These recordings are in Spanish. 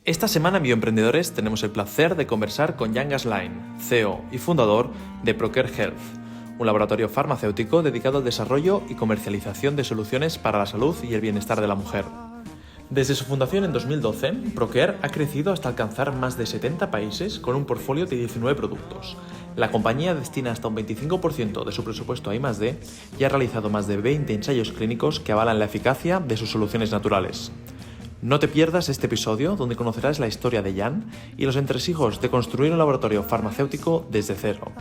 Esta semana en Bioemprendedores tenemos el placer de conversar con Jan Gasline, CEO y fundador de ProCare Health, un laboratorio farmacéutico dedicado al desarrollo y comercialización de soluciones para la salud y el bienestar de la mujer. Desde su fundación en 2012, ProCare ha crecido hasta alcanzar más de 70 países con un portfolio de 19 productos. La compañía destina hasta un 25% de su presupuesto a I+D y ha realizado más de 20 ensayos clínicos que avalan la eficacia de sus soluciones naturales. No te pierdas este episodio donde conocerás la historia de Jan y los entresijos de construir un laboratorio farmacéutico desde cero.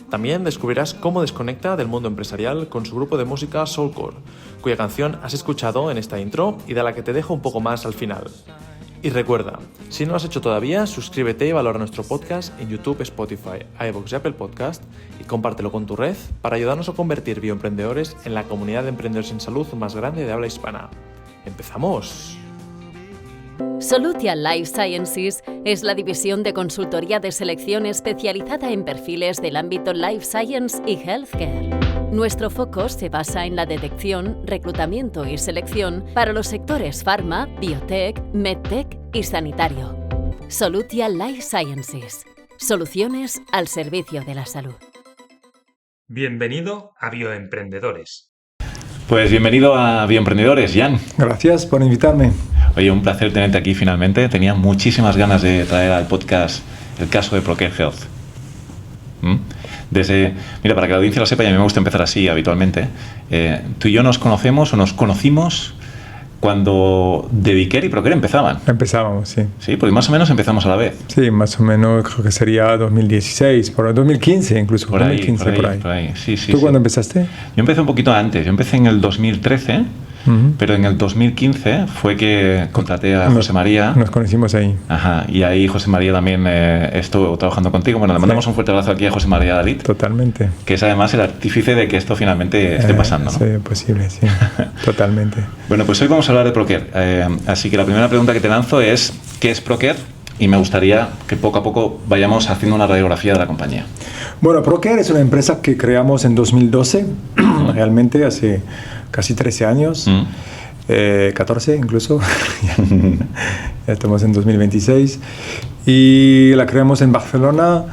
También descubrirás cómo desconecta del mundo empresarial con su grupo de música Soulcore, cuya canción has escuchado en esta intro y de la que te dejo un poco más al final. Y recuerda, si no lo has hecho todavía, suscríbete y valora nuestro podcast en YouTube, Spotify, iVoox y Apple Podcast y compártelo con tu red para ayudarnos a convertir Bioemprendedores en la comunidad de emprendedores en salud más grande de habla hispana. ¡Empezamos! Solutia Life Sciences es la división de consultoría de selección especializada en perfiles del ámbito Life Science y Healthcare. Nuestro foco se basa en la detección, reclutamiento y selección para los sectores Pharma, Biotech, MedTech y Sanitario. Solutia Life Sciences. Soluciones al servicio de la salud. Bienvenido a Bioemprendedores. Pues bienvenido a Bioemprendedores, Jan. Gracias por invitarme. Oye, un placer tenerte aquí finalmente. Tenía muchísimas ganas de traer al podcast el caso de ProCare Health. Mira, para que la audiencia lo sepa, y a mí me gusta empezar así habitualmente, tú y yo nos conocemos o nos conocimos cuando Dedicare y ProCare empezaban. Empezábamos, sí. Sí, porque más o menos empezamos a la vez. Sí, más o menos creo que sería 2016, por 2015 incluso. Por ahí. Sí. ¿Tú cuándo empezaste? Yo empecé un poquito antes. Yo empecé en el 2013. Pero en el 2015 fue que contraté a José María. Nos conocimos ahí. Ajá, y ahí José María también estuvo trabajando contigo. Bueno, le mandamos un fuerte abrazo aquí a José María Dalit. Totalmente. Que es además el artífice de que esto finalmente esté pasando, ¿no? Sí, posible, sí. Totalmente. Bueno, pues hoy vamos a hablar de ProCare. Así que la primera pregunta que te lanzo es, ¿qué es ProCare? Y me gustaría que poco a poco vayamos haciendo una radiografía de la compañía. Bueno, ProCare es una empresa que creamos en 2012, realmente hace casi 13 años, 14 incluso, ya estamos en 2026, y la creamos en Barcelona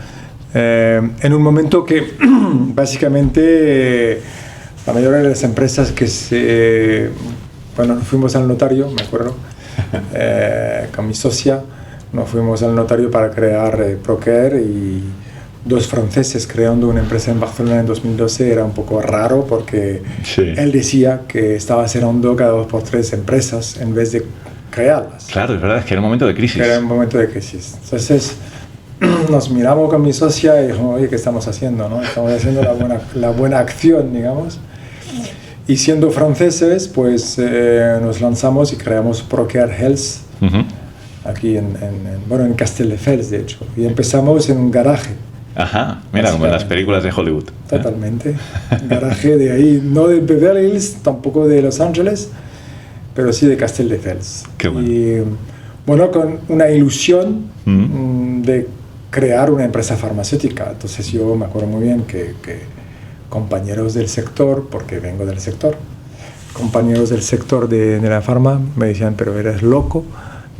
en un momento que básicamente la mayoría de las empresas que nos fuimos al notario, me acuerdo, con mi socia, nos fuimos al notario para crear ProCare y dos franceses creando una empresa en Barcelona en 2012 era un poco raro porque él decía que estaba cerrando cada 2 por 3 empresas en vez de crearlas. Claro, es verdad, es que era un momento de crisis. Era un momento de crisis. Entonces nos miramos con mi socia y dijimos, oye, ¿qué estamos haciendo? ¿No? Estamos haciendo la buena acción, digamos. Y siendo franceses, pues nos lanzamos y creamos ProCare Health. Aquí en Castelldefels, de hecho. Y empezamos en un garaje. Ajá, mira, como en las películas de Hollywood. Totalmente. Garaje de ahí, no de Beverly Hills, tampoco de Los Ángeles, pero sí de Castelldefels. Qué bueno. Y bueno, con una ilusión de crear una empresa farmacéutica. Entonces yo me acuerdo muy bien que compañeros del sector, porque vengo del sector, compañeros del sector de la farma me decían, pero eres loco,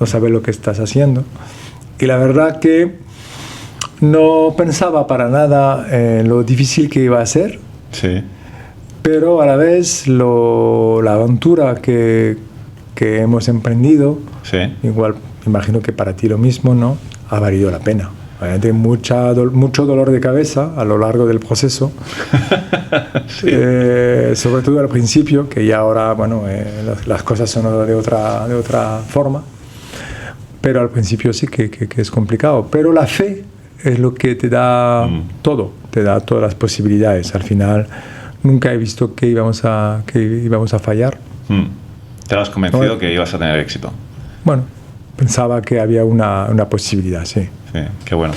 no sabes lo que estás haciendo. Y la verdad que no pensaba para nada lo difícil que iba a ser, sí. Pero a la vez la aventura que hemos emprendido, sí. Igual imagino que para ti lo mismo, ¿no? Ha valido la pena. Obviamente mucho dolor de cabeza a lo largo del proceso, sí. Sobre todo al principio, que ya ahora las cosas son de otra forma. Pero al principio sí que es complicado. Pero la fe es lo que te da todo, te da todas las posibilidades. Al final nunca he visto que íbamos a fallar. ¿Te has convencido que ibas a tener éxito? Bueno, pensaba que había una posibilidad, sí. Sí, qué bueno.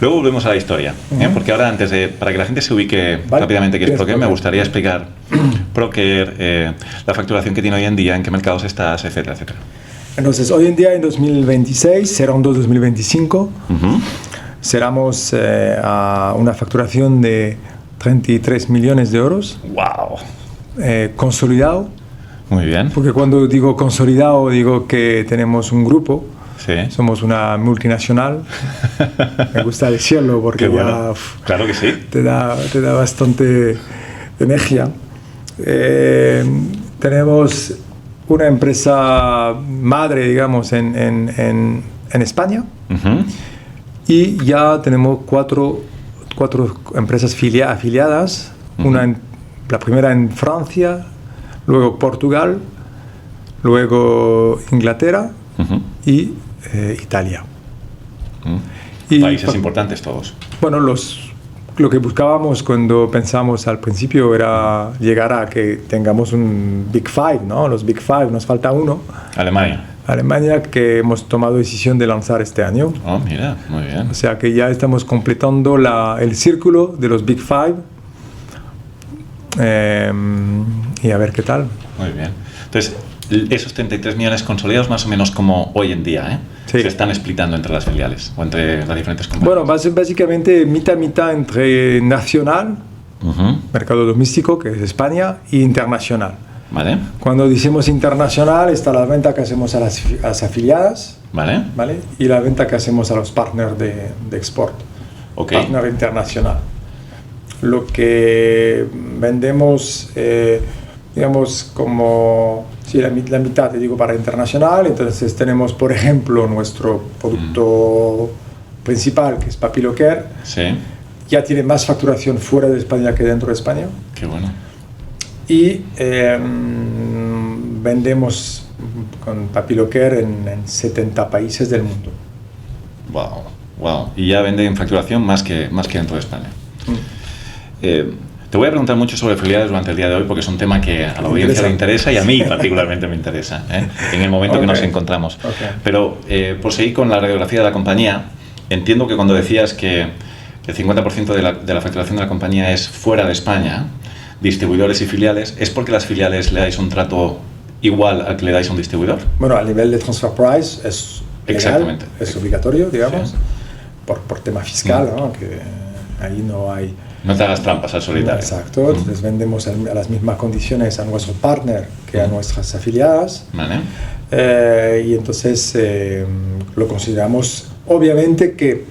Luego volvemos a la historia, porque ahora para que la gente se ubique rápidamente qué es ProCare, me gustaría explicar ProCare, la facturación que tiene hoy en día, en qué mercados estás, etcétera, etcétera. Entonces, hoy en día, en 2026, cerrando 2025, cerramos a una facturación de 33 millones de euros. ¡Wow! Consolidado. Muy bien. Porque cuando digo consolidado, digo que tenemos un grupo Sí. Somos una multinacional. Me gusta decirlo porque bueno. Claro que sí. te da bastante energía. Tenemos una empresa madre, digamos, en España. Y ya tenemos cuatro empresas afiliadas. La primera en Francia, luego Portugal, luego Inglaterra y Italia. Países importantes todos. Bueno, lo que buscábamos cuando pensamos al principio era llegar a que tengamos un Big Five, ¿no? Los Big Five, nos falta uno. Alemania, que hemos tomado decisión de lanzar este año. Oh, mira, muy bien. O sea que ya estamos completando el círculo de los Big Five. Y a ver qué tal. Muy bien. Entonces, esos 33 millones consolidados más o menos como hoy en día, Sí. se están splitando entre las filiales o entre las diferentes compañías. Bueno, básicamente mitad entre nacional, mercado doméstico, que es España, e internacional. Vale. Cuando decimos internacional, está la venta que hacemos a las afiliadas, Vale. ¿vale? Y la venta que hacemos a los partners de export, partner internacional. Lo que vendemos, digamos, como la mitad, te digo, para internacional. Entonces tenemos, por ejemplo, nuestro producto principal, que es Papilocare. Sí. Ya tiene más facturación fuera de España que dentro de España. Qué bueno. Y vendemos con Papilocare en 70 países del mundo. Wow. Y ya vende en facturación más que dentro de España. Te voy a preguntar mucho sobre filiales durante el día de hoy porque es un tema que a la audiencia le interesa y a mí particularmente me interesa, en el momento que nos encontramos. Pero por seguir con la radiografía de la compañía, entiendo que cuando decías que el 50% de la facturación de la compañía es fuera de España, distribuidores y filiales, ¿es porque las filiales le dais un trato igual al que le dais a un distribuidor? Bueno, a nivel de transfer price es legal, exactamente, es obligatorio, digamos, sí. por tema fiscal, ¿no? Que ahí no hay... No te hagas trampas al solitario. Exacto, entonces vendemos a las mismas condiciones a nuestro partner que a nuestras afiliadas. Vale. Y entonces lo consideramos, obviamente que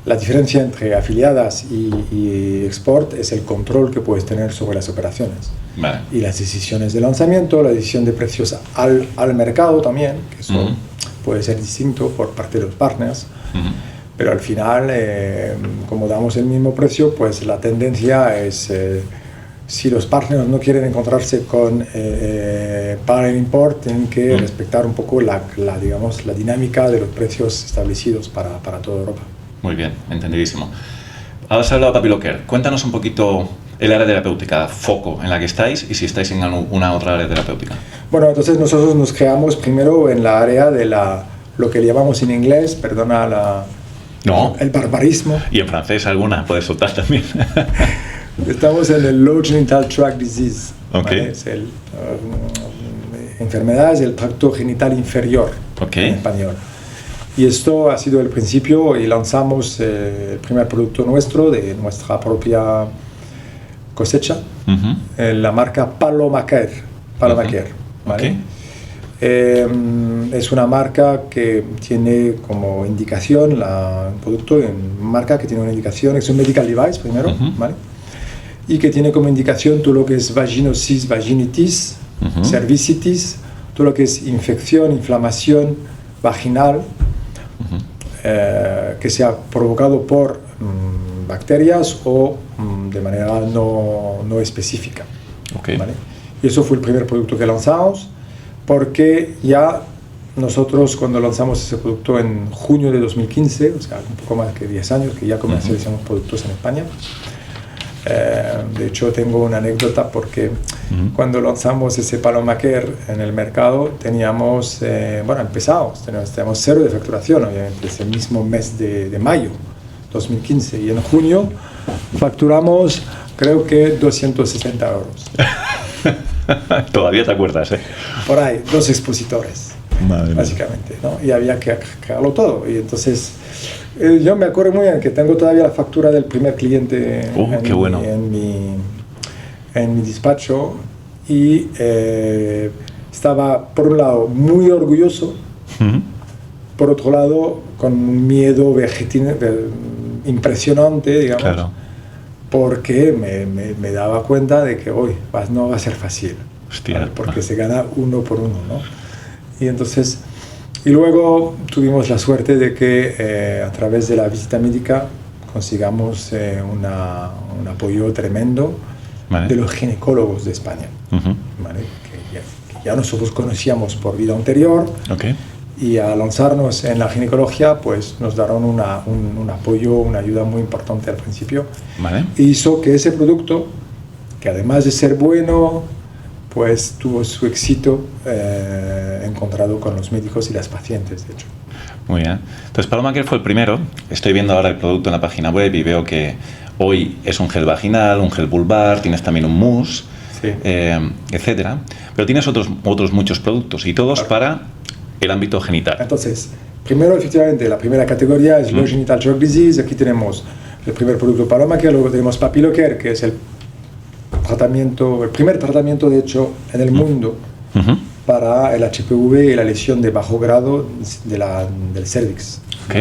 la diferencia entre afiliadas y export es el control que puedes tener sobre las operaciones. Vale. Y las decisiones de lanzamiento, la decisión de precios al mercado también, que eso puede ser distinto por parte de los partners. Pero al final, como damos el mismo precio, pues la tendencia es, si los partners no quieren encontrarse con para el import, tienen que respetar un poco la dinámica de los precios establecidos para toda Europa. Muy bien, entendidísimo. Ahora has hablado de Papilocare. Cuéntanos un poquito el área terapéutica, foco en la que estáis y si estáis en una otra área terapéutica. Bueno, entonces nosotros nos creamos primero en la área de lo que llamamos en inglés, perdona el barbarismo. Y en francés alguna, puedes soltar también. Estamos en el Low Genital Tract Disease. Okay. ¿Vale? Es enfermedades del tracto genital inferior, en español. Y esto ha sido el principio y lanzamos el primer producto nuestro de nuestra propia cosecha, la marca Palomacare. ¿Vale? Es una marca que tiene como indicación, un producto, marca que tiene una indicación, es un medical device primero, ¿vale? Y que tiene como indicación todo lo que es vaginosis, vaginitis, cervicitis, todo lo que es infección, inflamación vaginal, que sea provocado por bacterias o de manera no específica. ¿Vale? Y eso fue el primer producto que lanzamos, porque ya nosotros cuando lanzamos ese producto en junio de 2015, o sea, un poco más que 10 años que ya comercializamos productos en España. De hecho, tengo una anécdota porque cuando lanzamos ese Palomacare en el mercado teníamos, empezamos, teníamos 0 de facturación, obviamente, ese mismo mes de mayo 2015, y en junio facturamos creo que 260 euros. Todavía te acuerdas, Por ahí, 2 expositores, básicamente, ¿no? Y había que crearlo todo. Y entonces, yo me acuerdo muy bien que tengo todavía la factura del primer cliente en mi despacho. Y estaba, por un lado, muy orgulloso, por otro lado, con un miedo impresionante, digamos, Claro. porque me daba cuenta de que hoy no va a ser fácil, Hostia. ¿vale? Porque se gana uno por uno, ¿no? Y entonces, y luego tuvimos la suerte de que a través de la visita médica consigamos un apoyo tremendo Vale. de los ginecólogos de España, Ujú. ¿vale? Que ya nosotros conocíamos por vida anterior, Ok. y al lanzarnos en la ginecología, pues nos dieron un apoyo, una ayuda muy importante al principio. Vale. E hizo que ese producto, que además de ser bueno, pues tuvo su éxito encontrado con los médicos y las pacientes, de hecho. Muy bien. Entonces, Paloma Care fue el primero. Estoy viendo ahora el producto en la página web y veo que hoy es un gel vaginal, un gel vulvar, tienes también un mousse, Sí. etcétera. Pero tienes otros muchos productos y todos para el ámbito genital. Entonces, primero, efectivamente, la primera categoría es Low Genital Shock Disease. Aquí tenemos el primer producto Paloma Care, luego tenemos Papilocare, que es el primer tratamiento, de hecho, en el mundo Ujú. para el HPV y la lesión de bajo grado del cervix. Ok.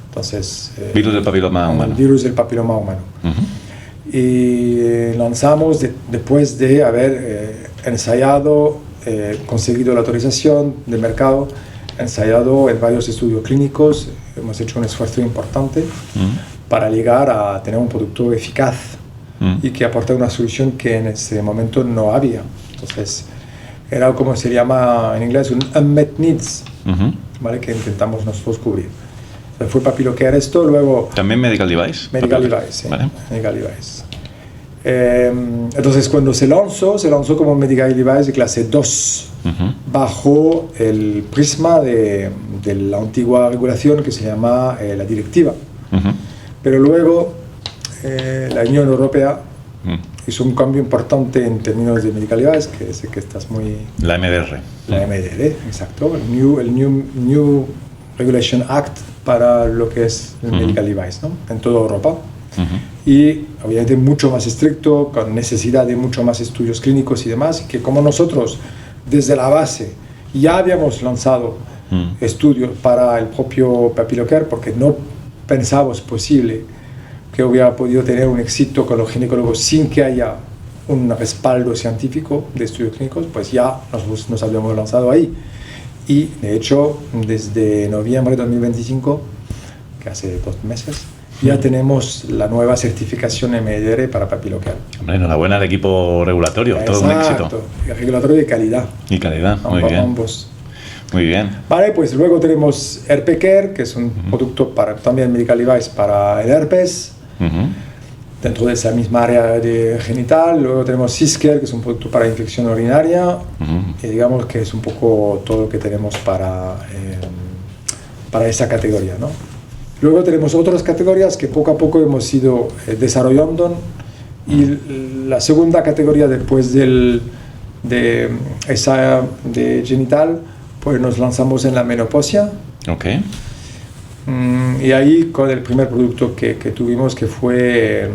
Entonces, Virus del papiloma el humano. virus del papiloma humano. Ujú. Y lanzamos después de haber ensayado, conseguido la autorización de mercado, ensayado en varios estudios clínicos. Hemos hecho un esfuerzo importante para llegar a tener un producto eficaz y que aporte una solución que en ese momento no había. Entonces, era como se llama en inglés un unmet needs, Ujú. ¿vale? Que intentamos nosotros cubrir. Entonces, fue Papilocare esto, luego También medical device. Medical Papilocare. Device, sí, Vale. Medical Device. Entonces, cuando se lanzó como Medical Device de clase 2, Ujú. bajo el prisma de la antigua regulación que se llama la directiva. Ujú. Pero luego la Unión Europea Mm. hizo un cambio importante en términos de Medical Device, que sé que estás muy... La MDR. La MDR, exacto, el New Regulation Act para lo que es el Medical Device, ¿no? En toda Europa. Ujú. Y obviamente mucho más estricto, con necesidad de mucho más estudios clínicos y demás, que como nosotros desde la base ya habíamos lanzado estudios para el propio Papilocare, porque no pensábamos posible que hubiera podido tener un éxito con los ginecólogos sin que haya un respaldo científico de estudios clínicos, pues ya nos habíamos lanzado ahí. Y de hecho, desde noviembre de 2025, que hace 2 meses, ya tenemos la nueva certificación MDR para Papilocare. Hombre, enhorabuena al equipo regulatorio. Todo un éxito. Exacto, el regulatorio de calidad. Y calidad. Muy bien. Ambos. Muy bien. Vale, pues luego tenemos Herpecare, que es un producto también Medical Device para el herpes, Ujú. dentro de esa misma área de genital. Luego tenemos Cyscare, que es un producto para infección urinaria, Ujú. y digamos que es un poco todo lo que tenemos para esa categoría, ¿no? Luego tenemos otras categorías que poco a poco hemos ido desarrollando, y la segunda categoría después de esa de genital, pues nos lanzamos en la menopausia. Ok. Y ahí con el primer producto que tuvimos, que fue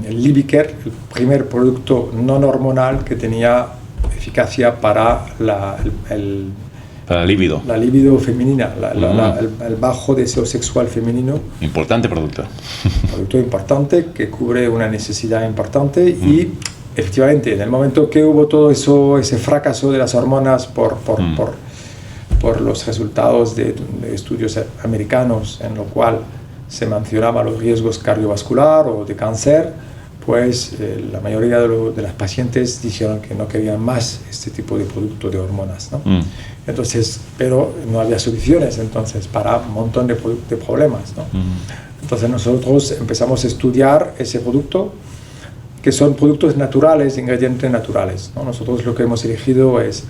el Libicare, el primer producto no hormonal que tenía eficacia para Para el líbido. la libido femenina, el bajo deseo sexual femenino. Importante producto. Un producto importante que cubre una necesidad importante y efectivamente en el momento que hubo todo eso, ese fracaso de las hormonas por los resultados de estudios americanos en lo cual se mencionaban los riesgos cardiovascular o de cáncer, pues la mayoría de las pacientes dijeron que no querían más este tipo de producto de hormonas, ¿no? Entonces, pero no había soluciones entonces para un montón de problemas, ¿no? Entonces nosotros empezamos a estudiar ese producto, que son productos naturales, ingredientes naturales, ¿no? Nosotros lo que hemos elegido es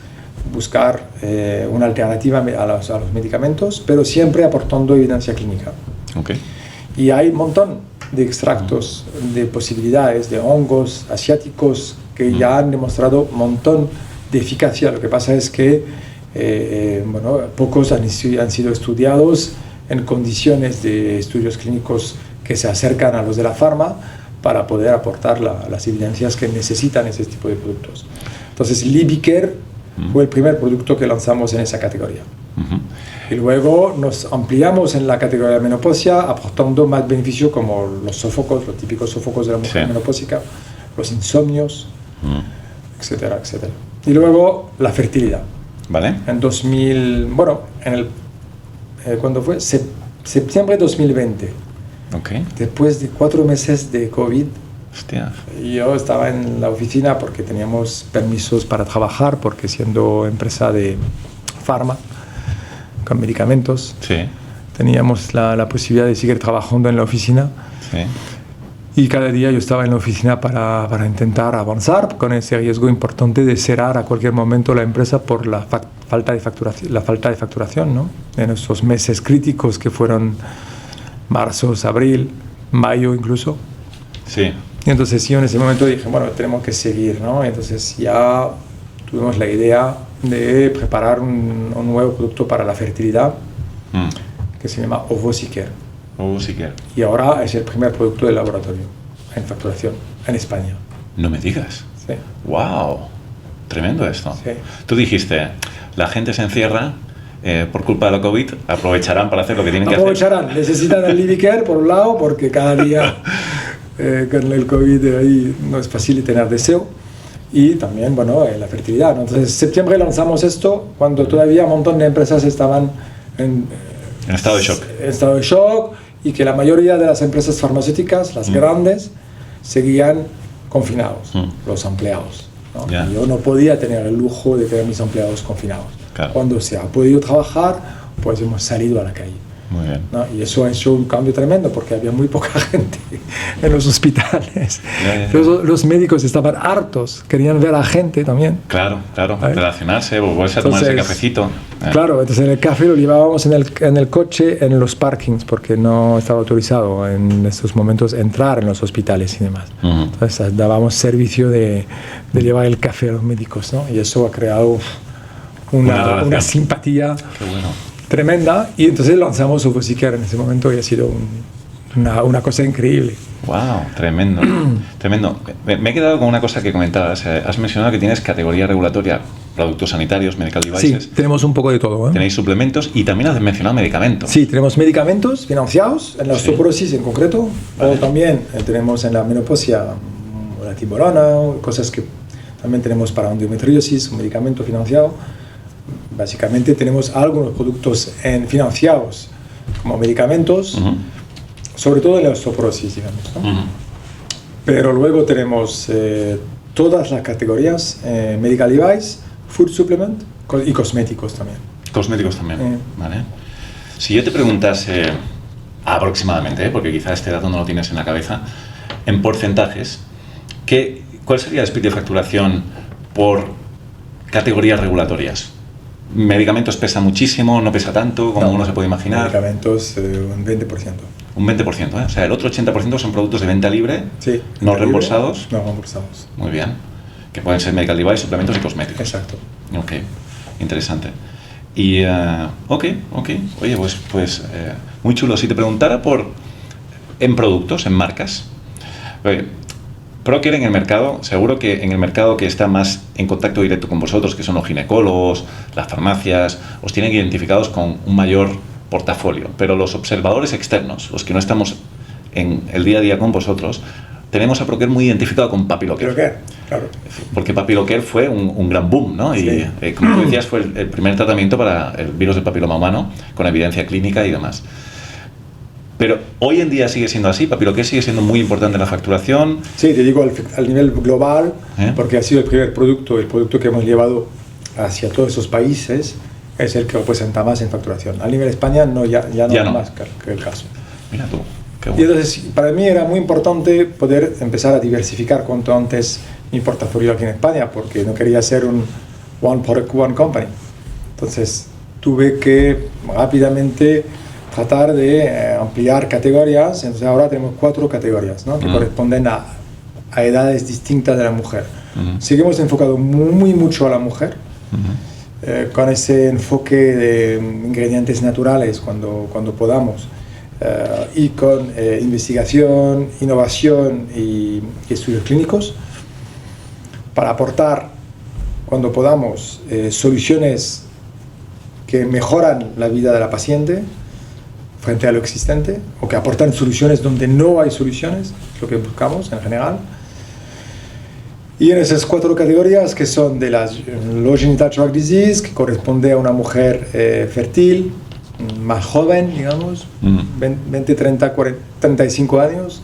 buscar una alternativa a los medicamentos, pero siempre aportando evidencia clínica. Ok. Y hay un montón de extractos, de posibilidades, de hongos asiáticos que ya han demostrado un montón de eficacia. Lo que pasa es que pocos han sido estudiados en condiciones de estudios clínicos que se acercan a los de la farma para poder aportar las evidencias que necesitan ese tipo de productos. Entonces, Libicare fue el primer producto que lanzamos en esa categoría. Y luego nos ampliamos en la categoría de menopausia, aportando más beneficios como los sofocos, los típicos sofocos de la mujer menopáusica, los insomnios, etcétera, etcétera. Y luego la fertilidad. ¿Vale? En 2000, bueno, ¿cuándo fue? Septiembre de 2020. Okay. Después de 4 meses de COVID, Hostia. yo estaba en la oficina porque teníamos permisos para trabajar, porque siendo empresa de farma, con medicamentos, teníamos la posibilidad de seguir trabajando en la oficina. Sí. Y cada día yo estaba en la oficina para intentar avanzar con ese riesgo importante de cerrar a cualquier momento la empresa por la falta de facturación, ¿no? En esos meses críticos que fueron marzo, abril, mayo incluso. Sí. Y entonces yo en ese momento dije, bueno, tenemos que seguir, ¿no? Y entonces ya tuvimos la idea de preparar un nuevo producto para la fertilidad que se llama Ovocare. Ovocare. Y ahora es el primer producto del laboratorio en facturación en España. No me digas. Sí. ¡Wow! Tremendo esto. Sí. Tú dijiste, la gente se encierra por culpa de la COVID, aprovecharán para hacer lo que tienen que hacer. Aprovecharán, necesitan el Livicare por un lado, porque cada día con el COVID ahí no es fácil tener deseo. Y también, bueno, la fertilidad, ¿no? Entonces, en septiembre lanzamos esto cuando todavía un montón de empresas estaban en estado de shock. En estado de shock, y que la mayoría de las empresas farmacéuticas, las grandes, seguían confinados, los empleados, ¿no? Yeah. Yo no podía tener el lujo de tener mis empleados confinados. Claro. Cuando se ha podido trabajar, pues hemos salido a la calle. Muy bien. ¿No? Y eso ha hecho un cambio tremendo porque había muy poca gente en los hospitales. Los médicos estaban hartos, querían ver a gente también. Claro, relacionarse, volverse a tomarse el cafecito. Claro, entonces el café lo llevábamos en el coche, en los parkings, porque no estaba autorizado en estos momentos entrar en los hospitales y demás. Entonces dábamos servicio de llevar el café a los médicos, ¿no? Y eso ha creado una simpatía tremenda, y entonces lanzamos Ovocare en ese momento y ha sido una cosa increíble. ¡Wow! Tremendo. Tremendo. Me he quedado con una cosa que comentabas. Has mencionado que tienes categoría regulatoria, productos sanitarios, medical devices. Sí, tenemos un poco de todo, ¿eh? Tenéis suplementos y también has mencionado medicamentos. Sí, tenemos medicamentos financiados, en la osteoporosis en concreto, o también tenemos en la menopausia la timolona, cosas que también tenemos para endometriosis, un medicamento financiado. Básicamente tenemos algunos productos financiados como medicamentos, sobre todo en la osteoporosis, digamos, ¿no? Pero luego tenemos todas las categorías, medical device, food supplement y cosméticos también. Cosméticos también, vale. Si yo te preguntase aproximadamente, porque quizás este dato no lo tienes en la cabeza, en porcentajes, ¿cuál sería el split de facturación por categorías regulatorias? ¿Medicamentos pesa muchísimo, no pesa tanto, como uno se puede imaginar? Medicamentos, un 20%. Un 20%, ¿eh? O sea, el otro 80% son productos de venta libre, sí, no reembolsados. No reembolsados. Muy bien. Que pueden ser medical device, suplementos y cosméticos. Exacto. Ok, interesante. Y, ok. Oye, pues muy chulo. Si te preguntara en productos, en marcas, ProCare en el mercado, seguro que en el mercado que está más en contacto directo con vosotros, que son los ginecólogos, las farmacias, os tienen identificados con un mayor portafolio, pero los observadores externos, los que no estamos en el día a día con vosotros, tenemos a ProCare muy identificado con PapiloCare. Claro. Porque PapiloCare fue un gran boom, ¿no? Sí. Y como tú decías, fue el primer tratamiento para el virus del papiloma humano, con evidencia clínica y demás. Pero hoy en día sigue siendo así, PapiloCare sigue siendo muy importante en la facturación. Sí, te digo al nivel global, porque ha sido el primer producto, el producto que hemos llevado hacia todos esos países, es el que representa más en facturación. A nivel España ya no más que el caso. Mira tú, qué bueno. Y entonces, para mí era muy importante poder empezar a diversificar cuanto antes mi portafolio aquí en España, porque no quería ser un one product, one company. Entonces, tuve que rápidamente tratar de ampliar categorías. Entonces ahora tenemos 4 categorías, ¿no? Que corresponden a edades distintas de la mujer. Seguimos enfocado muy mucho a la mujer, con ese enfoque de ingredientes naturales cuando podamos, y con investigación, innovación y estudios clínicos para aportar cuando podamos soluciones que mejoran la vida de la paciente frente a lo existente, o que aportan soluciones donde no hay soluciones, es lo que buscamos en general. Y en esas 4 categorías, que son de las Low Genital Tract Disease, que corresponde a una mujer fértil, más joven, digamos, 20, 30, 40, 35 años.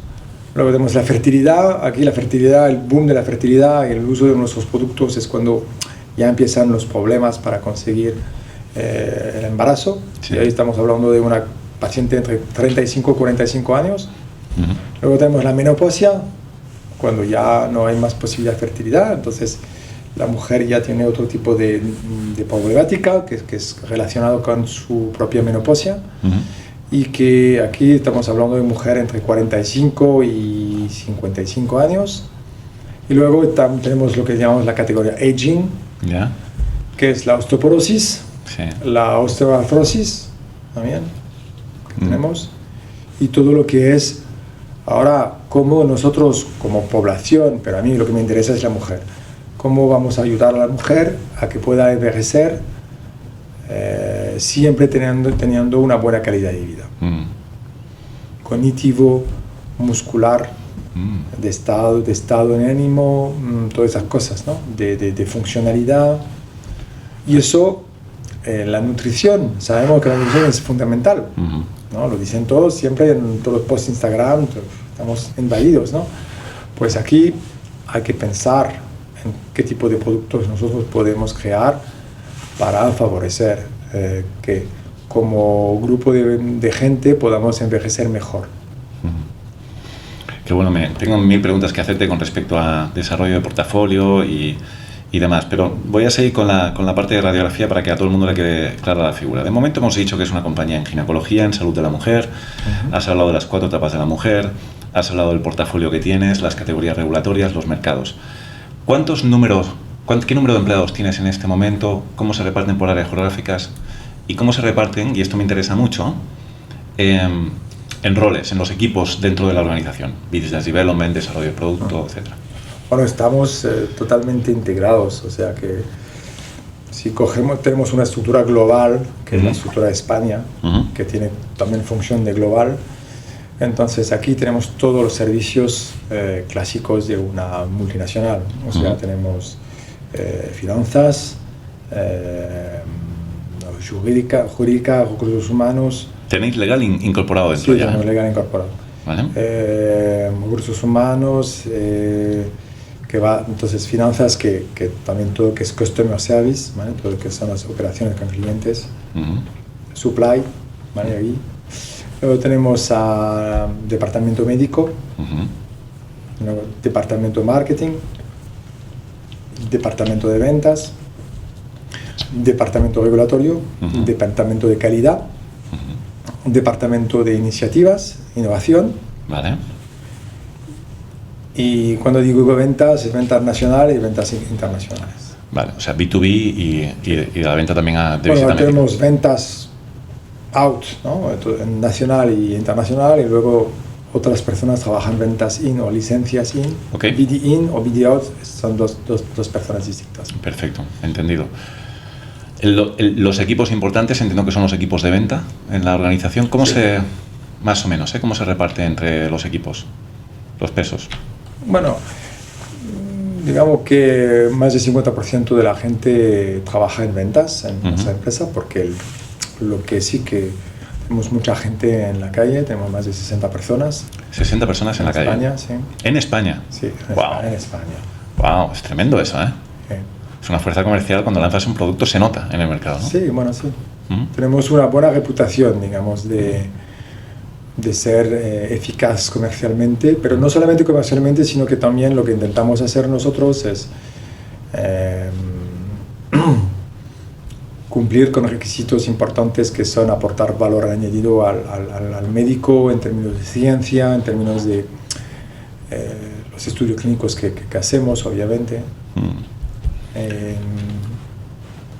Luego tenemos la fertilidad. Aquí la fertilidad, el boom de la fertilidad y el uso de nuestros productos es cuando ya empiezan los problemas para conseguir el embarazo. Sí. Y ahí estamos hablando de una paciente entre 35 y 45 años. Luego tenemos la menopausia, cuando ya no hay más posibilidad de fertilidad, entonces la mujer ya tiene otro tipo de problemática que es relacionado con su propia menopausia, y que aquí estamos hablando de mujer entre 45 y 55 años. Y luego tenemos lo que llamamos la categoría aging, que es la osteoporosis, la osteoartrosis también, que tenemos, y todo lo que es ahora, cómo nosotros como población, pero a mí lo que me interesa es la mujer, cómo vamos a ayudar a la mujer a que pueda envejecer siempre teniendo una buena calidad de vida. Cognitivo, muscular, de estado de ánimo, todas esas cosas, ¿no? de funcionalidad. Y eso, la nutrición, sabemos que la nutrición es fundamental, ¿no? Lo dicen todos, siempre en todos los posts Instagram, estamos invadidos, ¿no? Pues aquí hay que pensar en qué tipo de productos nosotros podemos crear para favorecer que como grupo de gente podamos envejecer mejor. Qué bueno, tengo 1000 preguntas que hacerte con respecto a desarrollo de portafolio y demás, pero voy a seguir con la parte de radiografía para que a todo el mundo le quede clara la figura. De momento hemos dicho que es una compañía en ginecología, en salud de la mujer, has hablado de las 4 etapas de la mujer, has hablado del portafolio que tienes, las categorías regulatorias, los mercados. ¿Qué número de empleados tienes en este momento? ¿Cómo se reparten por áreas geográficas? ¿Y cómo se reparten, y esto me interesa mucho, en roles, en los equipos dentro de la organización? Business Development, desarrollo de producto, etc. Bueno, estamos totalmente integrados, o sea que si tenemos una estructura global, que es la estructura de España, que tiene también función de global. Entonces aquí tenemos todos los servicios clásicos de una multinacional, o sea, tenemos finanzas, jurídica, recursos humanos. ¿Tenéis legal incorporado dentro ya? Sí, tenemos legal incorporado. Vale. Recursos humanos, que va, entonces finanzas, que también todo lo que es customer service, ¿vale? Todo lo que son las operaciones con clientes, supply, ¿vale? Ahí. Luego tenemos departamento médico, departamento marketing, departamento de ventas, departamento regulatorio, departamento de calidad, departamento de iniciativas, innovación. Vale. Y cuando digo ventas, es ventas nacionales y ventas internacionales. Vale, o sea, B2B y la venta también de visita médica. Tenemos ventas out, ¿no? Nacional y internacional, y luego otras personas trabajan ventas in o licencias in. Okay. BD in o BD out son dos personas distintas. Perfecto, entendido. Los equipos importantes, entiendo que son los equipos de venta en la organización. ¿Cómo más o menos, cómo se reparte entre los equipos, los pesos? Bueno, digamos que más del 50% de la gente trabaja en ventas en nuestra empresa, porque lo que sí que tenemos mucha gente en la calle, tenemos más de 60 personas. 60 personas en la calle. En España, sí. ¿En España? Sí, en España. Wow, es tremendo eso, ¿eh? Sí. Es una fuerza comercial, cuando lanzas un producto se nota en el mercado, ¿no? Sí, bueno, sí. Tenemos una buena reputación, digamos, de ser eficaz comercialmente, pero no solamente comercialmente, sino que también lo que intentamos hacer nosotros es cumplir con requisitos importantes que son aportar valor añadido al médico en términos de ciencia, en términos de los estudios clínicos que hacemos, obviamente,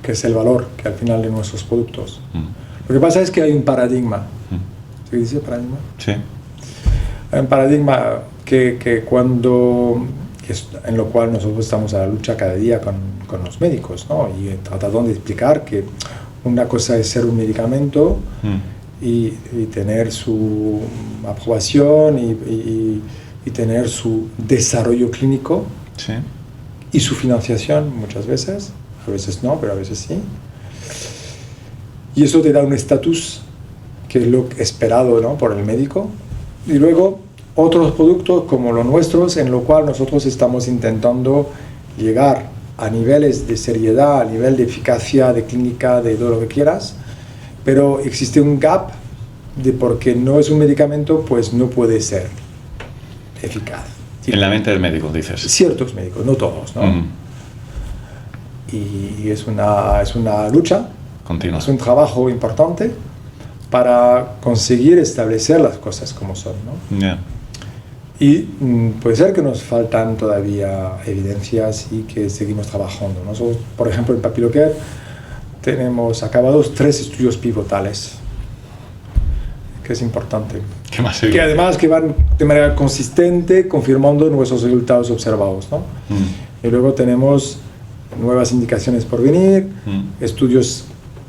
que es el valor que al final de nuestros productos. Lo que pasa es que hay un paradigma. ¿Se dice paradigma? Sí. Hay un paradigma en lo cual nosotros estamos a la lucha cada día con los médicos, ¿no? Y tratando de explicar que una cosa es ser un medicamento y tener su aprobación y tener su desarrollo clínico y su financiación muchas veces, a veces no, pero a veces sí. Y eso te da un estatus que es lo esperado, ¿no?, por el médico. Y luego otros productos como los nuestros, en lo cual nosotros estamos intentando llegar a niveles de seriedad, a nivel de eficacia, de clínica, de todo lo que quieras, pero existe un gap de porque no es un medicamento, pues no puede ser eficaz. En la mente del médico, dices. Ciertos médicos, no todos, ¿no? Y es una lucha continua. Es un trabajo importante para conseguir establecer las cosas como son, ¿no? Yeah. Y puede ser que nos faltan todavía evidencias y que seguimos trabajando. Nosotros, por ejemplo, en Papilocare tenemos acabados 3 estudios pivotales, que es importante. ¿Qué más? Que además que van de manera consistente confirmando nuestros resultados observados, ¿no? Y luego tenemos nuevas indicaciones por venir, estudios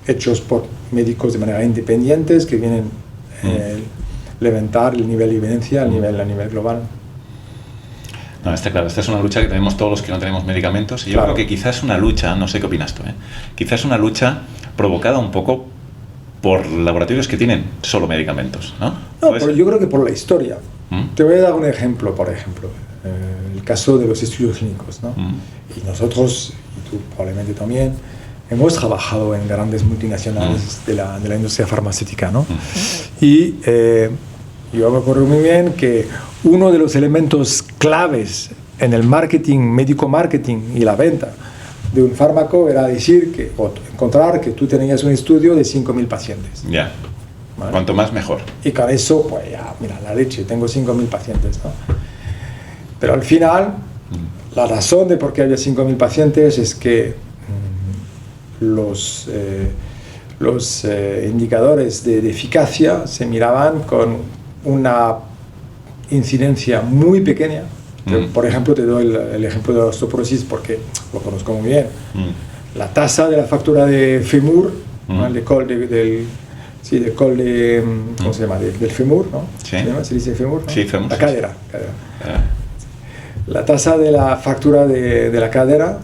hechos por médicos de manera independientes que vienen levantar el nivel de evidencia a nivel global. No, está claro, esta es una lucha que tenemos todos los que no tenemos medicamentos y yo creo que quizás es una lucha, no sé qué opinas tú, quizás es una lucha provocada un poco por laboratorios que tienen solo medicamentos, ¿no? No, pero yo creo que por la historia. Te voy a dar un ejemplo, por ejemplo, el caso de los estudios clínicos, ¿no? Y nosotros, y tú probablemente también, hemos trabajado en grandes multinacionales de la industria farmacéutica, ¿no? Y yo me acuerdo muy bien que uno de los elementos claves en el marketing, médico marketing y la venta de un fármaco era decir que, o encontrar que tú tenías un estudio de 5.000 pacientes. Ya. ¿Vale? Cuanto más mejor. Y con eso, pues ya, mira, la leche, tengo 5.000 pacientes, ¿no? Pero al final, la razón de por qué había 5.000 pacientes es que los indicadores de eficacia se miraban con una incidencia muy pequeña. Por ejemplo, te doy el ejemplo de la osteoporosis porque lo conozco muy bien. La tasa de la fractura de fémur, ¿no? del col de ¿cómo se llama? Del fémur, ¿no? Sí. ¿Se dice fémur? ¿no? Sí, fémur. La cadera. La tasa de la fractura de la cadera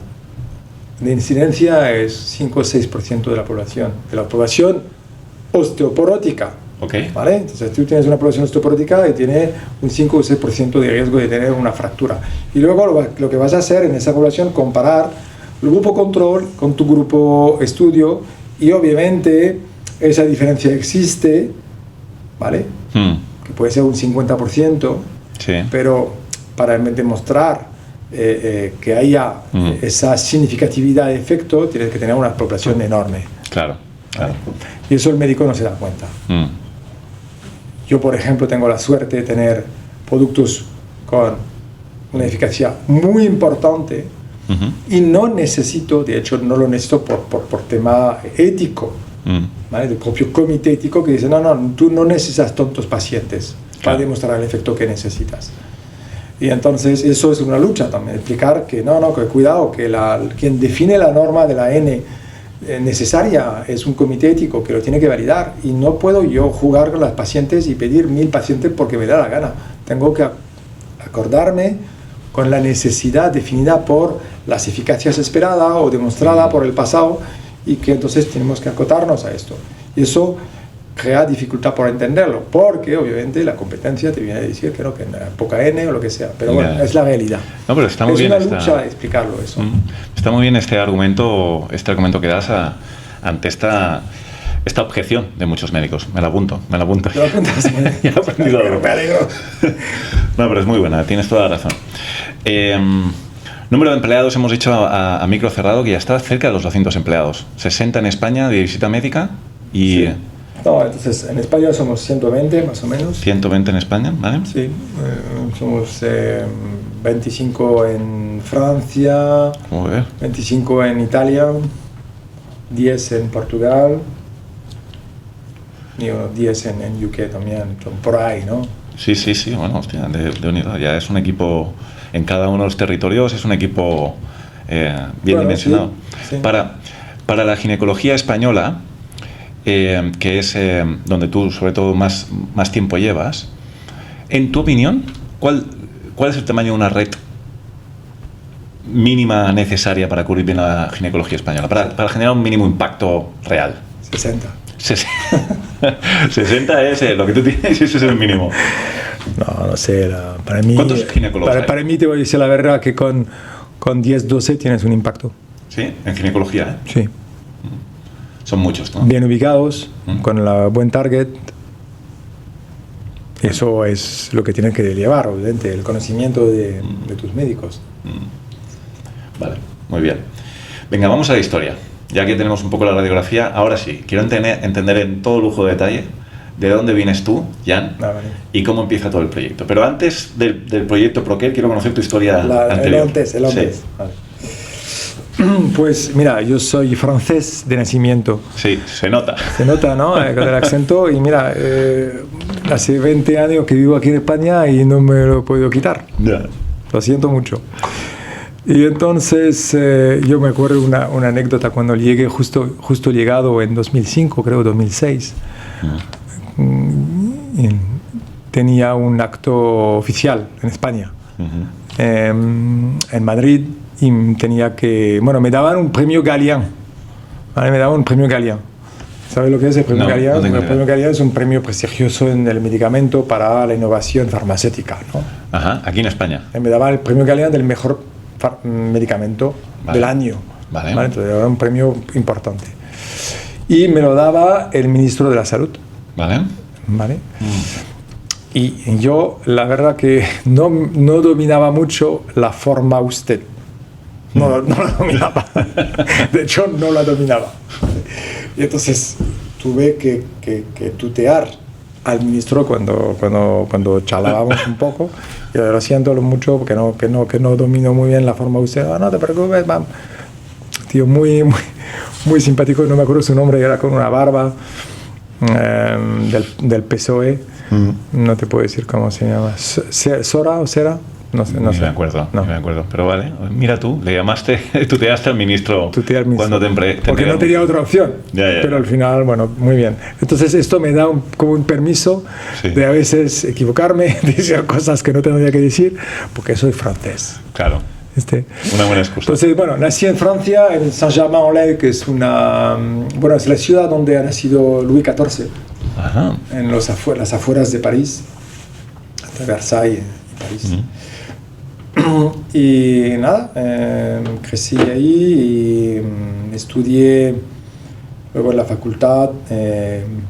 de incidencia es 5 o 6% de la población osteoporótica. Okay. ¿Vale? Entonces tú tienes una población osteoporótica y tiene un 5 o 6% de riesgo de tener una fractura. Y luego lo que vas a hacer en esa población, comparar el grupo control con tu grupo estudio y obviamente esa diferencia existe, ¿vale? Que puede ser un 50%, sí. Pero para demostrar que haya esa significatividad de efecto, tienes que tener una población enorme. Claro, claro. Y eso el médico no se da cuenta. Yo, por ejemplo, tengo la suerte de tener productos con una eficacia muy importante y no necesito, de hecho, no lo necesito por tema ético, ¿vale? Del propio comité ético que dice, no, tú no necesitas tantos pacientes para demostrar el efecto que necesitas. Y entonces eso es una lucha también, explicar que que cuidado, que quien define la norma de la N necesaria es un comité ético que lo tiene que validar y no puedo yo jugar con los pacientes y pedir 1000 pacientes porque me da la gana. Tengo que acordarme con la necesidad definida por las eficacias esperadas o demostrada por el pasado y que entonces tenemos que acotarnos a esto. Y eso crea dificultad por entenderlo, porque obviamente la competencia te viene a decir que no, que poca N o lo que sea, pero bueno, es la realidad. No, pero está muy es bien una lucha explicarlo eso. Está muy bien este argumento que das ante esta objeción de muchos médicos. Me la apunto. ¿Te lo apuntas? Ya he aprendido algo. Me alegro. No, pero es muy buena, tienes toda la razón. Número de empleados, hemos dicho a micro cerrado que ya está cerca de los 200 empleados. 60 en España de visita médica y... Sí. No, entonces en España somos 120 más o menos. 120 en España, ¿vale? Sí, somos 25 en Francia, 25 en Italia, 10 en Portugal, y 10 en UK también, por ahí, ¿no? Sí, bueno, hostia, de unidad. Ya es un equipo, en cada uno de los territorios es un equipo bien dimensionado. Sí. Para la ginecología española, que es donde tú sobre todo más tiempo llevas. En tu opinión, ¿cuál es el tamaño de una red mínima necesaria para cubrir bien la ginecología española, para generar un mínimo impacto real? 60. 60 es lo que tú tienes, ese es el mínimo. No sé, para mí... ¿Cuántos ginecólogos hay? Para mí te voy a decir la verdad que con 10, 12 tienes un impacto. ¿Sí? En ginecología, ¿eh? Sí. Son muchos, ¿no? Bien ubicados, con el buen target. Eso es lo que tienes que llevar, obviamente, el conocimiento de tus médicos. Vale, muy bien. Venga, vamos a la historia. Ya que tenemos un poco la radiografía, ahora sí, quiero entender en todo lujo de detalle de dónde vienes tú, Jan, Vale. y cómo empieza todo el proyecto. Pero antes del proyecto ProCare, quiero conocer tu historia anterior. El antes. Sí. Vale. Pues mira, yo soy francés de nacimiento. Sí, se nota. Se nota, ¿no? Con el acento. Y mira, hace 20 años que vivo aquí en España y no me lo he podido quitar. Ya. Lo siento mucho. Y entonces yo me acuerdo una anécdota cuando llegué, justo llegado en 2005, creo 2006. Tenía un acto oficial en España, en Madrid, y tenía que... Bueno, me daban un premio Galien. ¿Vale? Me daban un premio Galien. ¿Sabes lo que es el premio Galien? No tengo El premio Galien es un premio prestigioso en el medicamento para la innovación farmacéutica, ¿no? Ajá, aquí en España. Me daban el premio Galien del mejor medicamento del año. Vale. Entonces era un premio importante. Y me lo daba el ministro de la Salud. Vale. Y yo, la verdad que no dominaba mucho la forma usted. No la dominaba. De hecho, no la dominaba. Y entonces tuve que tutear al ministro cuando charlábamos un poco. Y lo siento mucho porque no domino muy bien la forma usted. No te preocupes, mam. Tío muy simpático, no me acuerdo su nombre, era con una barba del PSOE. No te puedo decir cómo se llama. ¿Sora o Sera? No sé. No me acuerdo. Pero vale, mira tú, le llamaste, tuteaste al ministro cuando te porque no tenía otra opción. Ya. Pero al final, bueno, muy bien. Entonces esto me da como un permiso de a veces equivocarme, decir cosas que no tendría que decir, porque soy francés. Claro. Una buena excusa. Entonces, bueno, nací en Francia, en Saint-Germain-en-Laye, que es es la ciudad donde ha nacido Luis XIV. Ajá. En las afueras de París, entre Versailles y París. Y nada, crecí ahí y estudié luego en la facultad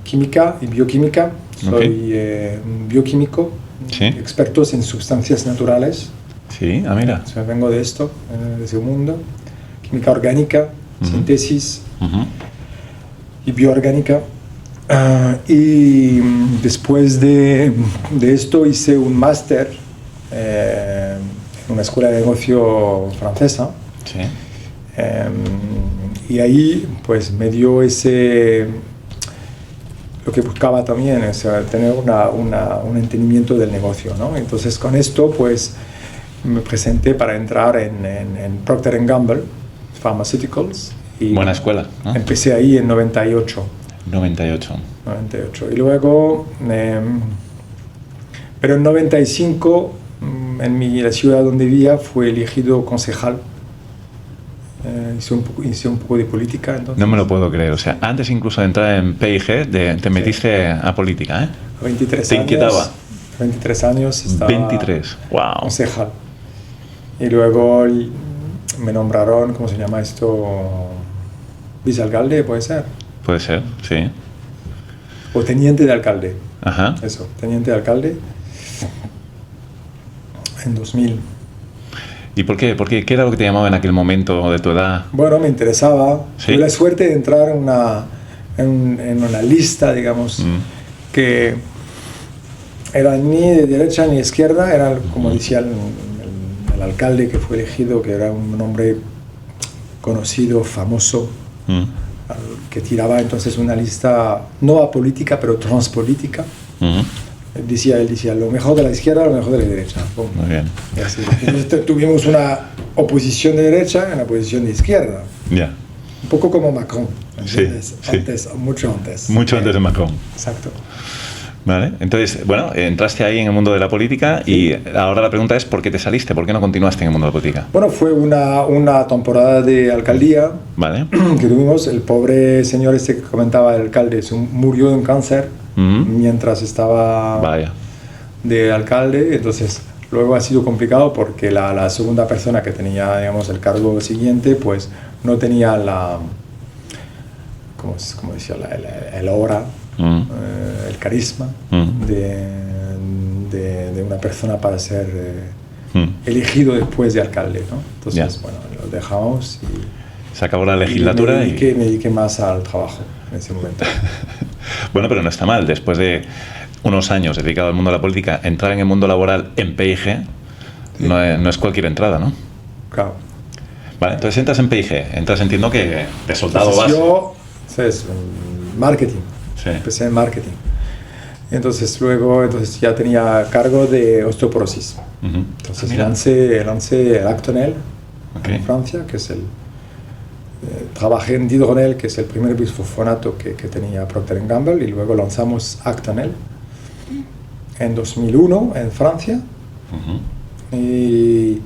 química y bioquímica. Soy bioquímico, expertos en sustancias naturales. Sí, mira. O sea, vengo de esto, de ese mundo. Química orgánica, síntesis y bioorgánica. Y después de esto hice un máster en una escuela de negocio francesa. Sí. Y ahí pues me dio lo que buscaba también, o sea, tener un entendimiento del negocio, ¿no? Entonces con esto pues me presenté para entrar en Procter & Gamble Pharmaceuticals. Y buena escuela, ¿no? Empecé ahí en 98. 98. Y luego, pero en 95, en la ciudad donde vivía, fue elegido concejal. Hice un poco de política. Entonces. No me lo puedo creer. O sea, antes incluso de entrar en PIG, te metiste a política, ¿eh? 23 ¿Te años. inquietaba? 23 años estaba 23, wow. Concejal. Y luego me nombraron, ¿cómo se llama esto? Vicealcalde, puede ser. Puede ser, sí. O teniente de alcalde. Ajá. Eso, teniente de alcalde. En 2000. ¿Y por qué? ¿Qué era lo que te llamaba en aquel momento de tu edad? Bueno, me interesaba. ¿Sí? Tuve la suerte de entrar en una lista, digamos, que era ni de derecha ni de izquierda, era como decía el alcalde que fue elegido, que era un hombre conocido, famoso, que tiraba entonces una lista no apolítica, pero transpolítica. Él decía lo mejor de la izquierda, lo mejor de la derecha. Pum. Muy bien. Y así. Entonces tuvimos una oposición de derecha y una oposición de izquierda. Ya. Un poco como Macron, Sí, ¿entiendes? sí. Antes, mucho antes. Mucho antes de Macron. Exacto. Vale, entonces, bueno, entraste ahí en el mundo de la política y ahora la pregunta es ¿por qué te saliste? ¿Por qué no continuaste en el mundo de la política? Bueno, fue una temporada de alcaldía Vale. que tuvimos. El pobre señor este que comentaba, el alcalde, murió de un cáncer mientras estaba Vaya. de alcalde. Entonces, luego ha sido complicado porque la segunda persona que tenía, digamos, el cargo siguiente, pues no tenía ¿cómo decía? El aura, el carisma de una persona para ser elegido después de alcalde, ¿no? Entonces, bueno, lo dejamos y Se acabó la legislatura me dediqué más al trabajo en ese momento. Bueno, pero no está mal. Después de unos años dedicado al mundo de la política, entrar en el mundo laboral en PIG no es cualquier entrada, ¿no? Claro. Vale, entonces entras en PIG, entiendo que de soldado Entonces, vas. yo, ¿sabes? Marketing. Sí. Empecé en marketing. Entonces luego ya tenía cargo de osteoporosis. Entonces Mira. lancé el Actonel Ok. en Francia, que es trabajé en Didronel, que es el primer bisfosfonato que tenía Procter & Gamble, y luego lanzamos Actonel en 2001 en Francia. Y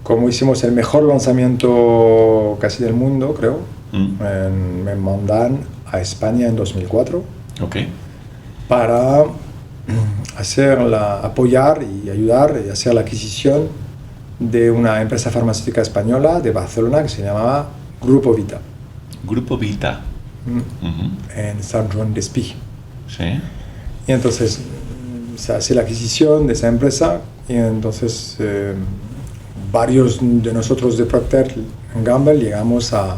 como hicimos el mejor lanzamiento casi del mundo, creo, me mandan a España en 2004 Ok. para apoyar y ayudar y hacer la adquisición de una empresa farmacéutica española de Barcelona que se llamaba Grupo Vita, Grupo Vita. en Sant Joan d'Espí. Sí. Y entonces se hace la adquisición de esa empresa y entonces varios de nosotros de Procter & Gamble llegamos a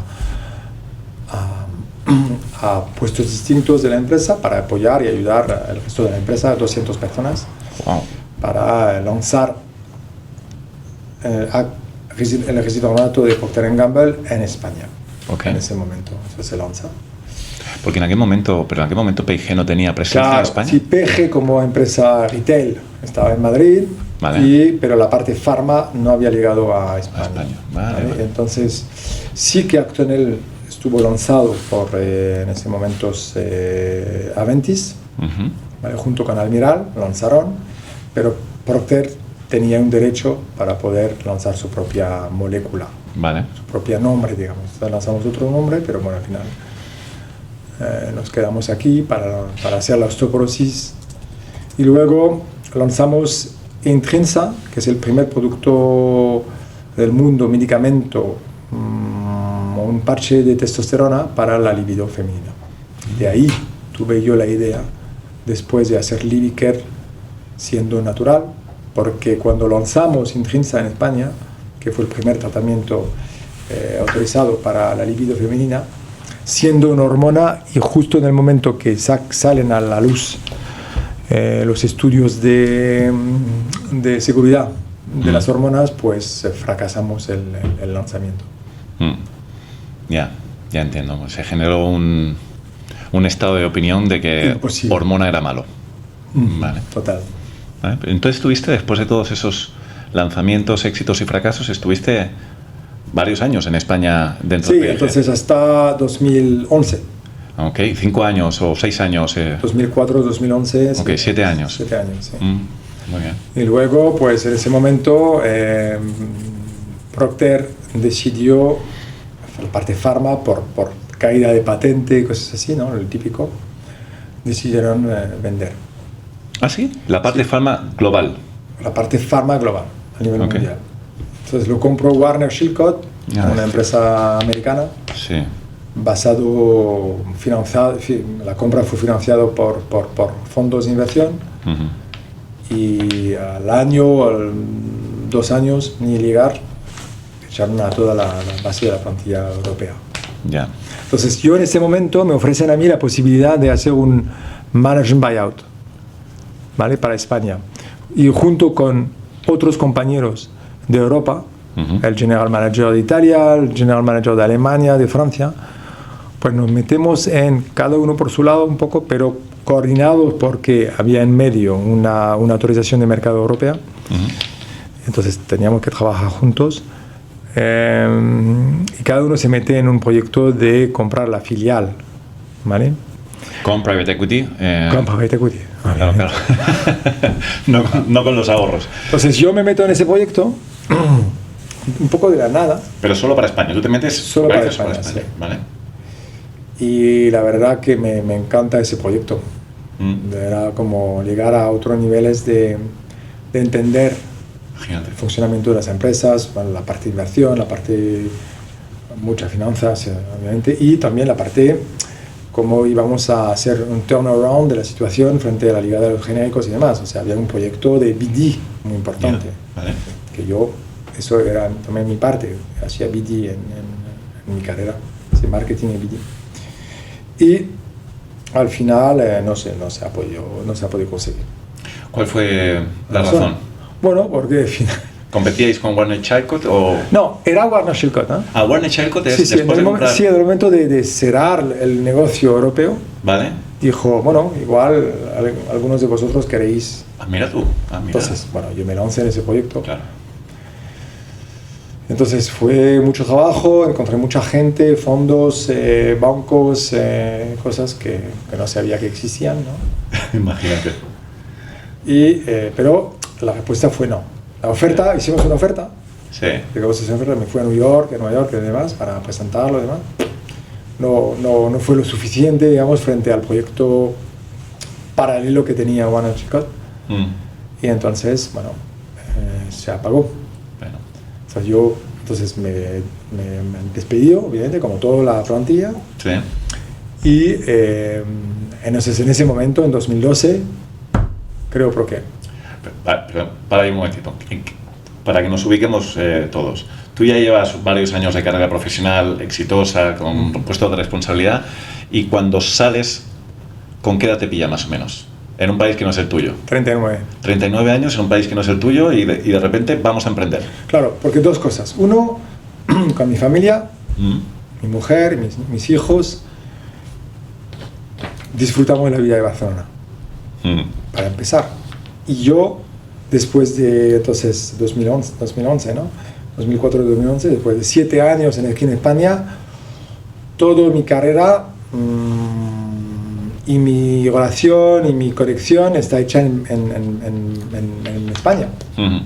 puestos distintos de la empresa para apoyar y ayudar al resto de la empresa, 200 personas, Wow. para lanzar el residuato de Procter & Gamble en España. Ok. En ese momento eso se lanza. Porque en aquel momento PIG no tenía presencia en Claro, España. sí, PG como empresa retail estaba en Madrid, Vale. pero la parte farma no había llegado a España. Vale, vale. Entonces, sí que Actonel estuvo lanzado por, en ese momento, Aventis, ¿vale? Junto con Almiral, lanzaron, pero Procter tenía un derecho para poder lanzar su propia molécula, Vale. su propio nombre, digamos. Entonces, lanzamos otro nombre, pero bueno, al final nos quedamos aquí para hacer la osteoporosis. Y luego lanzamos Intrinsa, que es el primer producto del mundo, medicamento, un parche de testosterona para la libido femenina. De ahí tuve yo la idea, después de hacer Livicare siendo natural, porque cuando lanzamos Intrinsa en España, que fue el primer tratamiento autorizado para la libido femenina, siendo una hormona, y justo en el momento que salen a la luz los estudios de seguridad de las hormonas, pues fracasamos el lanzamiento. Ya entiendo. Se generó un estado de opinión de que Imposible. hormona era malo. Vale. Total. Vale. Entonces estuviste, después de todos esos lanzamientos, éxitos y fracasos, estuviste varios años en España dentro Sí, de PIG. entonces hasta 2011. Ok, 5 años o 6 años. 2004, 2011. Ok, 7 años. 7 años, sí. Muy bien. Y luego, pues en ese momento, Procter decidió, la parte farma, por caída de patente y cosas así, ¿no? El típico, decidieron vender. ¿Ah, sí? La parte farma global. La parte farma global, a nivel Ok. mundial. Entonces lo compró Warner Chilcott, Ah, una empresa americana, Sí. la compra fue financiada por fondos de inversión. Y al año, 2 años, ni llegar, echaron a toda la base de la plantilla europea. Ya. Entonces yo en ese momento me ofrecen a mí la posibilidad de hacer un management buyout, ¿vale? Para España. Y junto con otros compañeros de Europa, el general manager de Italia, el general manager de Alemania, de Francia, pues nos metemos en cada uno por su lado un poco, pero coordinados porque había en medio una autorización de mercado europea. Entonces teníamos que trabajar juntos y cada uno se mete en un proyecto de comprar la filial, ¿vale? Con private equity. Con private equity. Claro, claro. no con los ahorros. Entonces yo me meto en ese proyecto un poco de la nada. Pero solo para España. Tú te metes solo para España, sí. ¿Vale? Y la verdad que me encanta ese proyecto. Era como llegar a otros niveles de entender el funcionamiento de las empresas, bueno, la parte de inversión, la parte muchas finanzas, obviamente, y también la parte cómo íbamos a hacer un turnaround de la situación frente a la llegada de los genéricos y demás. O sea, había un proyecto de BD muy importante, ¿vale? Que yo, eso era también mi parte, hacía BD en mi carrera, marketing y BD. Y al final, no se ha podido conseguir. ¿Cuál fue la razón? Bueno, porque al final... ¿Competíais con Warner Chilcott o...? No, era Warner Chilcott, ¿no? Ah, Warner Chilcott es sí, después de comprar... Sí, en el momento de cerrar el negocio europeo, ¿vale? Dijo, bueno, igual algunos de vosotros queréis... Ah, mira tú. Ah, mira. Entonces, bueno, yo me lancé en ese proyecto. Claro. Entonces fue mucho trabajo, encontré mucha gente, fondos, bancos, cosas que no sabía que existían, ¿no? Imagínate. Pero la respuesta fue no. La oferta, hicimos una oferta. Sí. Me fui a Nueva York y demás para presentarlo y demás. No fue lo suficiente, digamos, frente al proyecto paralelo que tenía Warner Chilcott. Y entonces, bueno, se apagó. Bueno. O sea, yo entonces me despedí, obviamente, como toda la plantilla. Sí. Y entonces en ese momento, en 2012, creo Procare. Para ahí un momentito, para que nos ubiquemos todos. Tú ya llevas varios años de carrera profesional exitosa, con un puesto de responsabilidad, y cuando sales, ¿con qué edad te pilla más o menos? En un país que no es el tuyo. 39. 39 años en un país que no es el tuyo y de repente vamos a emprender. Claro, porque dos cosas. Uno, con mi familia, mi mujer, mis hijos, disfrutamos de la vida de Barcelona, para empezar. Y yo, después de, entonces, 2011, ¿no? 2004-2011, después de 7 años aquí en España, toda mi carrera y mi relación y mi conexión está hecha en España,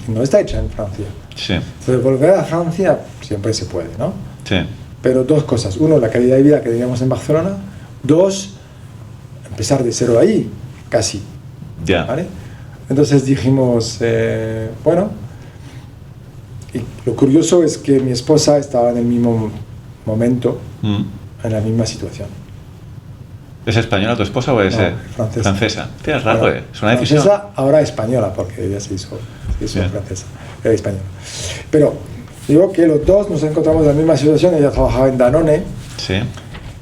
no está hecha en Francia. Sí. Entonces, volver a Francia siempre se puede, ¿no? Sí. Pero dos cosas. Uno, la calidad de vida que teníamos en Barcelona. Dos, empezar de cero ahí, casi. Ya. ¿Vale? Entonces dijimos, bueno, y lo curioso es que mi esposa estaba en el mismo momento, en la misma situación. ¿Es española tu esposa o es francesa? Tía, es raro, bueno, es una decisión. Francesa, ahora española, porque ella se hizo francesa, era española. Pero digo que los dos nos encontramos en la misma situación. Ella trabajaba en Danone, sí.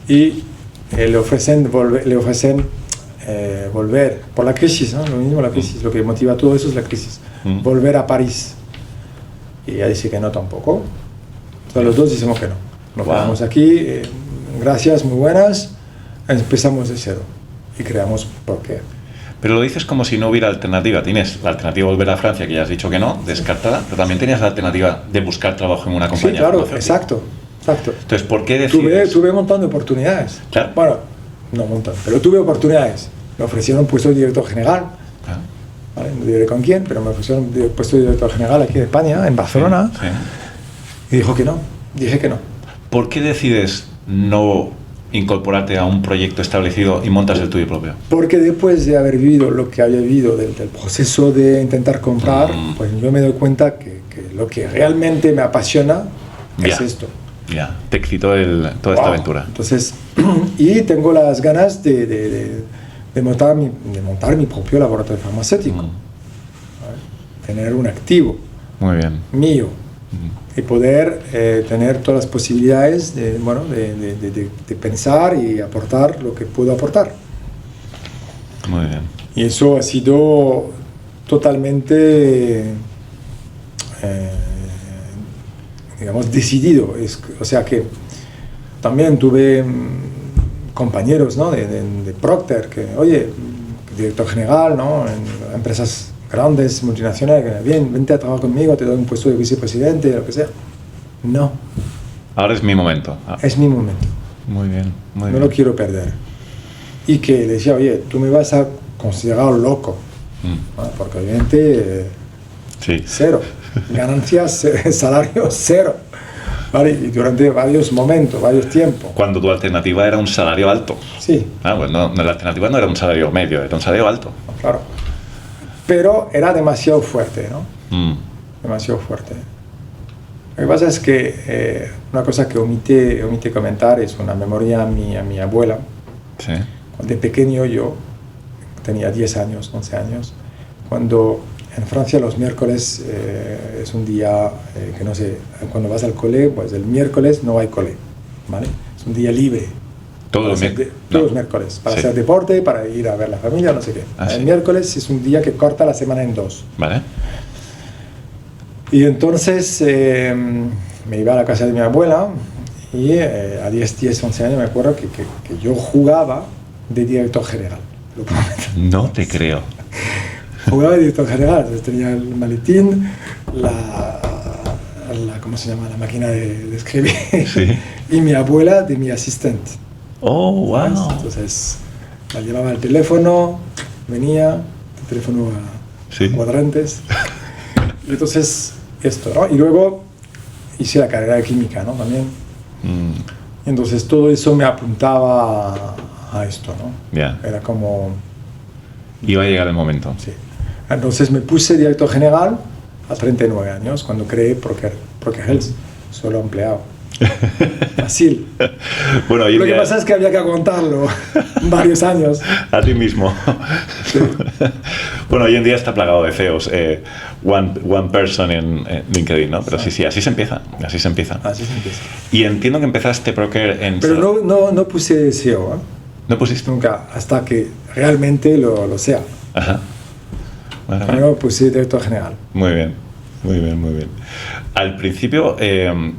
Y le ofrecen volver por la crisis, ¿no? Lo mismo, la crisis, lo que motiva todo eso es la crisis. Volver a París. Y ella dice que no tampoco. Entonces los dos decimos que no. Nos quedamos aquí, gracias, muy buenas, empezamos de cero y creamos Procare. Pero lo dices como si no hubiera alternativa. Tienes la alternativa de volver a Francia, que ya has dicho que no, descartada, pero también tenías la alternativa de buscar trabajo en una compañía. Sí, claro, exacto. Entonces, ¿por qué decides? Tuve un montón de oportunidades. Claro. Bueno, no un montón, pero tuve oportunidades. Me ofrecieron un puesto de director general. ¿Vale? No diré con quién, pero me ofrecieron un puesto de director general aquí en España, en Barcelona. Sí. Y dijo que no. Dije que no. ¿Por qué decides no incorporarte a un proyecto establecido y montas el tuyo propio? Porque después de haber vivido lo que había vivido del proceso de intentar comprar, pues yo me doy cuenta que lo que realmente me apasiona es esto. Ya, te excitó toda esta aventura. Entonces, y tengo las ganas de montar mi propio laboratorio farmacéutico. Tener un activo mío. Y poder tener todas las posibilidades de pensar y aportar lo que puedo aportar. Muy bien. Y eso ha sido totalmente, digamos, decidido. O sea que también tuve compañeros, ¿no? de Procter, que, oye, director general, ¿no? En empresas grandes, multinacionales, que bien, vente a trabajar conmigo, te doy un puesto de vicepresidente, lo que sea. no, Ahora es mi momento. Ah, es mi momento, muy bien, muy no bien. lo quiero perder. Y que le decía, oye, tú me vas a considerar loco, ¿no? Porque obviamente Sí. cero, ganancias, salario cero, ¿vale? Y durante varios momentos, varios tiempos. Cuando tu alternativa era un salario alto. Sí, Ah, pues no, la alternativa no era un salario medio, era un salario alto. claro. Pero era demasiado fuerte, ¿no? Mm. Demasiado fuerte. Lo que pasa es que una cosa que omité comentar es una memoria a mi abuela. Sí. De pequeño yo tenía 10 años, 11 años, cuando en Francia los miércoles es un día que no sé, cuando vas al cole, pues el miércoles no hay cole, ¿vale? Es un día libre. Todos los Todos no. los miércoles, para Sí. hacer deporte, para ir a ver la familia, no sé qué. Ah, el sí. miércoles es un día que corta la semana en dos. Vale. Y entonces me iba a la casa de mi abuela y a 10, 11 años me acuerdo que yo jugaba de director general. Lo prometo. No te creo. Jugaba de director general. Entonces tenía el maletín, ¿cómo se llama? La máquina de escribir. Sí. Y mi abuela de mi asistente. Oh, ¿Sabes? wow. Entonces la llevaba al teléfono, venía, el teléfono a Sí. cuadrantes. Y entonces esto, ¿no? Y luego hice la carrera de química, ¿no? También. Mm, Y entonces todo eso me apuntaba a esto, ¿no? Ya. Era como, Iba a llegar el momento. sí. Entonces me puse director general a 39 años cuando creé Proker Health, solo empleado. Fácil. Bueno, hoy en Lo que día- pasa es que había que aguantarlo varios años. A ti mismo. Bueno, hoy en día está plagado de CEOs. One person en LinkedIn, ¿no? Pero sí, así se empieza. Así se empieza. Así se empieza. Y entiendo que empezaste Proker en... Pero no puse SEO, ¿eh? ¿No pusiste? Nunca, hasta que realmente lo sea. Ajá. Bueno, Primero puse director general. muy bien. Muy bien, muy bien. Al principio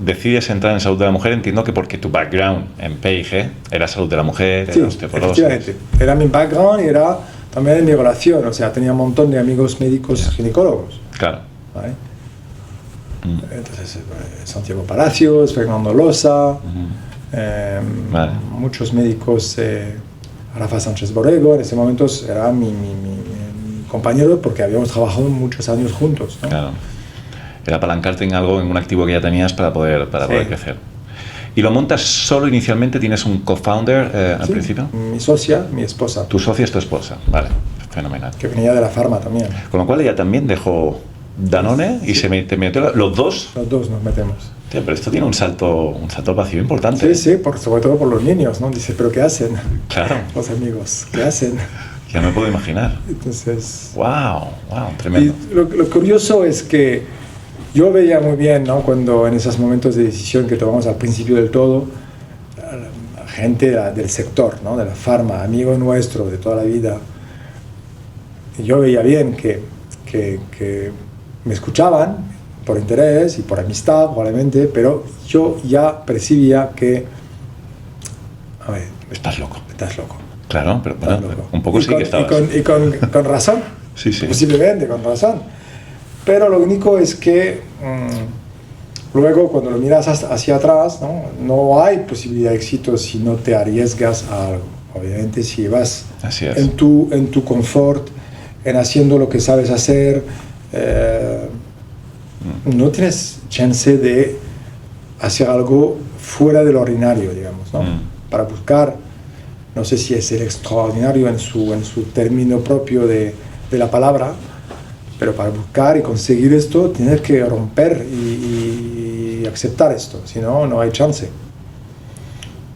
decides entrar en salud de la mujer, entiendo que porque tu background en P&G era salud de la mujer, Sí, era osteoporosis. efectivamente. Era mi background y era también mi relación. O sea, tenía un montón de amigos médicos ginecólogos. Claro. ¿Vale? Entonces, Santiago Palacios, Fernando Loza, Vale. muchos médicos, Rafa Sánchez Borrego, en ese momento era mi compañero porque habíamos trabajado muchos años juntos, ¿no? Claro. Era apalancarte en algo, en un activo que ya tenías para poder crecer. ¿Y lo montas solo inicialmente? ¿Tienes un co-founder al Sí, principio? mi socia, mi esposa, Tu socia es tu esposa. Vale, fenomenal. que venía de la farma también. Con lo cual ella también dejó Danone y te metió los dos. Los dos nos metemos. Tío, pero esto tiene un salto al vacío importante. Sí, sí, sobre todo por los niños, ¿no? Dice, ¿pero qué hacen? Claro, Los amigos, ¿qué hacen? ya me puedo imaginar. Entonces... Wow, tremendo. Y lo curioso es que yo veía muy bien, ¿no? Cuando en esos momentos de decisión que tomamos al principio del todo, gente del sector, ¿no? De la farma, amigo nuestro de toda la vida, y yo veía bien que me escuchaban por interés y por amistad probablemente, pero yo ya percibía que, a ver, Estás loco. estás loco. Claro, pero Estás bueno, loco. un poco sí que estabas. Y con razón. Sí, sí. Posiblemente, con razón. Pero lo único es que luego cuando lo miras hacia atrás, no hay posibilidad de éxito si no te arriesgas a algo. Obviamente si vas Así es. en tu confort, en haciendo lo que sabes hacer, no tienes chance de hacer algo fuera del ordinario, digamos, ¿no? Para buscar, no sé si es el extraordinario en su término propio de la palabra, pero para buscar y conseguir esto tienes que romper y aceptar esto, si no, no hay chance.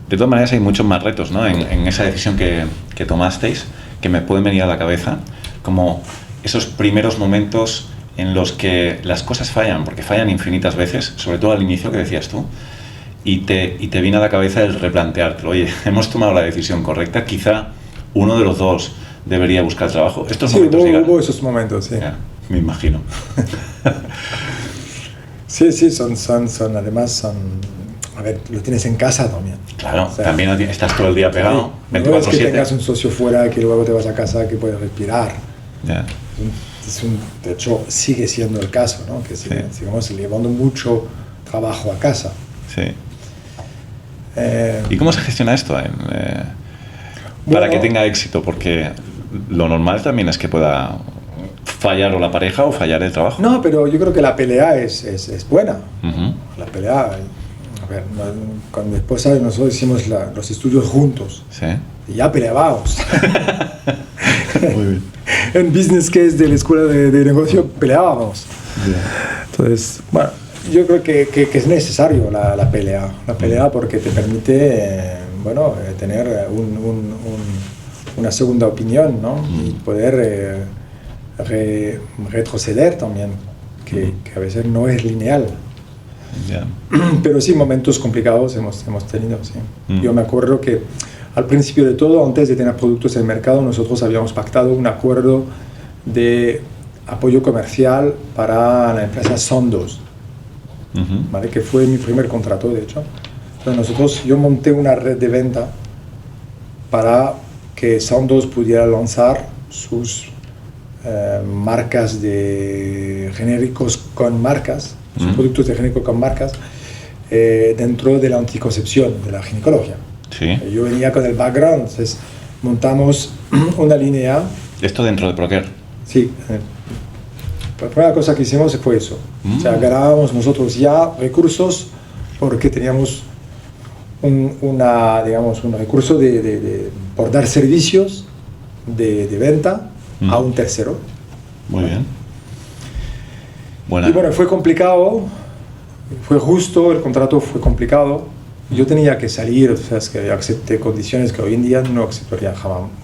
De todas maneras hay muchos más retos, ¿no? En esa decisión que tomasteis, que me pueden venir a la cabeza, como esos primeros momentos en los que las cosas fallan, porque fallan infinitas veces, sobre todo al inicio que decías tú, y te viene a la cabeza el replanteártelo. Oye, hemos tomado la decisión correcta, quizá uno de los dos debería buscar trabajo. Estos Sí, momentos llegan. hubo esos momentos, sí. Ya, me imagino. Sí, además, a ver, lo tienes en casa también. Claro, O sea, también estás todo el día pegado, sí, no es que 24/7. tengas un socio fuera que luego te vas a casa que puedes respirar. Ya. De hecho, sigue siendo el caso, ¿no? Que sigamos llevando mucho trabajo a casa. Sí. ¿Y cómo se gestiona esto para que tenga éxito? Porque lo normal también es que pueda fallar o la pareja o fallar el trabajo. No, pero yo creo que la pelea es buena. Uh-huh. La pelea, a ver, con mi esposa nosotros hicimos los estudios juntos. Sí. Y ya peleábamos. Muy bien. En business case de la escuela de negocio peleábamos. Yeah. Entonces, bueno, yo creo que es necesario la pelea. La pelea porque te permite, tener una segunda opinión, ¿no? Y poder retroceder también, que a veces no es lineal. Yeah. Pero sí, momentos complicados hemos tenido, sí. Yo me acuerdo que al principio de todo, antes de tener productos en el mercado, nosotros habíamos pactado un acuerdo de apoyo comercial para la empresa Sandoz, Uh-huh. ¿vale? Que fue mi primer contrato, de hecho. Entonces yo monté una red de venta para que Sandoz pudiera lanzar sus marcas de genéricos con marcas, sus productos de genérico con marcas, dentro de la anticoncepción, de la ginecología. Sí. Yo venía con el background, entonces montamos una línea. ¿Esto dentro de Procare? Sí. La primera cosa que hicimos fue eso. O sea, ganábamos nosotros ya recursos porque teníamos un recurso por dar servicios de venta a un tercero. Muy bien. Buena. Y bueno, fue complicado, fue justo, el contrato fue complicado. Yo tenía que salir, o sea, es que acepté condiciones que hoy en día no aceptaría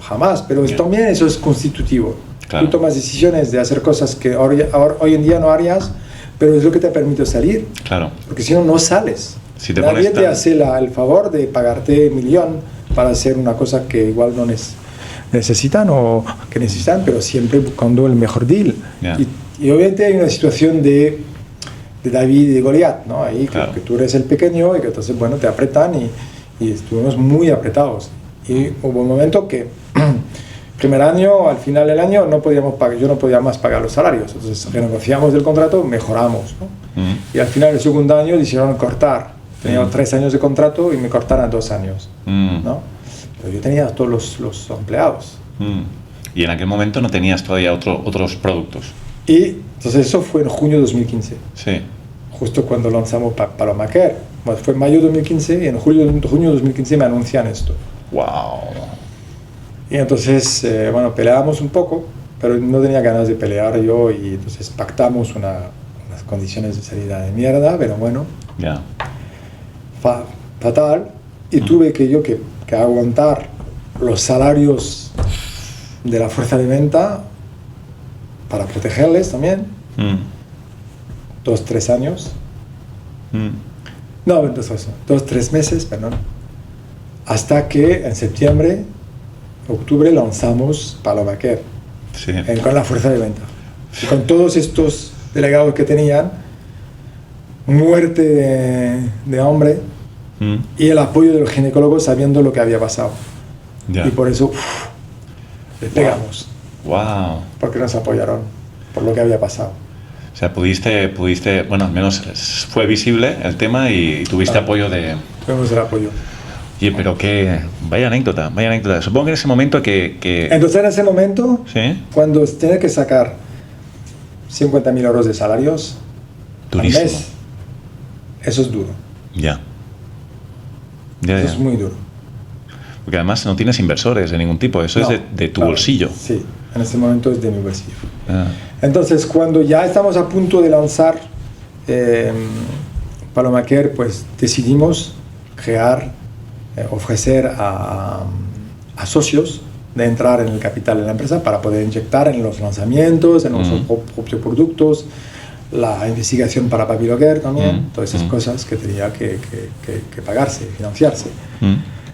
jamás, pero también eso es constitutivo. Claro. Tú tomas decisiones de hacer cosas que hoy en día no harías, pero es lo que te permite salir. Claro. Porque si no, no sales. Si te Nadie pones te hace el favor de pagarte $1 millón para hacer una cosa que igual no necesitan o que necesitan, pero siempre buscando el mejor deal. Yeah. Y obviamente hay una situación de David y de Goliat, ¿no? Ahí claro. que tú eres el pequeño y que entonces, bueno, te apretan y estuvimos muy apretados. Y hubo un momento que primer año, al final del año, yo no podía más pagar los salarios. Entonces renegociamos el contrato, mejoramos, ¿no? Y al final del segundo año decidieron cortar. Tenía 3 años de contrato y me cortaron 2 años, ¿no? Pero yo tenía todos los empleados. Y en aquel momento no tenías todavía otros productos. Y entonces eso fue en junio de 2015. Sí. Justo cuando lanzamos Palomacare. Bueno, fue en mayo de 2015 y en junio de 2015 me anuncian esto. ¡Wow! Y entonces, peleábamos un poco, pero no tenía ganas de pelear yo y entonces pactamos unas condiciones de salida de mierda, pero bueno, Ya. Fatal. Y tuve que aguantar los salarios de la fuerza de venta para protegerles también. 2-3 años. No, 2-3 meses, perdón. Hasta que en septiembre, octubre lanzamos Palomacare Sí. con la fuerza de venta. Y con todos estos delegados que tenían, muerte de hambre y el apoyo de los ginecólogos sabiendo lo que había pasado. Ya. Y por eso les pegamos, ¡Wow! porque nos apoyaron por lo que había pasado. O sea, pudiste, bueno, al menos fue visible el tema y tuviste apoyo de... Tuvimos el apoyo. Oye, pero vaya anécdota. Supongo que en ese momento que... Entonces, en ese momento, ¿Sí? cuando tienes que sacar 50.000 euros de salarios Durísimo. al mes, eso es duro. Ya. Eso es muy duro. Porque además no tienes inversores de ningún tipo, eso No, es de tu claro, bolsillo. Sí, en ese momento es de mi bolsillo. Ah. Entonces, cuando ya estamos a punto de lanzar Palomacare, pues decidimos ofrecer a socios de entrar en el capital de la empresa para poder inyectar en los lanzamientos, en nuestros propios productos, la investigación para Papilocare también, todas esas cosas que tenía que pagarse, financiarse.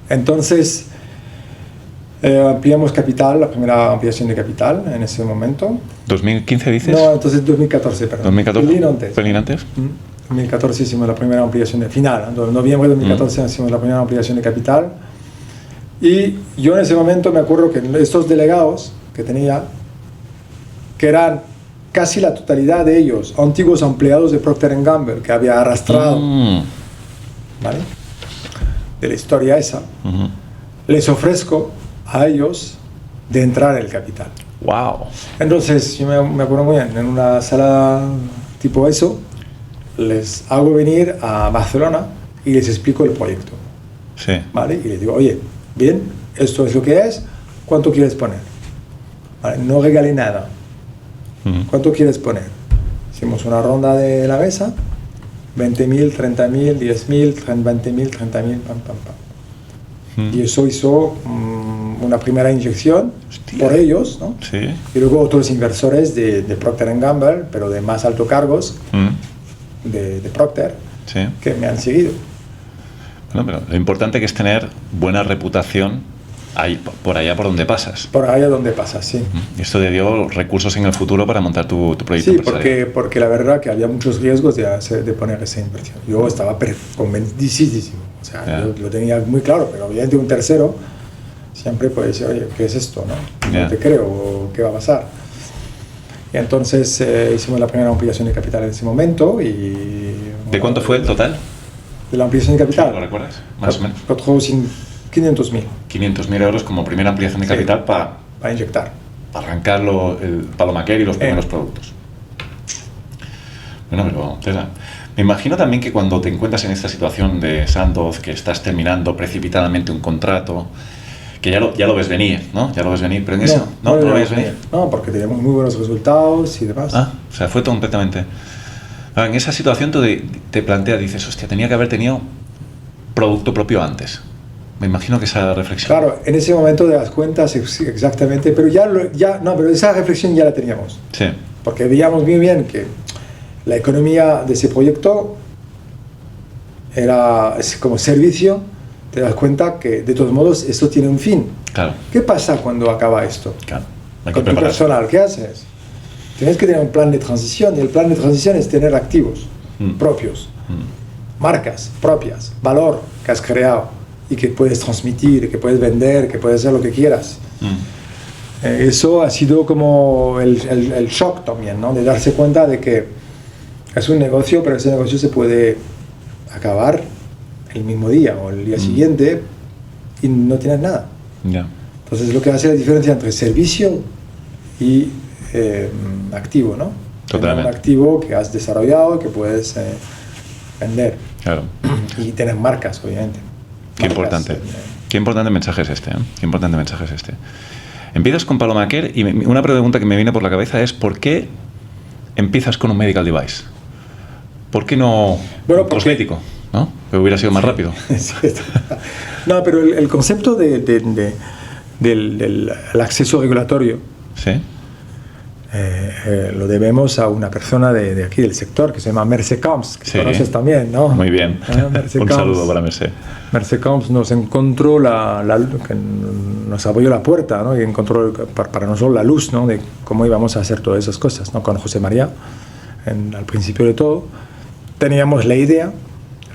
Entonces, ampliamos capital, la primera ampliación de capital en ese momento. ¿2015 dices? No, entonces 2014, perdón. 2014. ¿Pelín antes? 2014 hicimos la primera ampliación de final, en noviembre de 2014 hicimos la primera ampliación de capital. Y yo en ese momento me acuerdo que estos delegados que tenía, que eran casi la totalidad de ellos, antiguos empleados de Procter & Gamble, que había arrastrado, ¿vale?, de la historia esa, les ofrezco a ellos de entrar en el capital. Wow. Entonces, yo me acuerdo muy bien, en una sala tipo eso, les hago venir a Barcelona y les explico el proyecto. Sí. ¿Vale? Y les digo, oye, bien, esto es lo que es, ¿cuánto quieres poner? ¿Vale? No regalé nada. ¿Cuánto quieres poner? Hicimos una ronda de la mesa, 20.000, 30.000, 10.000, 20.000, 30.000, pam, pam, pam. Y eso hizo una primera inyección. Hostia. Por ellos, ¿no? Sí. Y luego otros inversores de Procter & Gamble, pero de más altos cargos, de Procter, sí, que me han seguido. Bueno, pero lo importante que es tener buena reputación ahí, por allá por donde pasas. Por allá donde pasas, sí. Y esto te dio recursos en el futuro para montar tu proyecto Sí, empresarial. porque la verdad que había muchos riesgos de poner esa inversión. Yo estaba convencidísimo, o sea, yo lo tenía muy claro, pero obviamente un tercero siempre puede decir, oye, ¿qué es esto? No te creo, ¿qué va a pasar? Y entonces hicimos la primera ampliación de capital en ese momento. Y ¿de cuánto fue el total? De la ampliación de capital. Sí, ¿lo recuerdas? Más o menos. Costó 500.000. 500.000 euros como primera ampliación de capital para inyectar. Para arrancar el Palomaquer y los primeros productos. Bueno, pero César, me imagino también que cuando te encuentras en esta situación de Sandoz, que estás terminando precipitadamente un contrato, que ya lo ves venir, ¿no? Ya lo ves venir, pero en eso no lo ves venir. No, porque teníamos muy buenos resultados y demás. O sea, fue todo completamente... En esa situación tú te planteas, dices, hostia, tenía que haber tenido producto propio antes. Me imagino que esa reflexión... Claro, en ese momento te das cuenta exactamente, pero pero esa reflexión ya la teníamos. Sí. Porque veíamos muy bien que la economía de ese proyecto es como servicio. Te das cuenta que de todos modos esto tiene un fin. Claro. ¿Qué pasa cuando acaba esto? Claro. Con tu personal, ¿qué haces? Tienes que tener un plan de transición, y el plan de transición es tener activos propios, marcas propias, valor que has creado y que puedes transmitir, que puedes vender, que puedes hacer lo que quieras. Eso ha sido como el shock también, ¿no? De darse cuenta de que es un negocio, pero ese negocio se puede acabar el mismo día o el día siguiente y no tienes nada. Entonces lo que hace la diferencia entre servicio y activo, ¿no? Totalmente. Un activo que has desarrollado, que puedes vender. Claro. Y tener marcas, obviamente. Qué importante. Qué importante mensaje es este, ¿eh? Qué importante mensaje es este. Empiezas con Palomaquer y una pregunta que me viene por la cabeza es ¿por qué empiezas con un medical device? ¿Por qué no un cosmético? ¿No? Que hubiera sido más rápido. No, pero el concepto del acceso regulatorio, ¿sí? Lo debemos a una persona de aquí del sector que se llama Merce Camps, que conoces también, ¿no? Muy bien. Un saludo para Merce. Merce Camps nos encontró que nos abrió la puerta, ¿no? Y encontró para nosotros la luz, ¿no? De cómo íbamos a hacer todas esas cosas, ¿no? Con José María, al principio de todo, teníamos la idea.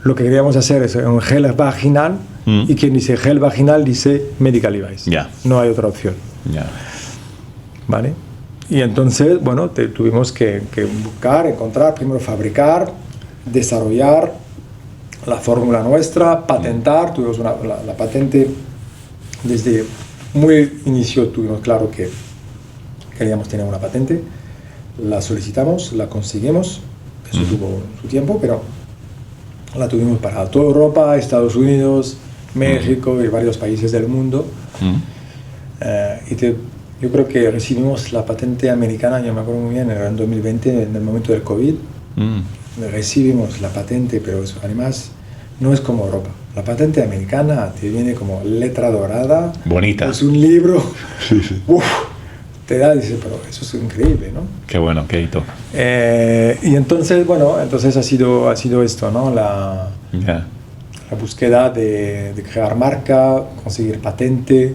Lo que queríamos hacer es un gel vaginal y quien dice gel vaginal dice medical device. No hay otra opción. ¿Vale? Y entonces, bueno, tuvimos que buscar, encontrar, primero fabricar, desarrollar la fórmula nuestra, patentar. Tuvimos la patente desde muy inicio, tuvimos claro que queríamos tener una patente. La solicitamos, la conseguimos, eso tuvo su tiempo, pero la tuvimos para toda Europa, Estados Unidos, México y varios países del mundo. Yo creo que recibimos la patente americana, yo me acuerdo muy bien, era en 2020, en el momento del COVID. Recibimos la patente, pero eso, además no es como Europa. La patente americana te viene como letra dorada. Bonita. Es un libro. Sí. Te da y dices, pero eso es increíble, ¿no? Qué bueno, qué hito. Y entonces, bueno, ha sido esto, ¿no? La búsqueda de crear marca, conseguir patente,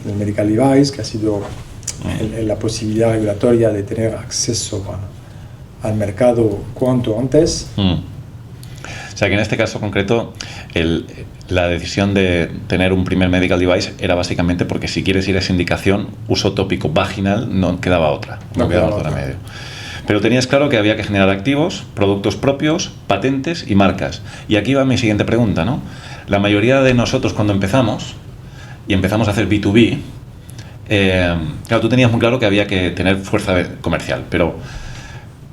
el medical device, que ha sido la posibilidad regulatoria de tener acceso al mercado cuanto antes. O sea que en este caso concreto la decisión de tener un primer medical device era básicamente porque si quieres ir a esa indicación, uso tópico vaginal, no quedaba otra, no quedaba otra medio. Pero tenías claro que había que generar activos, productos propios, patentes y marcas. Y aquí va mi siguiente pregunta, ¿no? La mayoría de nosotros cuando empezamos a hacer B2B, claro, tú tenías muy claro que había que tener fuerza comercial, pero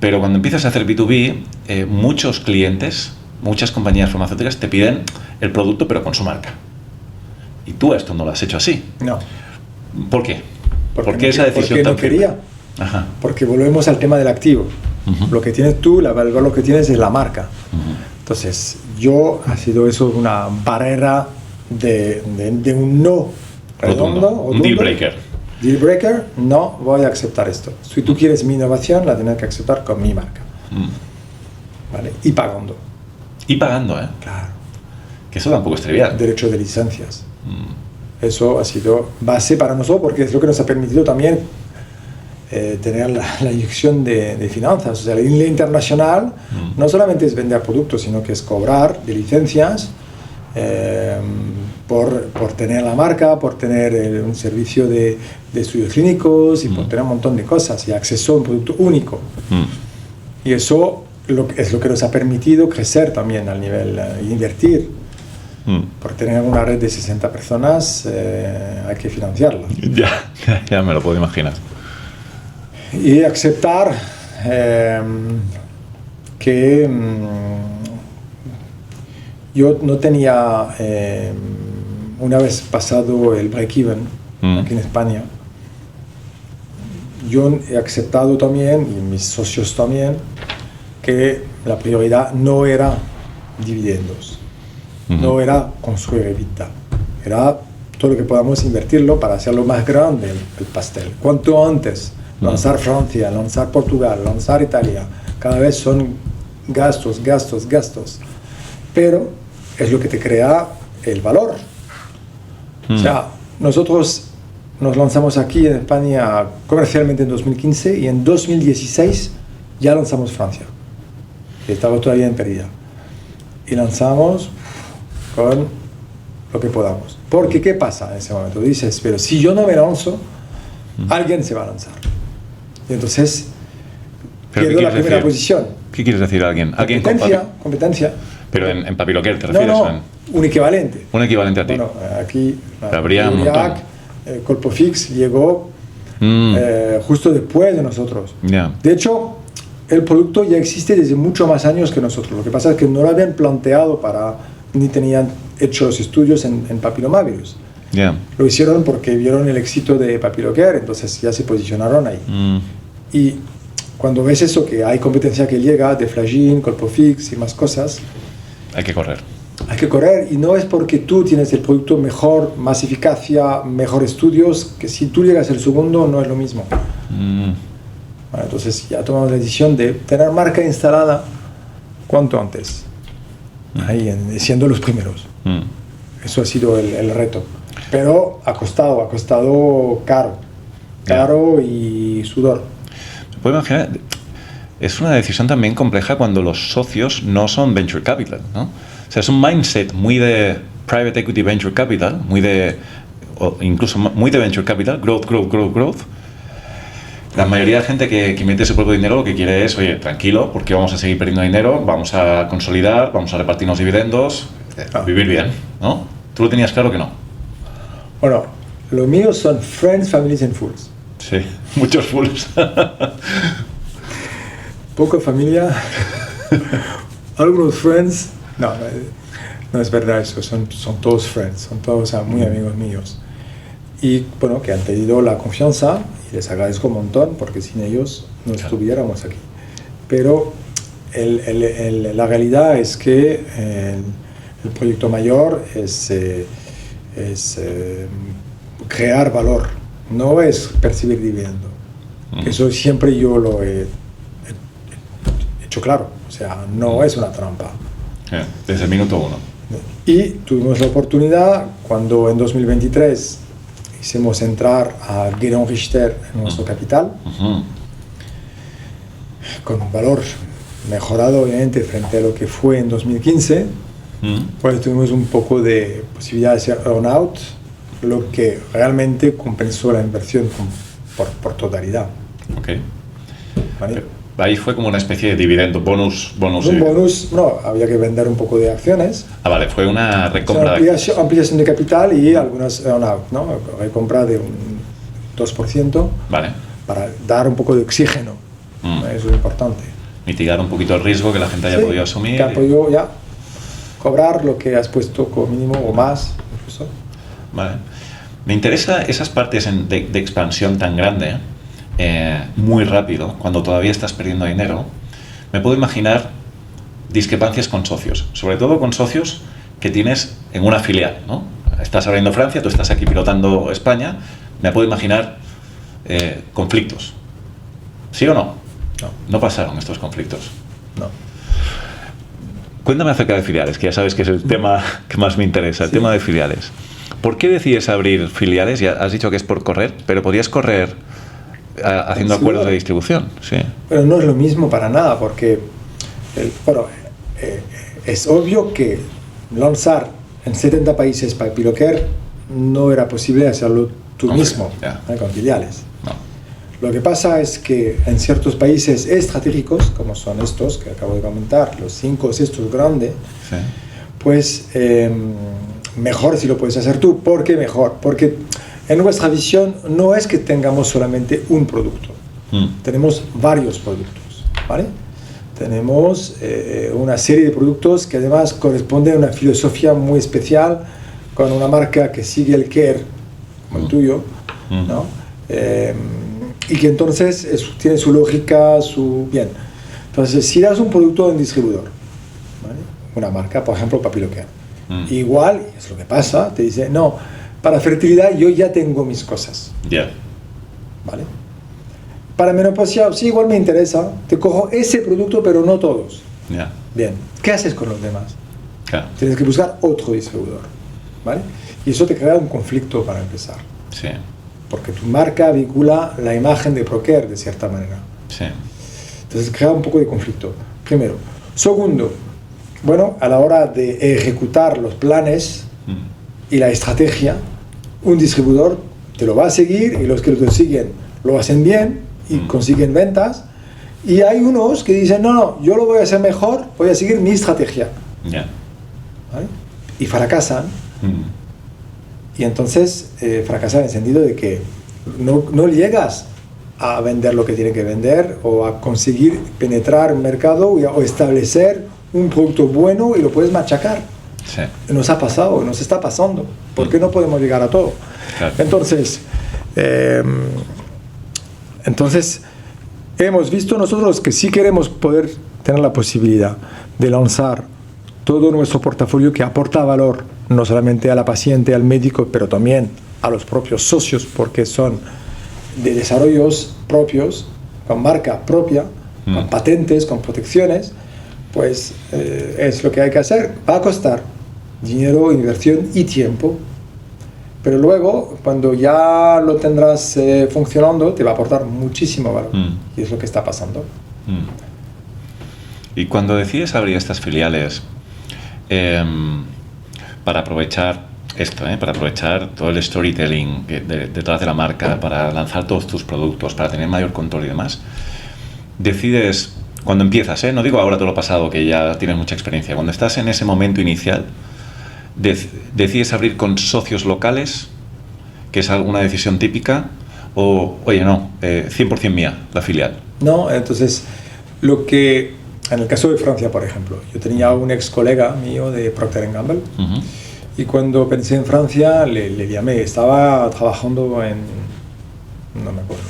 cuando empiezas a hacer B2B, muchos clientes, muchas compañías farmacéuticas te piden el producto pero con su marca. Y tú esto no lo has hecho así. No. ¿Por qué? ¿Por qué no, esa decisión porque tan no quería. Ajá. Porque volvemos al tema del activo. Lo que tienes tú, el valor que tienes es la marca. Entonces, ha sido eso una barrera de un no redondo. Un deal breaker. Deal breaker, no voy a aceptar esto. Si tú quieres mi innovación, la tienes que aceptar con mi marca. ¿Vale? Y pagando. Y pagando, ¿eh? Claro. Que eso tampoco es trivial. Derecho de licencias. Eso ha sido base para nosotros porque es lo que nos ha permitido también tener la inyección de finanzas. O sea, la línea internacional no solamente es vender productos, sino que es cobrar de licencias por tener la marca, por tener un servicio de estudios clínicos y por tener un montón de cosas y acceso a un producto único. Y eso es lo que nos ha permitido crecer también al nivel invertir. Por tener una red de 60 personas hay que financiarla. Ya me lo puedo imaginar. Y aceptar que yo no tenía, una vez pasado el break-even aquí en España, yo he aceptado también, y mis socios también, que la prioridad no era dividendos, no era construir EBITDA, era todo lo que podamos invertirlo para hacerlo más grande el pastel. Cuanto antes lanzar Francia, lanzar Portugal, lanzar Italia, cada vez son gastos, pero es lo que te crea el valor. O sea, nosotros nos lanzamos aquí en España comercialmente en 2015 y en 2016 ya lanzamos Francia, que estaba todavía en pérdida, y lanzamos con lo que podamos. Porque ¿qué pasa en ese momento? Dices, pero si yo no me lanzo, alguien se va a lanzar. Y entonces pierdo la primera posición. ¿Qué quieres decir alguien? Competencia. Pero en Papilocare te refieres. No, un equivalente. Un equivalente a ti. Bueno, aquí habría un montón. Colpofix llegó justo después de nosotros. De hecho, el producto ya existe desde mucho más años que nosotros. Lo que pasa es que no lo habían planteado ni tenían hecho los estudios en papilomavirus. Lo hicieron porque vieron el éxito de Papilocare, entonces ya se posicionaron ahí. Y cuando ves eso, que hay competencia que llega, de Flagin, Colpofix y más cosas, hay que correr. Hay que correr, y no es porque tú tienes el producto mejor, más eficacia, mejor estudios, que si tú llegas el segundo no es lo mismo. Bueno, entonces ya tomamos la decisión de tener marca instalada cuanto antes, ahí siendo los primeros. Eso ha sido el reto. Pero ha costado caro y sudor. ¿Se puede imaginar? Es una decisión también compleja cuando los socios no son venture capital, ¿no? O sea, es un mindset muy de private equity venture capital, o incluso muy de venture capital, growth. La mayoría de gente que mete su propio dinero lo que quiere es, oye, tranquilo, porque vamos a seguir perdiendo dinero, vamos a consolidar, vamos a repartirnos dividendos, vivir bien, ¿no? ¿Tú lo tenías claro que no? Bueno, lo mío son friends, families and fools. Sí, muchos fools. Poca familia, algunos friends. No es verdad eso, son todos friends, son todos muy amigos míos. Y bueno, que han tenido la confianza, y les agradezco un montón, porque sin ellos no estuviéramos aquí. Pero la realidad es que el proyecto mayor es crear valor, no es percibir dividendo. Eso siempre yo lo he hecho claro, o sea, no es una trampa. Desde el minuto uno. Y tuvimos la oportunidad cuando en 2023 hicimos entrar a Gedeon Richter en nuestro capital, con un valor mejorado obviamente frente a lo que fue en 2015, pues tuvimos un poco de posibilidad de hacer earn-out, lo que realmente compensó la inversión por totalidad. Ok. ¿Vale? Ahí fue como una especie de dividendo, bonus. Un bonus, no, había que vender un poco de acciones. Ah, vale, fue una recompra de acciones. Ampliación de capital y algunas earn-out, ¿no? Recompra de un 2%, vale, para dar un poco de oxígeno. Eso es importante. Mitigar un poquito el riesgo que la gente haya podido asumir. Que ha podido ya cobrar lo que has puesto como mínimo o más, incluso. Vale. Me interesa esas partes de expansión tan grande, muy rápido, cuando todavía estás perdiendo dinero. Me puedo imaginar discrepancias con socios, sobre todo con socios que tienes en una filial, ¿no? Estás abriendo Francia, tú estás aquí pilotando España. Me puedo imaginar conflictos. ¿Sí o no? No pasaron estos conflictos. No. Cuéntame acerca de filiales, que ya sabes que es el tema que más me interesa, el tema de filiales. ¿Por qué decides abrir filiales? Ya has dicho que es por correr, pero podrías correr haciendo acuerdos de distribución. Sí. Pero no es lo mismo para nada, porque es obvio que lanzar en 70 países para Piloker no era posible hacerlo tú mismo, con filiales. No. Lo que pasa es que en ciertos países estratégicos, como son estos que acabo de comentar, los 5 o 6 grandes, Sí. pues mejor si lo puedes hacer tú. ¿Por qué mejor? Porque en nuestra visión no es que tengamos solamente un producto, tenemos varios productos, ¿vale? Tenemos una serie de productos que además corresponden a una filosofía muy especial, con una marca que sigue el care, como el tuyo, ¿no? Y que entonces tiene su lógica, su... Bien. Entonces, si das un producto a un distribuidor, ¿vale? Una marca, por ejemplo, Papilocare, igual, es lo que pasa, te dice, no, para fertilidad yo ya tengo mis cosas. Ya. ¿Vale? Para menopausia, sí, igual me interesa, te cojo ese producto, pero no todos. Ya. Bien, ¿qué haces con los demás? Claro. Tienes que buscar otro distribuidor, ¿vale? Y eso te crea un conflicto para empezar, Sí. porque tu marca vincula la imagen de Procare de cierta manera. Sí. Entonces crea un poco de conflicto, primero. Segundo, bueno, a la hora de ejecutar los planes y la estrategia, un distribuidor te lo va a seguir y los que lo siguen lo hacen bien y consiguen ventas. Y hay unos que dicen, no, yo lo voy a hacer mejor, voy a seguir mi estrategia. Ya. ¿Vale? Y fracasan. Y entonces fracasan en el sentido de que no llegas a vender lo que tiene que vender o a conseguir penetrar un mercado o establecer un producto bueno y lo puedes machacar. Sí. Nos ha pasado, nos está pasando. ¿Por qué no podemos llegar a todo? Claro. Entonces, hemos visto nosotros que sí queremos poder tener la posibilidad de lanzar todo nuestro portafolio que aporta valor, no solamente a la paciente, al médico, pero también a los propios socios, porque son de desarrollos propios, con marca propia, con patentes, con protecciones, pues es lo que hay que hacer. Va a costar dinero, inversión y tiempo, pero luego, cuando ya lo tendrás funcionando, te va a aportar muchísimo valor. Y es lo que está pasando. Y cuando decides abrir estas filiales, para aprovechar esto, para aprovechar todo el storytelling detrás de la marca, para lanzar todos tus productos, para tener mayor control y demás, decides, cuando empiezas, no digo ahora todo lo pasado, que ya tienes mucha experiencia, cuando estás en ese momento inicial, decides abrir con socios locales, que es alguna decisión típica, o, oye, no, 100% mía, la filial. No, entonces, lo que, en el caso de Francia, por ejemplo, yo tenía un ex colega mío de Procter & Gamble, y cuando pensé en Francia, le llamé, estaba trabajando en, no me acuerdo,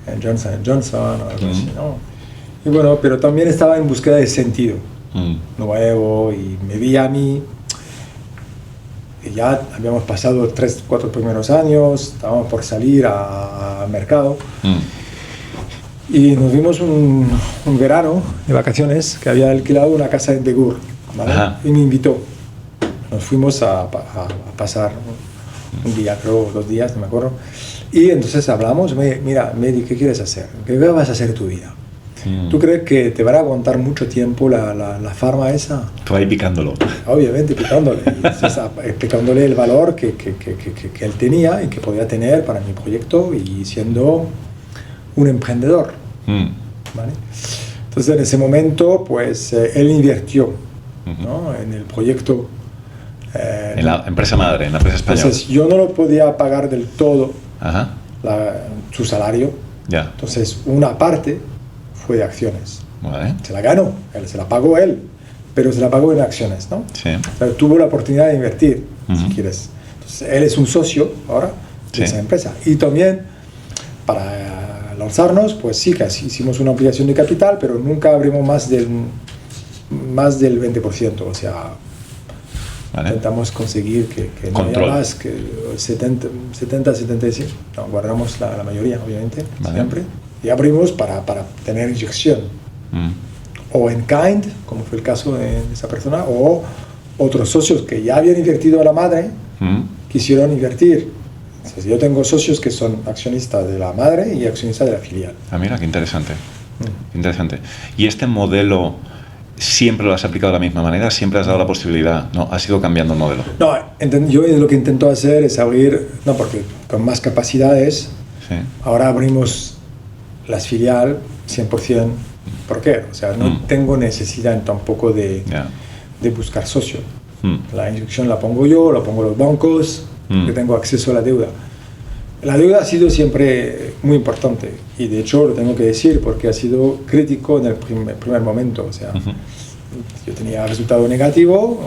¿no? En Johnson & Johnson, o algo así, ¿no? Y bueno, pero también estaba en búsqueda de sentido nuevo, y me vi a mí, y ya habíamos pasado 3-4 primeros años, estábamos por salir al mercado, y nos vimos un verano de vacaciones que había alquilado una casa en Begur, ¿vale? Y me invitó. Nos fuimos a pasar un día, creo, 2 días, no me acuerdo. Y entonces hablamos, mira, Medi, ¿qué quieres hacer? ¿Qué vas a hacer en tu vida? ¿Tú crees que te va a aguantar mucho tiempo la farma esa? Tú ahí picándolo. Obviamente picándole, explicándole el valor que él tenía y que podía tener para mi proyecto y siendo un emprendedor. ¿Vale? Entonces en ese momento pues él invirtió, ¿no? En el proyecto. En la empresa madre, en la empresa española. Entonces yo no lo podía pagar del todo su salario. Ya. Entonces una parte fue de acciones. Vale. Se la ganó, se la pagó él, pero se la pagó en acciones, ¿no? Sí. Pero tuvo la oportunidad de invertir, si quieres. Entonces él es un socio ahora de esa empresa. Y también para lanzarnos, pues sí, casi hicimos una ampliación de capital, pero nunca abrimos más del 20%, o sea, intentamos conseguir que no haya más, que 70, 75, no, guardamos la mayoría, obviamente, siempre, y abrimos para tener inyección, o en kind, como fue el caso de esa persona, o otros socios que ya habían invertido a la madre, quisieron invertir. Entonces, yo tengo socios que son accionistas de la madre y accionistas de la filial. Ah, mira, qué interesante. Interesante. ¿Y este modelo siempre lo has aplicado de la misma manera? ¿Siempre has dado la posibilidad? ¿No? ¿Has ido cambiando el modelo? No, yo lo que intento hacer es abrir, no, porque con más capacidades, ahora abrimos las filial 100%. ¿Por qué? O sea, no tengo necesidad tampoco de buscar socio. La inyección la pongo yo, la pongo los bancos, que tengo acceso a la deuda. La deuda ha sido siempre muy importante y de hecho lo tengo que decir porque ha sido crítico en el primer momento. O sea, yo tenía resultado negativo,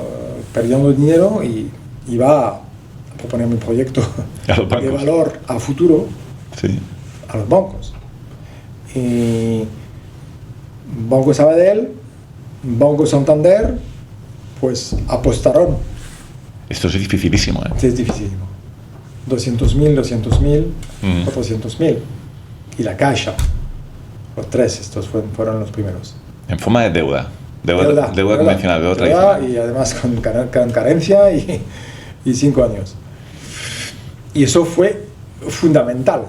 perdiendo dinero y iba a proponer mi proyecto de valor a futuro a los bancos. Y Banco Sabadell, Banco Santander, pues apostaron. Esto es dificilísimo, ¿eh? Es dificilísimo. 200.000, 400.000. Y la Caixa. Los tres, estos fueron los primeros. En forma de deuda. Deuda convencional, deuda tradicional. Y además con carencia y 5 años. Y eso fue fundamental.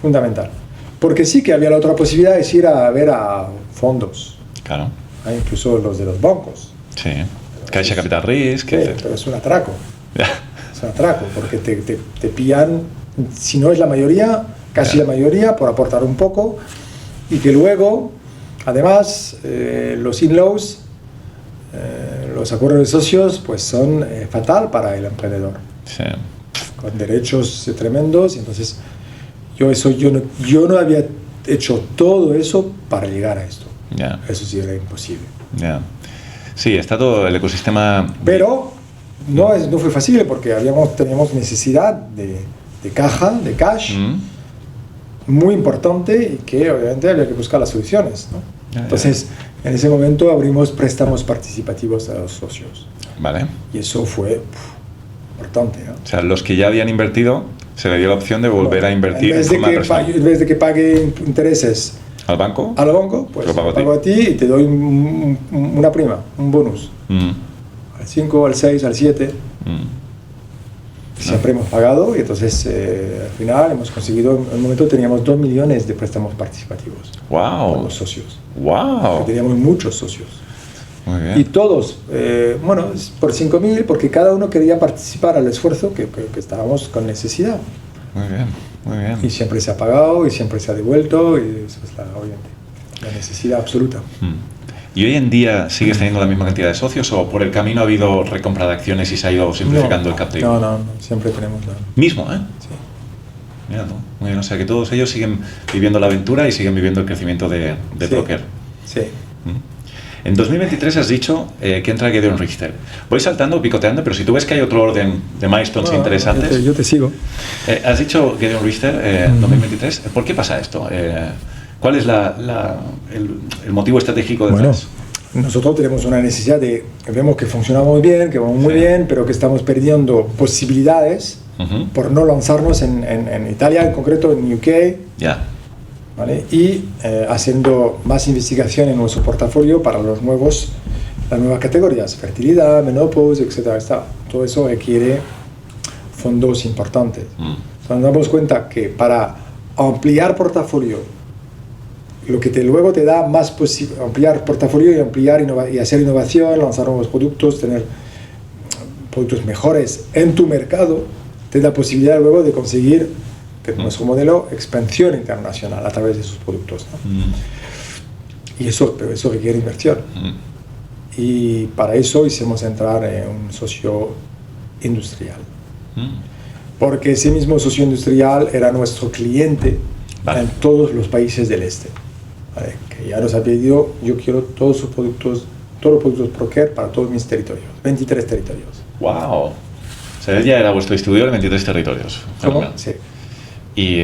Fundamental. Porque sí que había la otra posibilidad de ir a ver a fondos. Claro. Incluso los de los bancos. Sí. Caixa Capital Risk. Pero es un atraco. Es un atraco, porque te pillan, si no es la mayoría, casi la mayoría, por aportar un poco, y que luego, además, los in-laws, los acuerdos de socios, pues son fatal para el emprendedor. Sí. Con derechos tremendos, y entonces yo no había hecho todo eso para llegar a esto. Eso sí era imposible. Sí, está todo el ecosistema. Pero no fue fácil porque teníamos necesidad de cash, muy importante y que obviamente había que buscar las soluciones, ¿no? Entonces, en ese momento abrimos préstamos participativos a los socios. Vale. Y eso fue importante, ¿no? O sea, los que ya habían invertido, se le dio la opción de volver a invertir en forma personal. En vez de que pague intereses ¿al banco? Al banco, pues lo pago a ti y te doy una prima, un bonus. Al 5, al 6, al 7. Siempre hemos pagado y entonces al final hemos conseguido, en un momento teníamos 2 millones de préstamos participativos. ¡Wow! Con los socios. ¡Wow! Teníamos muchos socios. Muy bien. Y todos, por 5.000, porque cada uno quería participar al esfuerzo que estábamos con necesidad. Muy bien, muy bien. Y siempre se ha pagado y siempre se ha devuelto y eso es obviamente la necesidad absoluta. ¿Y hoy en día sigues teniendo la misma cantidad de socios o por el camino ha habido recompra de acciones y se ha ido simplificando el cap table? No, siempre tenemos la... ¿Mismo, eh? Sí. Mira, ¿no? Muy bien, o sea que todos ellos siguen viviendo la aventura y siguen viviendo el crecimiento de Proker. Sí. En 2023 has dicho que entra Gedeon Richter. Voy saltando, picoteando, pero si tú ves que hay otro orden de milestones interesantes... Yo te sigo. Has dicho Gedeon Richter en 2023. ¿Por qué pasa esto? ¿Cuál es el motivo estratégico detrás? Bueno, nosotros tenemos una necesidad vemos que funcionamos muy bien, que vamos muy bien, pero que estamos perdiendo posibilidades por no lanzarnos en Italia, en concreto en UK. ¿Vale? Y haciendo más investigación en nuestro portafolio para las nuevas categorías, fertilidad, menopausia, etc. Todo eso requiere fondos importantes. Nos damos cuenta que para ampliar portafolio lo que luego te da más ampliar portafolio y ampliar y hacer innovación, lanzar nuevos productos, tener productos mejores en tu mercado, te da posibilidad luego de conseguir, que nuestro modelo, expansión internacional a través de esos productos, ¿no? Pero eso requiere inversión. Y para eso hicimos entrar en un socio industrial. Porque ese mismo socio industrial era nuestro cliente en todos los países del este. ¿Vale? Que ya nos ha pedido, yo quiero todos los productos ProCare para todos mis territorios, 23 territorios. ¡Wow! O sea, él ya era vuestro distribuidor en 23 territorios. ¿Cómo? Sí. Y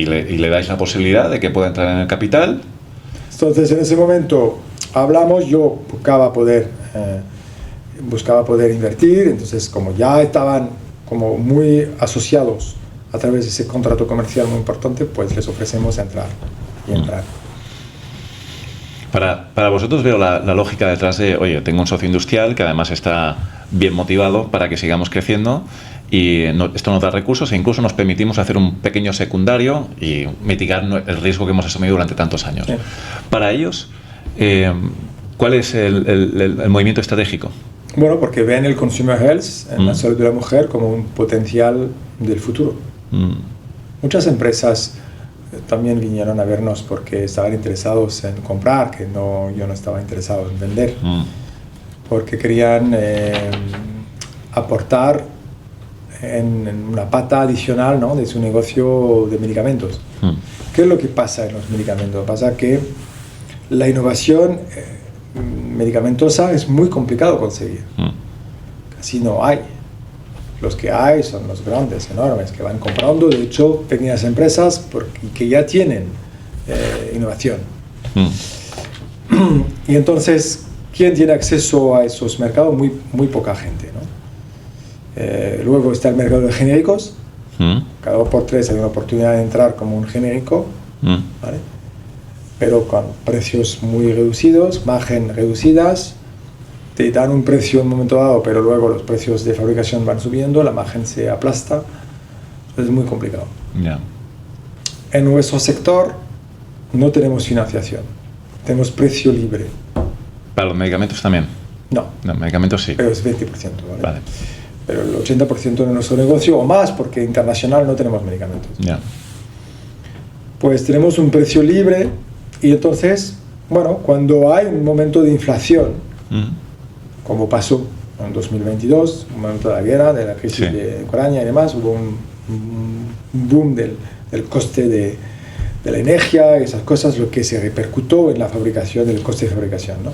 le dais la posibilidad de que pueda entrar en el capital. Entonces, en ese momento hablamos, yo buscaba poder invertir, entonces como ya estaban como muy asociados a través de ese contrato comercial muy importante, pues les ofrecemos entrar. Para vosotros veo la lógica detrás de, oye, tengo un socio industrial que además está bien motivado para que sigamos creciendo y esto nos da recursos e incluso nos permitimos hacer un pequeño secundario y mitigar el riesgo que hemos asumido durante tantos años. Sí. Para ellos, ¿cuál es el movimiento estratégico? Bueno, porque ven el consumer health, en la salud de la mujer, como un potencial del futuro. Muchas empresas también vinieron a vernos porque estaban interesados en comprar, que yo no estaba interesado en vender, porque querían aportar en una pata adicional, ¿no?, de su negocio de medicamentos. ¿Qué es lo que pasa en los medicamentos? Pasa que la innovación medicamentosa es muy complicado conseguir. Casi no hay. Los que hay son los grandes, enormes, que van comprando, de hecho, pequeñas empresas que ya tienen innovación. Y entonces, ¿quién tiene acceso a esos mercados? Muy poca gente, ¿no? Luego está el mercado de genéricos. Cada 2 por 3 hay una oportunidad de entrar como un genérico, ¿vale? Pero con precios muy reducidos, margen reducidas. Te dan un precio en un momento dado, pero luego los precios de fabricación van subiendo, la margen se aplasta. Es muy complicado. Yeah. En nuestro sector no tenemos financiación, tenemos precio libre. ¿Para los medicamentos también? No. Los medicamentos sí. Pero es 20%, ¿vale? Vale. Pero el 80% de nuestro negocio, o más, porque internacional no tenemos medicamentos. Yeah. Pues tenemos un precio libre y entonces, bueno, cuando hay un momento de inflación, como pasó en 2022, un momento de la guerra, de la crisis de Ucrania y demás, hubo un boom del coste de la energía y esas cosas, lo que se repercutó en la fabricación, del coste de fabricación, ¿no?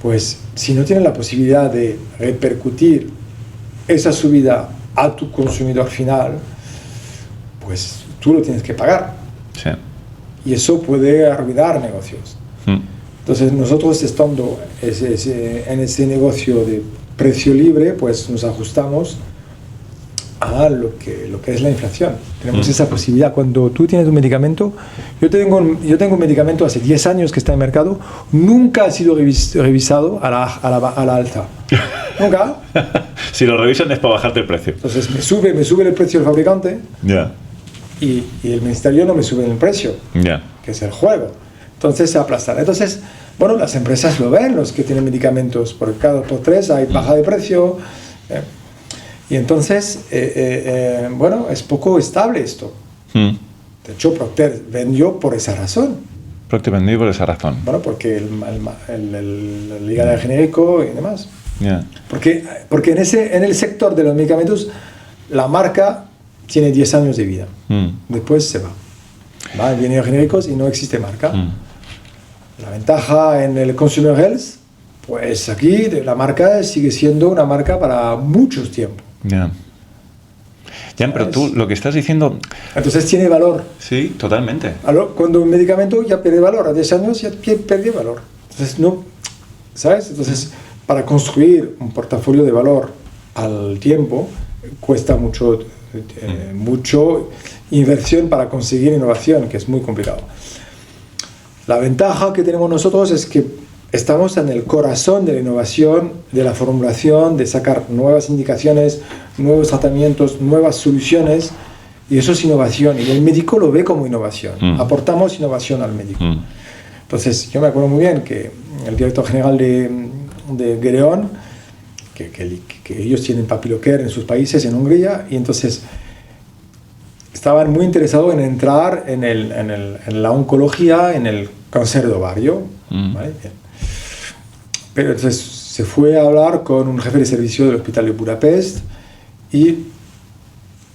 Pues si no tienes la posibilidad de repercutir esa subida a tu consumidor final, pues tú lo tienes que pagar. Sí. Y eso puede arruinar negocios. Entonces nosotros, estando en ese negocio de precio libre, pues nos ajustamos a lo que es la inflación. Tenemos esa posibilidad. Cuando tú tienes un medicamento, yo tengo un medicamento hace 10 años que está en el mercado, nunca ha sido revisado a la alta. Nunca. Si lo revisan es para bajarte el precio. Entonces me sube el precio del fabricante, y el ministerio no me sube el precio, que es el juego. Entonces se aplastan. Entonces, bueno, las empresas lo ven, los que tienen medicamentos, porque cada 2 por 3 hay baja de precio. Y entonces, bueno, es poco estable esto. De hecho, Procter vendió por esa razón. Procter vendió por esa razón. Bueno, porque la liga de genérico y demás. Porque en el sector de los medicamentos, la marca tiene 10 años de vida. Después se va. Vienen genéricos y no existe marca. La ventaja en el consumer health, pues aquí la marca sigue siendo una marca para muchos tiempos. Pero tú lo que estás diciendo... Entonces tiene valor. Sí, totalmente. Cuando un medicamento ya pierde valor, a 10 años ya pierde valor. Entonces, no, ¿sabes? Entonces, para construir un portafolio de valor al tiempo, cuesta mucho inversión para conseguir innovación, que es muy complicado. La ventaja que tenemos nosotros es que estamos en el corazón de la innovación, de la formulación, de sacar nuevas indicaciones, nuevos tratamientos, nuevas soluciones Y eso es innovación, y el médico lo ve como innovación. Aportamos innovación al médico. Entonces, yo me acuerdo muy bien que el director general de Gedeon, que ellos tienen papilocare en sus países, en Hungría, y entonces estaban muy interesados en entrar en la oncología, en el cáncer de ovario. ¿Vale? Pero entonces se fue a hablar con un jefe de servicio del hospital de Budapest y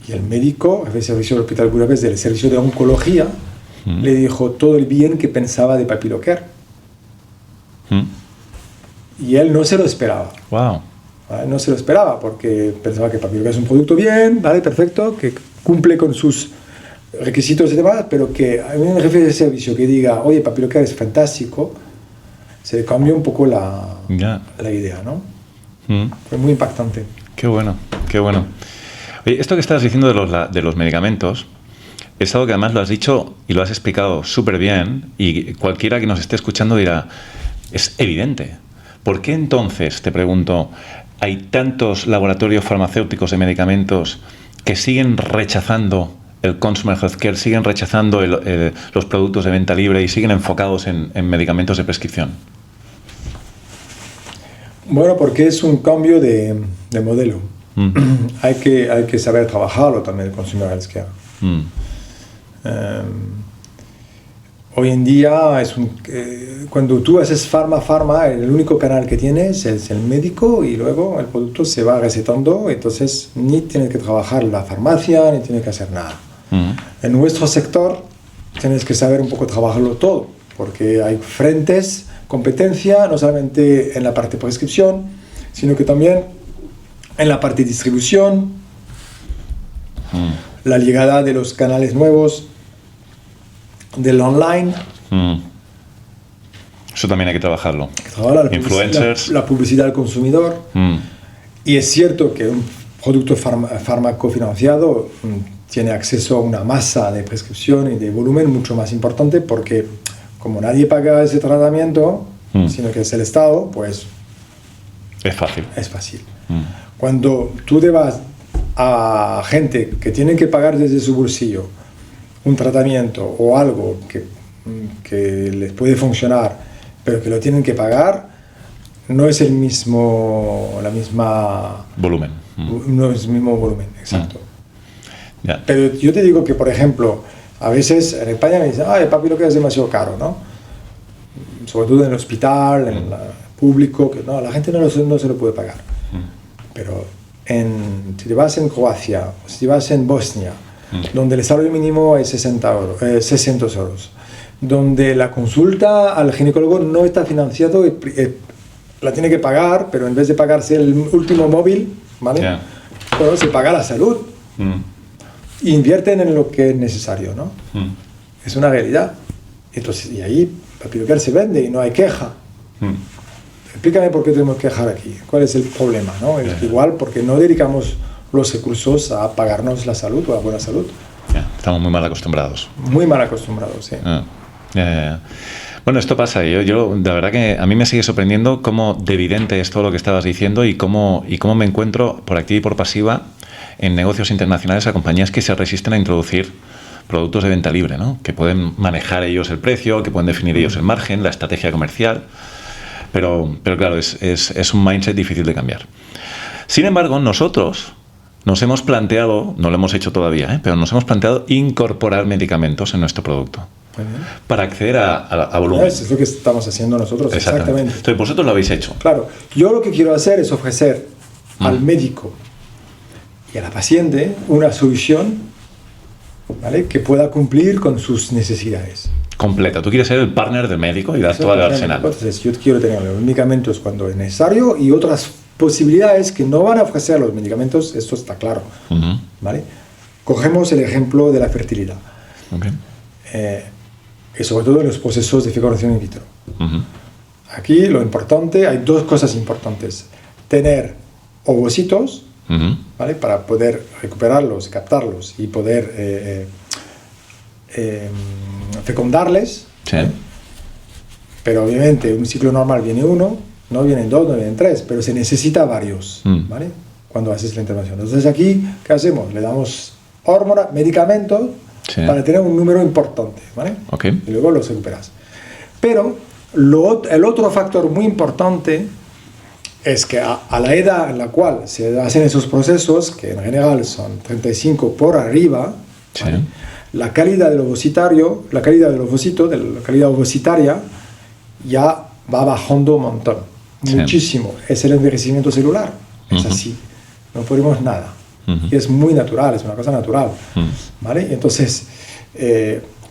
el médico, jefe de servicio del hospital de Budapest del servicio de oncología, le dijo todo el bien que pensaba de papilocare. Y él no se lo esperaba. Wow. ¿Vale? No se lo esperaba porque pensaba que papilocare es un producto bien, ¿vale? Perfecto, que cumple con sus requisitos y demás, pero que hay un jefe de servicio que diga, oye, papilocare es fantástico, se le cambió un poco la idea, ¿no? Fue muy impactante. Qué bueno, qué bueno. Oye, esto que estás diciendo de los medicamentos es algo que además lo has dicho y lo has explicado súper bien, y cualquiera que nos esté escuchando dirá, es evidente. ¿Por qué entonces, te pregunto, hay tantos laboratorios farmacéuticos de medicamentos que siguen rechazando el consumer healthcare, siguen rechazando los productos de venta libre y siguen enfocados en medicamentos de prescripción? Bueno, porque es un cambio de modelo. Hay que saber trabajarlo también, el consumer healthcare. Hoy en día cuando tú haces farma, el único canal que tienes es el médico, y luego el producto se va recetando, entonces ni tienes que trabajar la farmacia, ni tienes que hacer nada. En nuestro sector tienes que saber un poco trabajarlo todo, porque hay frentes, competencia, no solamente en la parte de prescripción, sino que también en la parte de distribución, la llegada de los canales nuevos, del online. Eso también hay que trabajarlo. Influencers. La publicidad al consumidor. Y es cierto que un producto fármaco financiado tiene acceso a una masa de prescripción y de volumen mucho más importante, porque como nadie paga ese tratamiento, sino que es el Estado, pues es fácil. Es fácil. Cuando tú te vas a gente que tiene que pagar desde su bolsillo un tratamiento o algo que les puede funcionar, pero que lo tienen que pagar, no es la misma volumen. No es el mismo volumen, exacto. Yeah. Pero yo te digo que, por ejemplo, a veces en España me dicen, el papilocare es demasiado caro, ¿no? Sobre todo en el hospital, en el público, que no, la gente no se lo puede pagar. Pero si te vas en Croacia, o si te vas en Bosnia, donde el salario mínimo es 600 euros, donde la consulta al ginecólogo no está financiado, la tiene que pagar, pero en vez de pagarse el último móvil, ¿vale? Yeah. Bueno, se paga la salud. Invierten en lo que es necesario, ¿no? Es una realidad. Entonces, y ahí papilocare se vende y no hay queja. Explícame por qué tenemos que quejar aquí. ¿Cuál es el problema, no? Es igual porque no dedicamos los recursos a pagarnos la salud o la buena salud. Estamos muy mal acostumbrados. Muy mal acostumbrados, sí. Bueno, esto pasa. Yo la verdad que a mí me sigue sorprendiendo cómo de evidente es todo lo que estabas diciendo, y cómo me encuentro por activa y por pasiva en negocios internacionales a compañías que se resisten a introducir productos de venta libre, ¿no? Que pueden manejar ellos el precio, que pueden definir ellos el margen, la estrategia comercial, pero claro, es un mindset difícil de cambiar. Sin embargo, nosotros nos hemos planteado, no lo hemos hecho todavía, pero nos hemos planteado incorporar medicamentos en nuestro producto para acceder a volumen. Es lo que estamos haciendo nosotros, exactamente. Entonces, vosotros lo habéis hecho. Claro, yo lo que quiero hacer es ofrecer al médico y a la paciente una solución, ¿vale?, que pueda cumplir con sus necesidades. Completa. Tú quieres ser el partner del médico y dar todo el arsenal. Entonces, yo quiero tener los medicamentos cuando es necesario y otras posibilidades que no van a ofrecer los medicamentos, esto está claro. ¿Vale? Cogemos el ejemplo de la fertilidad. Y sobre todo en los procesos de fecundación in vitro. Aquí lo importante, hay dos cosas importantes. Tener ovocitos, ¿vale?, para poder recuperarlos, captarlos y poder fecundarles. Sí. Pero obviamente un ciclo normal viene uno, no vienen dos, no vienen tres, pero se necesita varios, ¿vale?, cuando haces la intervención. Entonces aquí, ¿qué hacemos? Le damos medicamentos Sí. para tener un número importante, ¿vale? Ok. Y luego los recuperas. Pero el otro factor muy importante es que a la edad en la cual se hacen esos procesos, que en general son 35 por arriba, Sí. ¿vale? La calidad del ovocitario, la calidad del ovocito, de la calidad ovocitaria, ya va bajando un montón, Sí. muchísimo. Es el envejecimiento celular, es así, no podemos nada. Y es muy natural, es una cosa natural, ¿vale? Entonces,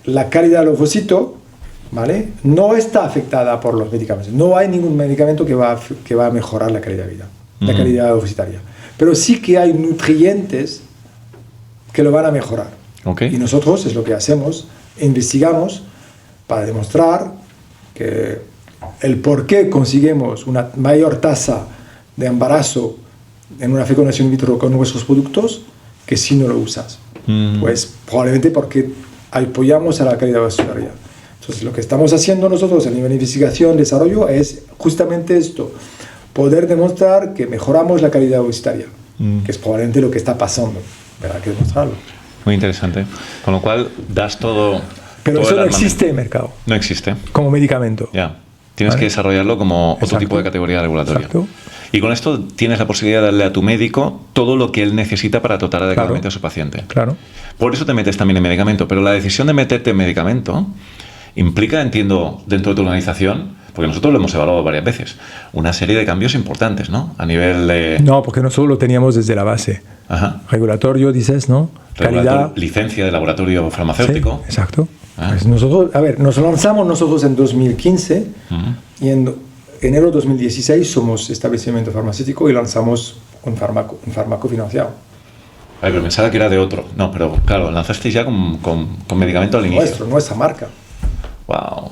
la calidad del ovocito, ¿vale? No está afectada por los medicamentos. No hay ningún medicamento que va a mejorar la calidad de vida, la calidad ovocitaria. Pero sí que hay nutrientes que lo van a mejorar. Okay. Y nosotros es lo que hacemos, investigamos para demostrar que el por qué conseguimos una mayor tasa de embarazo en una fecundación in vitro con nuestros productos que si no lo usas. Pues probablemente porque apoyamos a la calidad ovocitaria. Entonces lo que estamos haciendo nosotros a nivel de investigación, desarrollo, es justamente esto, poder demostrar que mejoramos la calidad ovocitaria, que es probablemente lo que está pasando, pero hay que demostrarlo. Muy interesante. Con lo cual, das todo... Pero todo eso el no armamento. existe en mercado, No existe. como medicamento. Ya. Tienes ¿Vale? que desarrollarlo como otro Exacto. tipo de categoría regulatoria. Exacto. Y con esto tienes la posibilidad de darle a tu médico todo lo que él necesita para tratar adecuadamente a su paciente. Claro. Por eso te metes también en medicamento. Pero la decisión de meterte en medicamento implica, entiendo, dentro de tu organización, porque nosotros lo hemos evaluado varias veces, una serie de cambios importantes, ¿no? A nivel de... No, porque nosotros lo teníamos desde la base. Ajá. Regulatorio, dices, ¿no? Calidad. Licencia de laboratorio farmacéutico. Sí, exacto. Ah. Pues nosotros, a ver, nos lanzamos nosotros en 2015 y en enero de 2016 somos establecimiento farmacéutico y lanzamos un fármaco financiado. Ay, pero pensaba que era de otro. No, pero claro, lanzasteis ya con medicamento al inicio. Nuestra marca. Wow.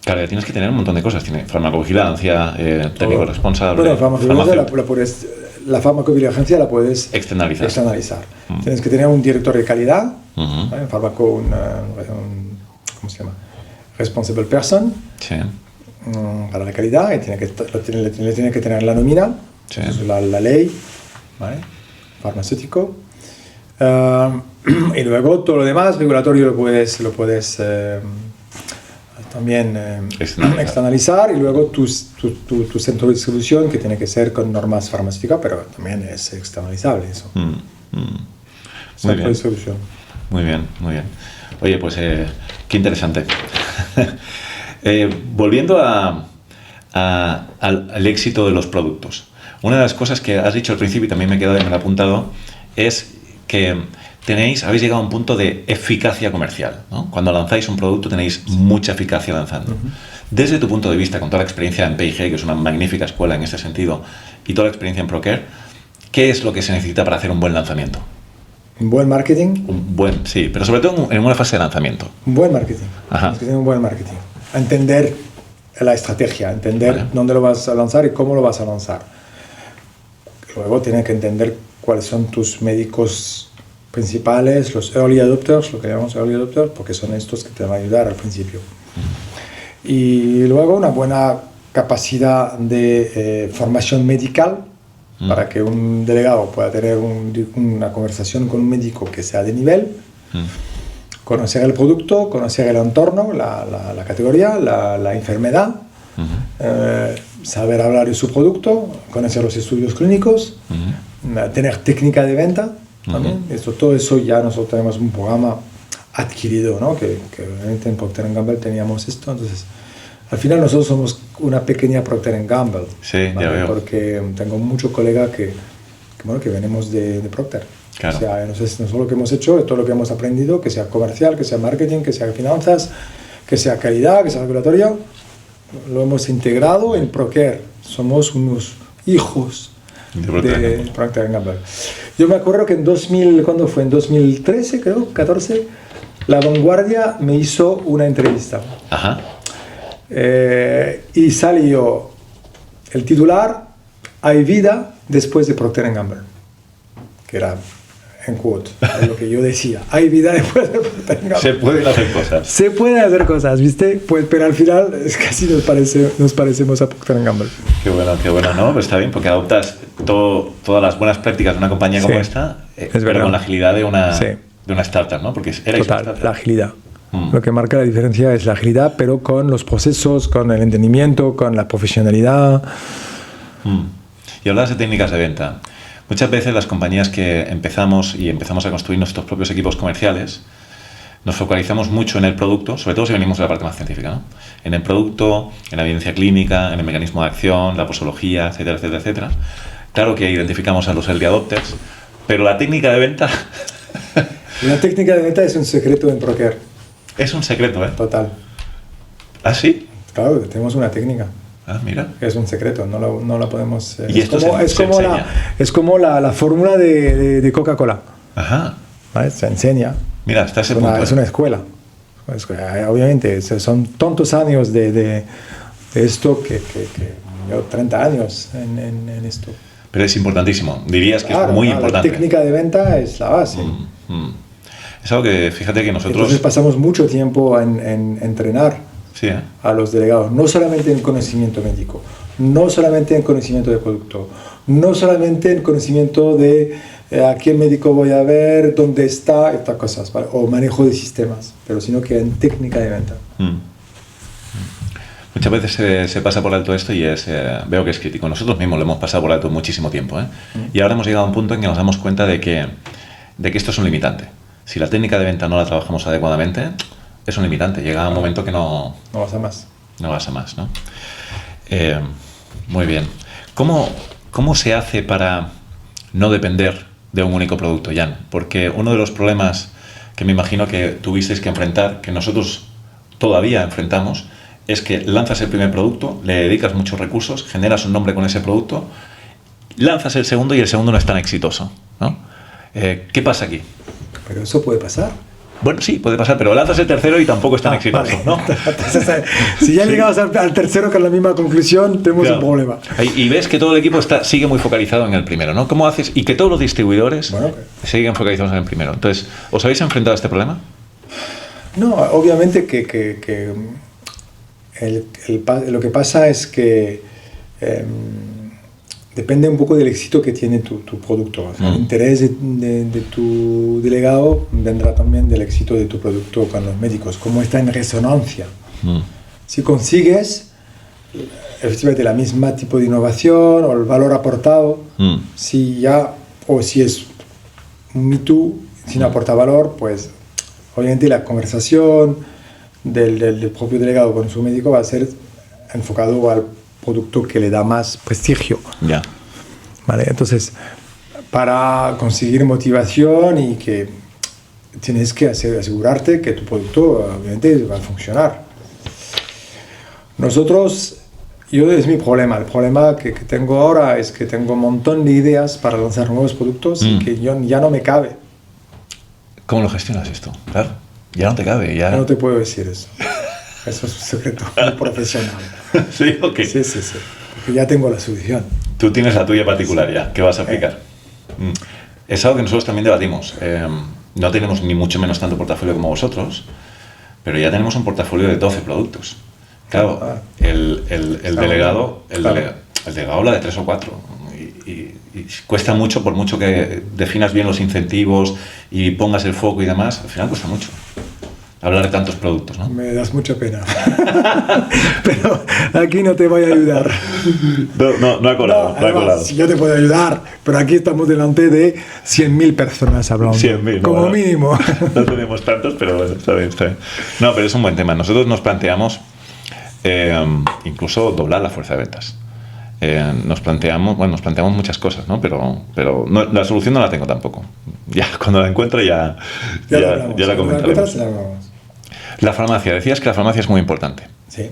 Claro, ya tienes que tener un montón de cosas. Tiene farmacovigilancia, técnico responsable. Bueno, farmacovigilancia, farmacéutico. la farmacovigilancia la puedes Externalizar. Tienes que tener un director de calidad, Ujú. ¿vale? ¿Cómo se llama? Responsible person Sí. para la calidad, y le tiene que tener la nómina, Sí. entonces la ley, ¿vale? Farmacéutico. Y luego todo lo demás regulatorio lo puedes también externalizar, y luego tu centro de distribución, que tiene que ser con normas farmacéuticas, pero también es externalizable eso. Muy Centro de bien. distribución. Muy bien. Oye, pues qué interesante. Volviendo al éxito de los productos. Una de las cosas que has dicho al principio, y también me he quedado y me lo he apuntado, es que habéis llegado a un punto de eficacia comercial, ¿no? Cuando lanzáis un producto tenéis mucha eficacia lanzando. Desde tu punto de vista, con toda la experiencia en P&G, que es una magnífica escuela en este sentido, y toda la experiencia en ProCare, ¿qué es lo que se necesita para hacer un buen lanzamiento? Un buen marketing. Sí, pero sobre todo en una fase de lanzamiento. Un buen marketing. Ajá. Tienes que tener un buen marketing. Entender la estrategia, entender Vale. dónde lo vas a lanzar y cómo lo vas a lanzar. Luego tienes que entender cuáles son tus médicos principales, los early adopters, lo que llamamos early adopters, porque son estos que te van a ayudar al principio. Y luego una buena capacidad de formación medical, para que un delegado pueda tener una conversación con un médico que sea de nivel, conocer el producto, conocer el entorno, la categoría, la enfermedad, saber hablar de su producto, conocer los estudios clínicos, tener técnica de venta también. Todo eso ya nosotros tenemos un programa adquirido, ¿no? que obviamente en Procter & Gamble teníamos esto. Entonces, al final nosotros somos una pequeña Procter & Gamble. Sí, ¿vale? ya veo. Porque tengo muchos colegas que venimos de Procter. Claro. O sea, nosotros lo que hemos hecho, todo lo que hemos aprendido, que sea comercial, que sea marketing, que sea finanzas, que sea calidad, que sea regulatorio, lo hemos integrado en Procter. Somos unos hijos de Procter & Gamble. Yo me acuerdo que ¿cuándo fue? En 2013, creo, 14, La Vanguardia me hizo una entrevista. Ajá. Y salió el titular: hay vida después de Procter & Gamble, que era en quote, es lo que yo decía. Hay vida después de Procter & Gamble. Se pueden hacer cosas. Se pueden hacer cosas, ¿viste? Pues, pero al final es casi nos parecemos a Procter & Gamble. Qué bueno, ¿no? Pues está bien, porque adoptas todas las buenas prácticas de una compañía como esta, pero con la agilidad de una startup, ¿no? Porque total, la agilidad. Lo que marca la diferencia es la agilidad, pero con los procesos, con el entendimiento, con la profesionalidad. Y hablas de técnicas de venta. Muchas veces las compañías que empezamos a construir nuestros propios equipos comerciales, nos focalizamos mucho en el producto, sobre todo si venimos de la parte más científica, ¿no? En el producto, en la evidencia clínica, en el mecanismo de acción, la posología, etcétera, etcétera, etcétera. Claro que identificamos a los early adopters, pero la técnica de venta... La técnica de venta es un secreto en Procter. Es un secreto, ¿eh? Total. ¿Ah, sí? Claro, tenemos una técnica. Ah, mira. Es un secreto, no la podemos... ¿Y esto es como la fórmula de Coca-Cola. Ajá. ¿Vale? Se enseña. Mira, hasta ese punto. Es una escuela. Obviamente, son tantos años de esto que yo 30 años en esto. Pero es importantísimo. Dirías que es muy importante. La técnica de venta es la base. Es algo que, fíjate que nosotros... Entonces pasamos mucho tiempo en entrenar a los delegados, no solamente en conocimiento médico, no solamente en conocimiento de producto, no solamente en conocimiento de a qué médico voy a ver, dónde está, estas cosas, ¿vale? O manejo de sistemas, pero sino que en técnica de venta. Muchas veces se pasa por alto esto y veo que es crítico. Nosotros mismos lo hemos pasado por alto muchísimo tiempo, ¿eh? Y ahora hemos llegado a un punto en que nos damos cuenta de que esto es un limitante. Si la técnica de venta no la trabajamos adecuadamente, es un limitante. Llega un momento que no vas a más. No vas a más, ¿no? Muy bien. ¿Cómo se hace para no depender de un único producto, Jan? Porque uno de los problemas que me imagino que tuvisteis que enfrentar, que nosotros todavía enfrentamos, es que lanzas el primer producto, le dedicas muchos recursos, generas un nombre con ese producto, lanzas el segundo y el segundo no es tan exitoso, ¿no? ¿Qué pasa aquí? Pero eso puede pasar. Bueno, sí, puede pasar, pero lanzas el tercero y tampoco es tan exitoso, vale. ¿No? Entonces, si ya llegamos al tercero con la misma conclusión, tenemos un problema. Y ves que todo el equipo sigue muy focalizado en el primero, ¿no? ¿Cómo haces? Y que todos los distribuidores siguen focalizados en el primero. Entonces, ¿os habéis enfrentado a este problema? No, obviamente que lo que pasa es que depende un poco del éxito que tiene tu producto. O sea, el interés de tu delegado vendrá también del éxito de tu producto con los médicos, cómo está en resonancia. Si consigues efectivamente la misma tipo de innovación o el valor aportado, si es un Me Too sin aportar valor, pues obviamente la conversación del propio delegado con su médico va a ser enfocado al producto que le da más prestigio. Ya. ¿Vale? Entonces, para conseguir motivación y que tienes que asegurarte que tu producto obviamente va a funcionar. Es mi problema. El problema que tengo ahora es que tengo un montón de ideas para lanzar nuevos productos y que ya no me cabe. ¿Cómo lo gestionas esto? Claro, ya no te cabe. Ya no te puedo decir eso. Eso es un secreto muy profesional. ¿Sí? Okay. Sí. Porque ya tengo la solución. Tú tienes la tuya particular ya, que vas a aplicar. Es algo que nosotros también debatimos. No tenemos ni mucho menos tanto portafolio como vosotros, pero ya tenemos un portafolio de 12 productos. Claro, el delegado habla de 3 o 4. Y cuesta mucho, por mucho que definas bien los incentivos y pongas el foco y demás, al final cuesta mucho hablar de tantos productos, ¿no? Me das mucha pena. Pero aquí no te voy a ayudar. No ha colado, no ha colado. Sí, yo te puedo ayudar, pero aquí estamos delante de 100.000 personas hablando. 100.000, como mínimo. No tenemos tantos, pero bueno, está bien. No, pero es un buen tema. Nosotros nos planteamos incluso doblar la fuerza de ventas. Nos planteamos muchas cosas, ¿no? Pero no, la solución no la tengo tampoco. Ya cuando la encuentre ya la comentaremos. La farmacia, decías que la farmacia es muy importante. Sí.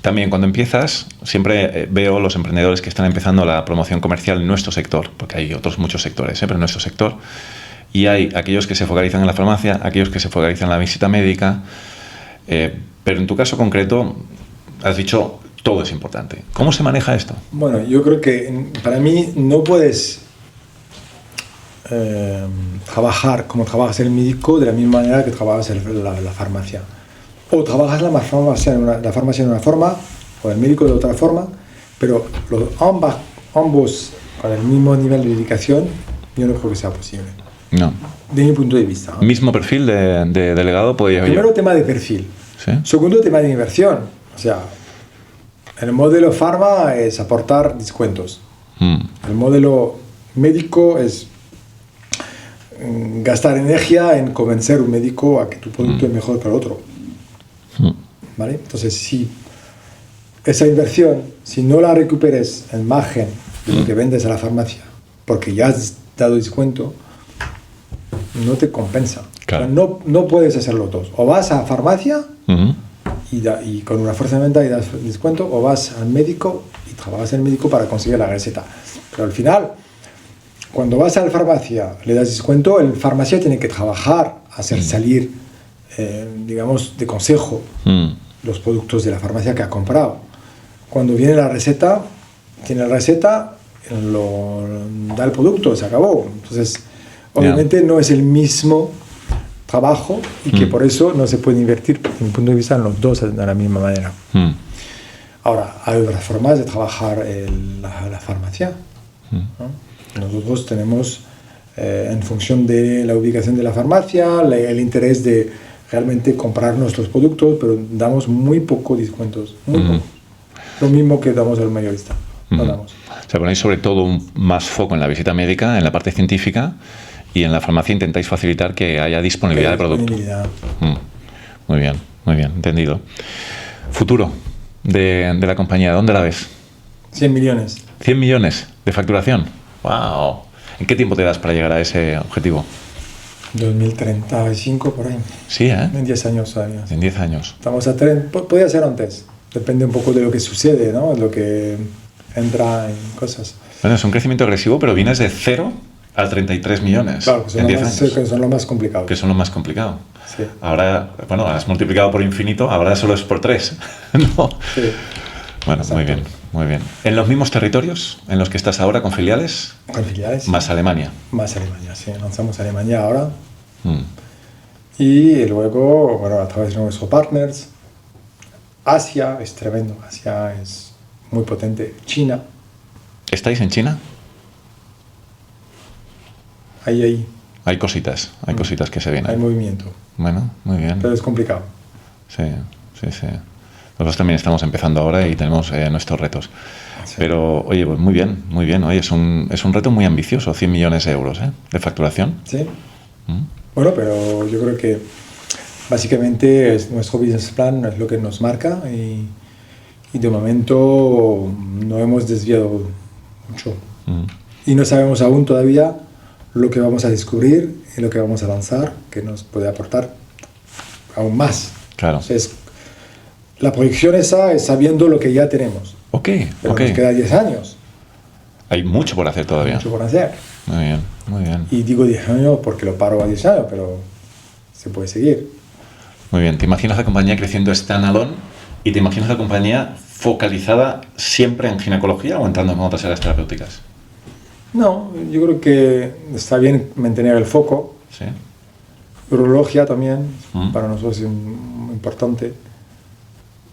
También cuando empiezas, siempre veo los emprendedores que están empezando la promoción comercial en nuestro sector, porque hay otros muchos sectores, pero en nuestro sector, y hay aquellos que se focalizan en la farmacia, aquellos que se focalizan en la visita médica, pero en tu caso concreto has dicho todo es importante. ¿Cómo se maneja esto? Bueno, yo creo que para mí no puedes trabajar como trabajas el médico de la misma manera que trabajas la farmacia. O trabajas la farmacia en una forma o el médico de otra forma, pero ambos con el mismo nivel de dedicación, yo no creo que sea posible. No. De mi punto de vista. Mismo perfil de delegado podría haber. Primero, tema de perfil. ¿Sí? Segundo, tema de inversión. O sea, el modelo farma es aportar descuentos. El modelo médico es gastar energía en convencer a un médico a que tu producto es mejor que el otro. ¿Vale? Entonces, si esa inversión, si no la recuperes en margen de lo que vendes a la farmacia, porque ya has dado descuento, no te compensa. Claro. O sea, no puedes hacerlo dos. O vas a farmacia y con una fuerza de venta y das descuento, o vas al médico y trabajas en el médico para conseguir la receta. Pero al final, cuando vas a la farmacia, le das descuento, el farmacia tiene que trabajar, hacer salir, digamos, de consejo los productos de la farmacia que ha comprado. Cuando viene la receta, tiene la receta, da el producto, se acabó. Entonces, obviamente no es el mismo trabajo y que por eso no se puede invertir, desde mi punto de vista, en los dos de la misma manera. Ahora, hay otras formas de trabajar la farmacia, ¿no? Nosotros tenemos, en función de la ubicación de la farmacia, el interés de realmente comprar nuestros productos, pero damos muy poco descuentos, muy poco. Lo mismo que damos al mayorista. No damos. O sea, ponéis sobre todo más foco en la visita médica, en la parte científica, y en la farmacia intentáis facilitar que haya disponibilidad de producto. Muy bien, entendido. Futuro de la compañía, ¿dónde la ves? 100 millones. 100 millones de facturación. ¡Wow! ¿En qué tiempo te das para llegar a ese objetivo? 2035, por ahí. Sí, ¿eh? En 10 años todavía. En 10 años. Estamos a podría ser antes. Depende un poco de lo que sucede, ¿no? Lo que entra en cosas. Bueno, es un crecimiento agresivo, pero vienes de 0 a 33 millones. Claro, que en 10 años. Que son lo más complicado. Que son lo más complicado. Sí. Ahora, bueno, has multiplicado por infinito, ahora solo es por 3. ¿No? Sí. Bueno, Exacto. muy bien. ¿En los mismos territorios en los que estás ahora con filiales? Con filiales. Más Alemania. Más Alemania, sí. Lanzamos Alemania ahora. Y luego, bueno, a través de nuestros partners, Asia es tremendo. Asia es muy potente. China. ¿Estáis en China? Ahí. Hay cositas que se vienen. Hay movimiento. Bueno, muy bien. Pero es complicado. Sí. Nosotros también estamos empezando ahora y tenemos nuestros retos. Sí. Pero, oye, pues muy bien. Oye, es un reto muy ambicioso, 100 millones de euros de facturación. Sí. Bueno, pero yo creo que básicamente nuestro business plan es lo que nos marca y de momento no hemos desviado mucho. Y no sabemos aún todavía lo que vamos a descubrir y lo que vamos a lanzar que nos puede aportar aún más. Claro. Entonces, la proyección esa es sabiendo lo que ya tenemos. Pero nos queda 10 años. Hay mucho por hacer todavía. Mucho por hacer. Muy bien. Y digo 10 años porque lo paro a 10 años, pero se puede seguir. Muy bien. ¿Te imaginas la compañía creciendo standalone y te imaginas la compañía focalizada siempre en ginecología o entrando en otras áreas terapéuticas? No, yo creo que está bien mantener el foco. Sí. Urología también, para nosotros es muy importante.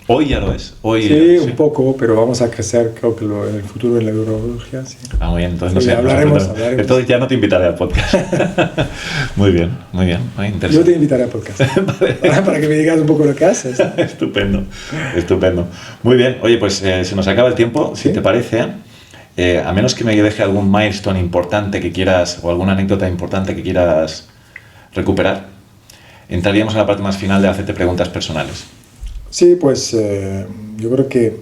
Hoy ya lo es. Sí, un poco, pero vamos a crecer, creo que en el futuro en la urología, sí. Muy bien, entonces sí, no sé. Hablaremos. Entonces ya no te invitaré al podcast. Muy bien. Muy interesante. Yo te invitaré al podcast. Vale. Para que me digas un poco lo que haces. Estupendo. Muy bien, oye, pues se nos acaba el tiempo, ¿Sí? Si te parece. A menos que me deje algún milestone importante que quieras o alguna anécdota importante que quieras recuperar, entraríamos en la parte más final de hacerte preguntas personales. Sí, pues yo creo que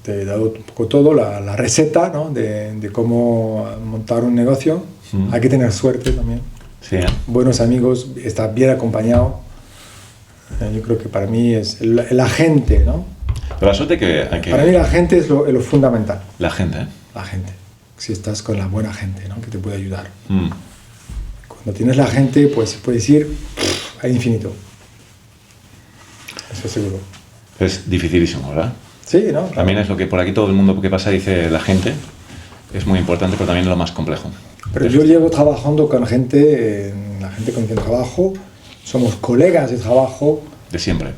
te he dado un poco todo, la receta, ¿no? de cómo montar un negocio. Hay que tener suerte también. Sí, buenos amigos, estar bien acompañado. Yo creo que para mí es la gente, ¿no? Pero la suerte que hay que... Para mí la gente es lo fundamental. La gente, La gente. Si estás con la buena gente, ¿no? Que te puede ayudar. Cuando tienes la gente, pues se puede decir a infinito. Eso seguro. Es dificilísimo, ¿verdad? Sí, ¿no? Claro. También es lo que por aquí todo el mundo que pasa dice la gente. Es muy importante, pero también es lo más complejo. Pero yo llevo trabajando con gente, la gente con quien trabajo, somos colegas de trabajo. De siempre.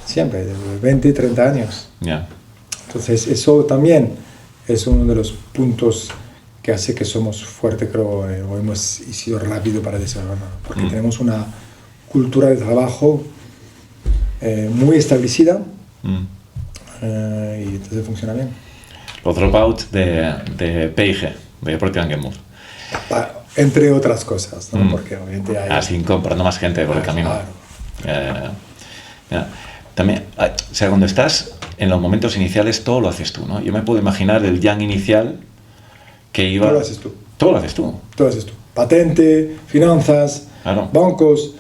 Siempre, de 20, 30 años. Ya. Entonces eso también es uno de los puntos que hace que somos fuertes, creo, o hemos sido rápido para desarrollar, porque tenemos una cultura de trabajo muy establecida y entonces funciona bien. Los dropouts de PIG, de Procter & Gamble. Entre otras cosas, ¿no? Porque obviamente hay... Así comprando más gente por el camino. Claro. Ya. También, o sea, cuando estás en los momentos iniciales, todo lo haces tú, ¿no? Yo me puedo imaginar el Jan inicial que iba... Todo lo haces tú. Todo lo haces tú. Todo lo haces tú. Patente, finanzas, Claro. bancos,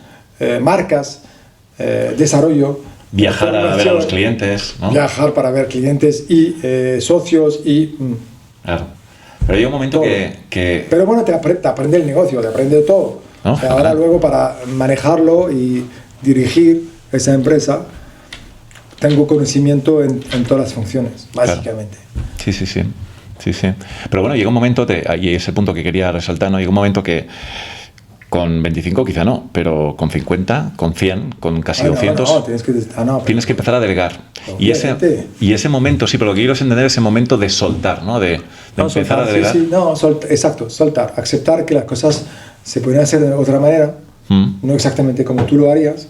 marcas, desarrollo. Viajar a ver a los clientes, ¿no? Viajar para ver clientes y socios y... Claro. Pero hay un momento todo. que... Pero bueno, te aprende el negocio, te aprende todo. ¿No? O sea, ahora luego para manejarlo y dirigir esa empresa, tengo conocimiento en todas las funciones, básicamente. Claro. Sí. Pero bueno, llega un momento, y ese punto que quería resaltar, ¿no? Llega un momento que con 25 quizá no, pero con 50, con 100, con casi 200, tienes que empezar a delegar. Y ese momento, sí, pero lo que quiero es entender ese momento de soltar, ¿no? De empezar a delegar. Exacto, soltar, aceptar que las cosas se pueden hacer de otra manera, no exactamente como tú lo harías,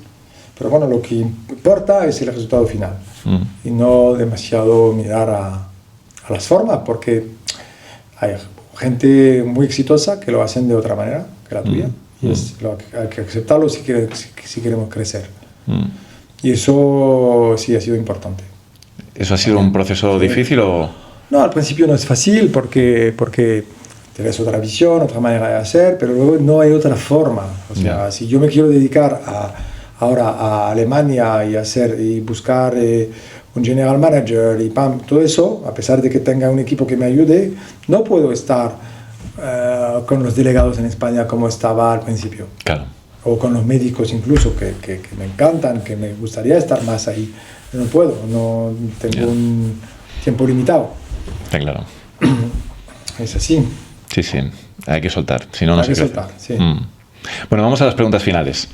pero bueno, lo que importa es el resultado final y no demasiado mirar a las formas, porque hay gente muy exitosa que lo hacen de otra manera que la tuya y hay que aceptarlo si queremos crecer. Y eso sí ha sido importante. ¿Eso ha sido un proceso difícil o...? No, al principio no es fácil porque tienes otra visión, otra manera de hacer, pero luego no hay otra forma. O sea, si yo me quiero dedicar ahora a Alemania y buscar un general manager y todo eso, a pesar de que tenga un equipo que me ayude, no puedo estar con los delegados en España como estaba al principio. Claro. O con los médicos incluso, que me encantan, que me gustaría estar más ahí. No puedo, no tengo un tiempo limitado. Está claro. Es así. Sí, hay que soltar, si no, no se crece. Hay que soltar, sí. Bueno, vamos a las preguntas finales,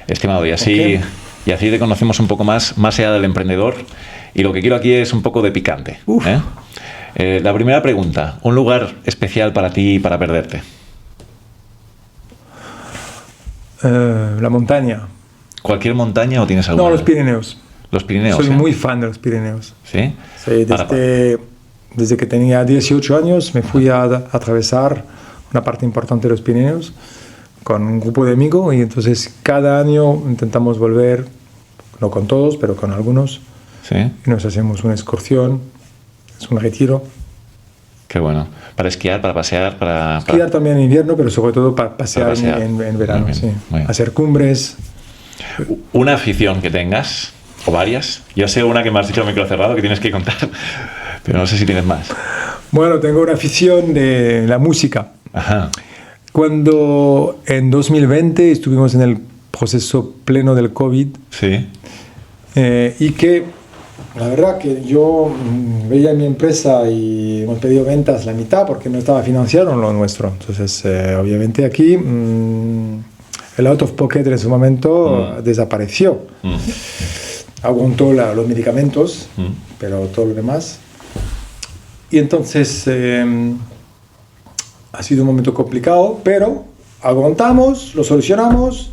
estimado, y así te conocemos un poco más allá del emprendedor, y lo que quiero aquí es un poco de picante. La primera pregunta, un lugar especial para ti para perderte. La montaña. ¿Cualquier montaña o tienes alguna? No, los Pirineos. Los Pirineos. Soy muy fan de los Pirineos. ¿Sí? Sí, desde que tenía 18 años me fui a atravesar una parte importante de los Pirineos con un grupo de amigos y entonces cada año intentamos volver, no con todos, pero con algunos. ¿Sí? Y nos hacemos una excursión, es un retiro. Qué bueno. Para esquiar, para pasear, para... Esquiar también en invierno, pero sobre todo para pasear. En verano, muy bien, sí. Hacer cumbres. Una afición que tengas, o varias. Yo sé una que me has dicho a micro cerrado que tienes que contar, pero no sé si tienes más. Bueno, tengo una afición de la música. Ajá. Cuando en 2020 estuvimos en el proceso pleno del COVID, sí. Y que la verdad que yo veía mi empresa y hemos pedido ventas la mitad porque no estaba financiado lo nuestro. Entonces, obviamente aquí el out of pocket en ese momento desapareció. Aguantó los medicamentos, pero todo lo demás. Y entonces ha sido un momento complicado, pero aguantamos, lo solucionamos.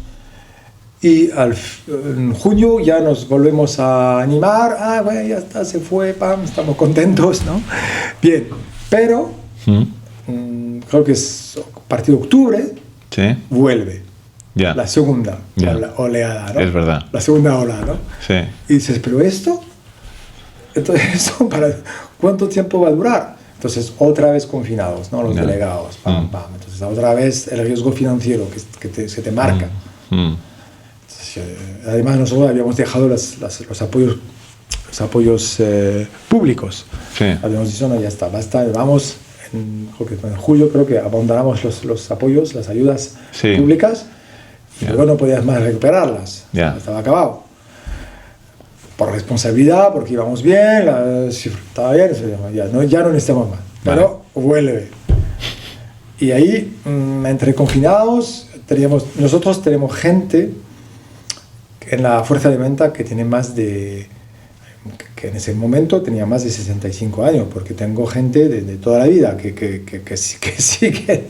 Y en junio ya nos volvemos a animar. Bueno, ya está, se fue, pam, estamos contentos, ¿no? Bien, pero creo que es a partir de octubre vuelve la segunda oleada, ¿no? Es verdad. La segunda ola, ¿no? Sí. Y dices, ¿pero esto? Entonces, ¿cuánto tiempo va a durar? Entonces, otra vez confinados, ¿no? Los delegados, pam, pam. Entonces, otra vez el riesgo financiero que se te marca. Además, nosotros habíamos dejado los apoyos públicos. Sí. Habíamos dicho, no, ya está, basta, vamos, en julio creo que abandonamos los apoyos, las ayudas públicas, y luego no podías más recuperarlas, estaba acabado. Por responsabilidad, porque íbamos bien, la cifra estaba bien, ya no necesitamos más, pero vuelve. Y ahí, entre confinados, nosotros tenemos gente en la fuerza de venta que tiene que en ese momento tenía más de 65 años, porque tengo gente de toda la vida que siguen,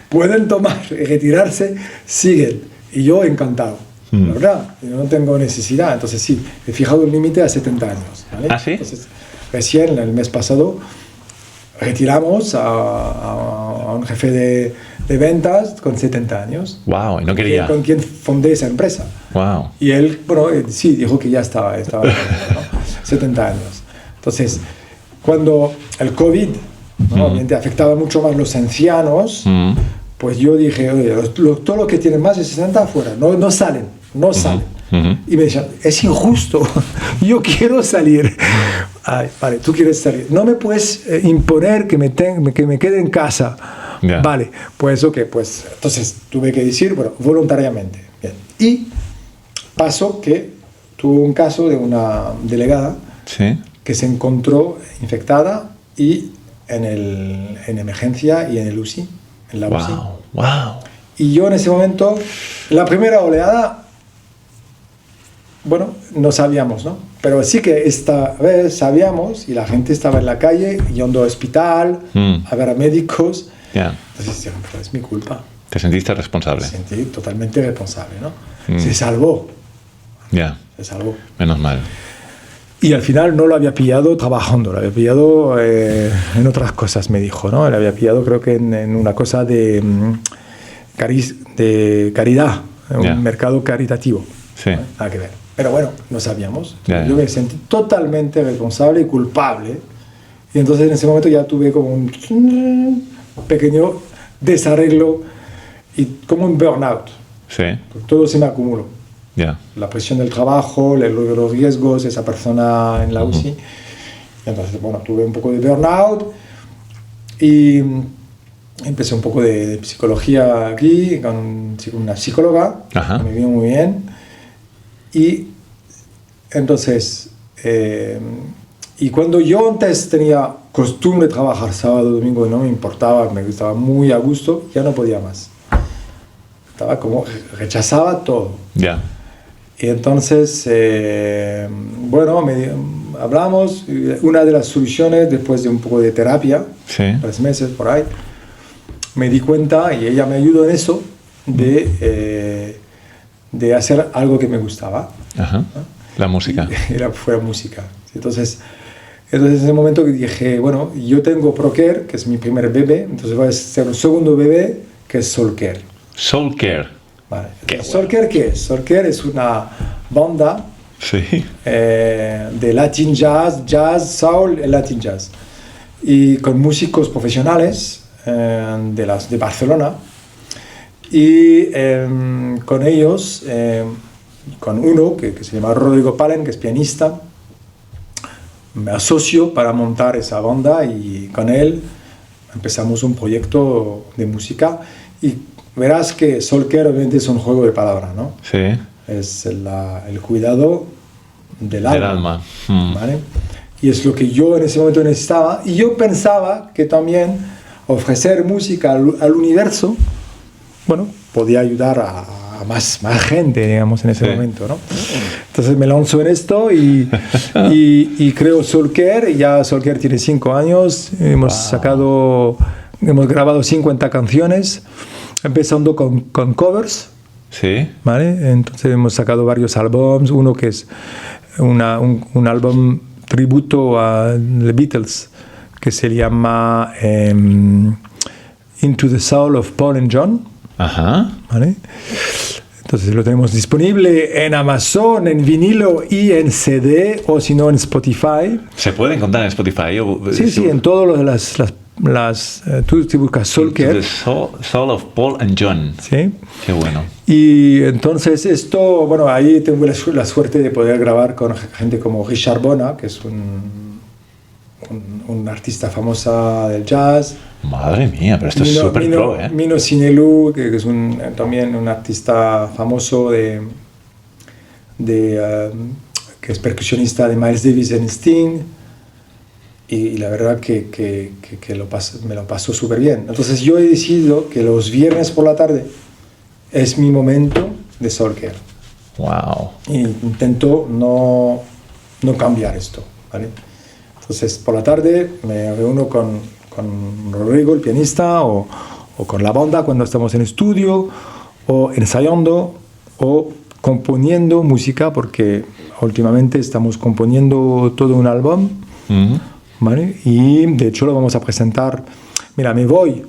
pueden tomar y retirarse, siguen. Y yo encantado, la verdad, yo no tengo necesidad. Entonces sí, he fijado un límite a 70 años. ¿Vale? ¿Ah, sí? Entonces, recién, el mes pasado, retiramos a un jefe de ventas con 70 años. Wow, y no quería. Con quien fundé esa empresa. Wow. Y él, bueno, sí, dijo que ya estaba ¿no? 70 años. Entonces, cuando el COVID, ¿no? Obviamente afectaba mucho más a los ancianos, pues yo dije, oye, todos los que tienen más de 60 afuera, no salen. Y me decían, es injusto, yo quiero salir. Ay, vale, tú quieres salir. No me puedes imponer que me quede en casa. Yeah. Vale, pues ok, pues entonces tuve que decir, bueno, voluntariamente. Bien. Y pasó que tuvo un caso de una delegada que se encontró infectada y en emergencia y en el UCI, en la UCI. Wow. Y yo en ese momento, la primera oleada, bueno, no sabíamos, ¿no? Pero sí que esta vez sabíamos y la gente estaba en la calle yendo al hospital, a ver a médicos. Yeah. Entonces, pues es mi culpa. ¿Te sentiste responsable? Me sentí totalmente responsable, ¿no? Se salvó. Ya. Se salvó. Menos mal. Y al final no lo había pillado trabajando, lo había pillado en otras cosas, me dijo, ¿no? Lo había pillado creo que en una cosa de caridad, un mercado caritativo. Sí. ¿No? Nada que ver. Pero bueno, no sabíamos. Yeah. Yo me sentí totalmente responsable y culpable. Y entonces en ese momento ya tuve como un pequeño desarreglo y como un burnout. Sí. Todo se me acumuló. Ya. La presión del trabajo, los riesgos, esa persona en la UCI. Y entonces, bueno, tuve un poco de burnout y empecé un poco de psicología aquí con una psicóloga. Ajá. Que me vino muy bien. Y entonces, y cuando yo antes tenía costumbre de trabajar sábado, domingo, y no me importaba, me estaba muy a gusto, ya no podía más. Estaba como, rechazaba todo. Ya. Y entonces, bueno, hablamos, una de las soluciones, después de un poco de terapia, 3 meses por ahí, me di cuenta, y ella me ayudó en eso, de hacer algo que me gustaba. Ajá. ¿No? La música. Fue música. Entonces en ese momento que dije, bueno, yo tengo ProCare, que es mi primer bebé, entonces voy a hacer un segundo bebé, que es Soulcare. Soulcare. Vale. ¿Soulcare qué es? Soulcare es una banda de Latin jazz, soul y Latin jazz. Y con músicos profesionales de Barcelona. Y con ellos, con uno que se llama Rodrigo Palen, que es pianista, me asocio para montar esa banda y con él empezamos un proyecto de música y verás que Soulcare obviamente es un juego de palabras, ¿no? Sí. Es el cuidado del alma. ¿Vale? Y es lo que yo en ese momento necesitaba y yo pensaba que también ofrecer música al universo, bueno, podía ayudar a más gente, digamos, en ese momento, ¿no? Entonces me lanzo en esto y creo Soulcare, y ya Soulcare tiene 5 años, hemos grabado 50 canciones, empezando con covers, ¿vale? Entonces hemos sacado varios álbums, uno que es un álbum tributo a The Beatles, que se llama Into the Soul of Paul and John. Ajá. ¿Vale? Entonces lo tenemos disponible en Amazon, en vinilo y en CD, o si no en Spotify. ¿Se puede encontrar en Spotify? Sí, en todas tú buscas Soulcare. Soul of Paul and John. Sí. Qué bueno. Y entonces esto, bueno, ahí tengo la suerte de poder grabar con gente como Richard Bona, que es un artista famosa del jazz. Madre mía, pero esto es súper pro, ¿eh? Mino Sinelu, que es también un artista famoso que es percusionista de Miles Davis en Sting. y la verdad que me lo paso súper bien. Entonces yo he decidido que los viernes por la tarde es mi momento de soulcare. Wow. Y intento no cambiar esto, ¿vale? Entonces por la tarde me reúno con Rodrigo, el pianista, o con la banda cuando estamos en estudio, o ensayando, o componiendo música, porque últimamente estamos componiendo todo un álbum, ¿vale? Y de hecho lo vamos a presentar. Mira, me voy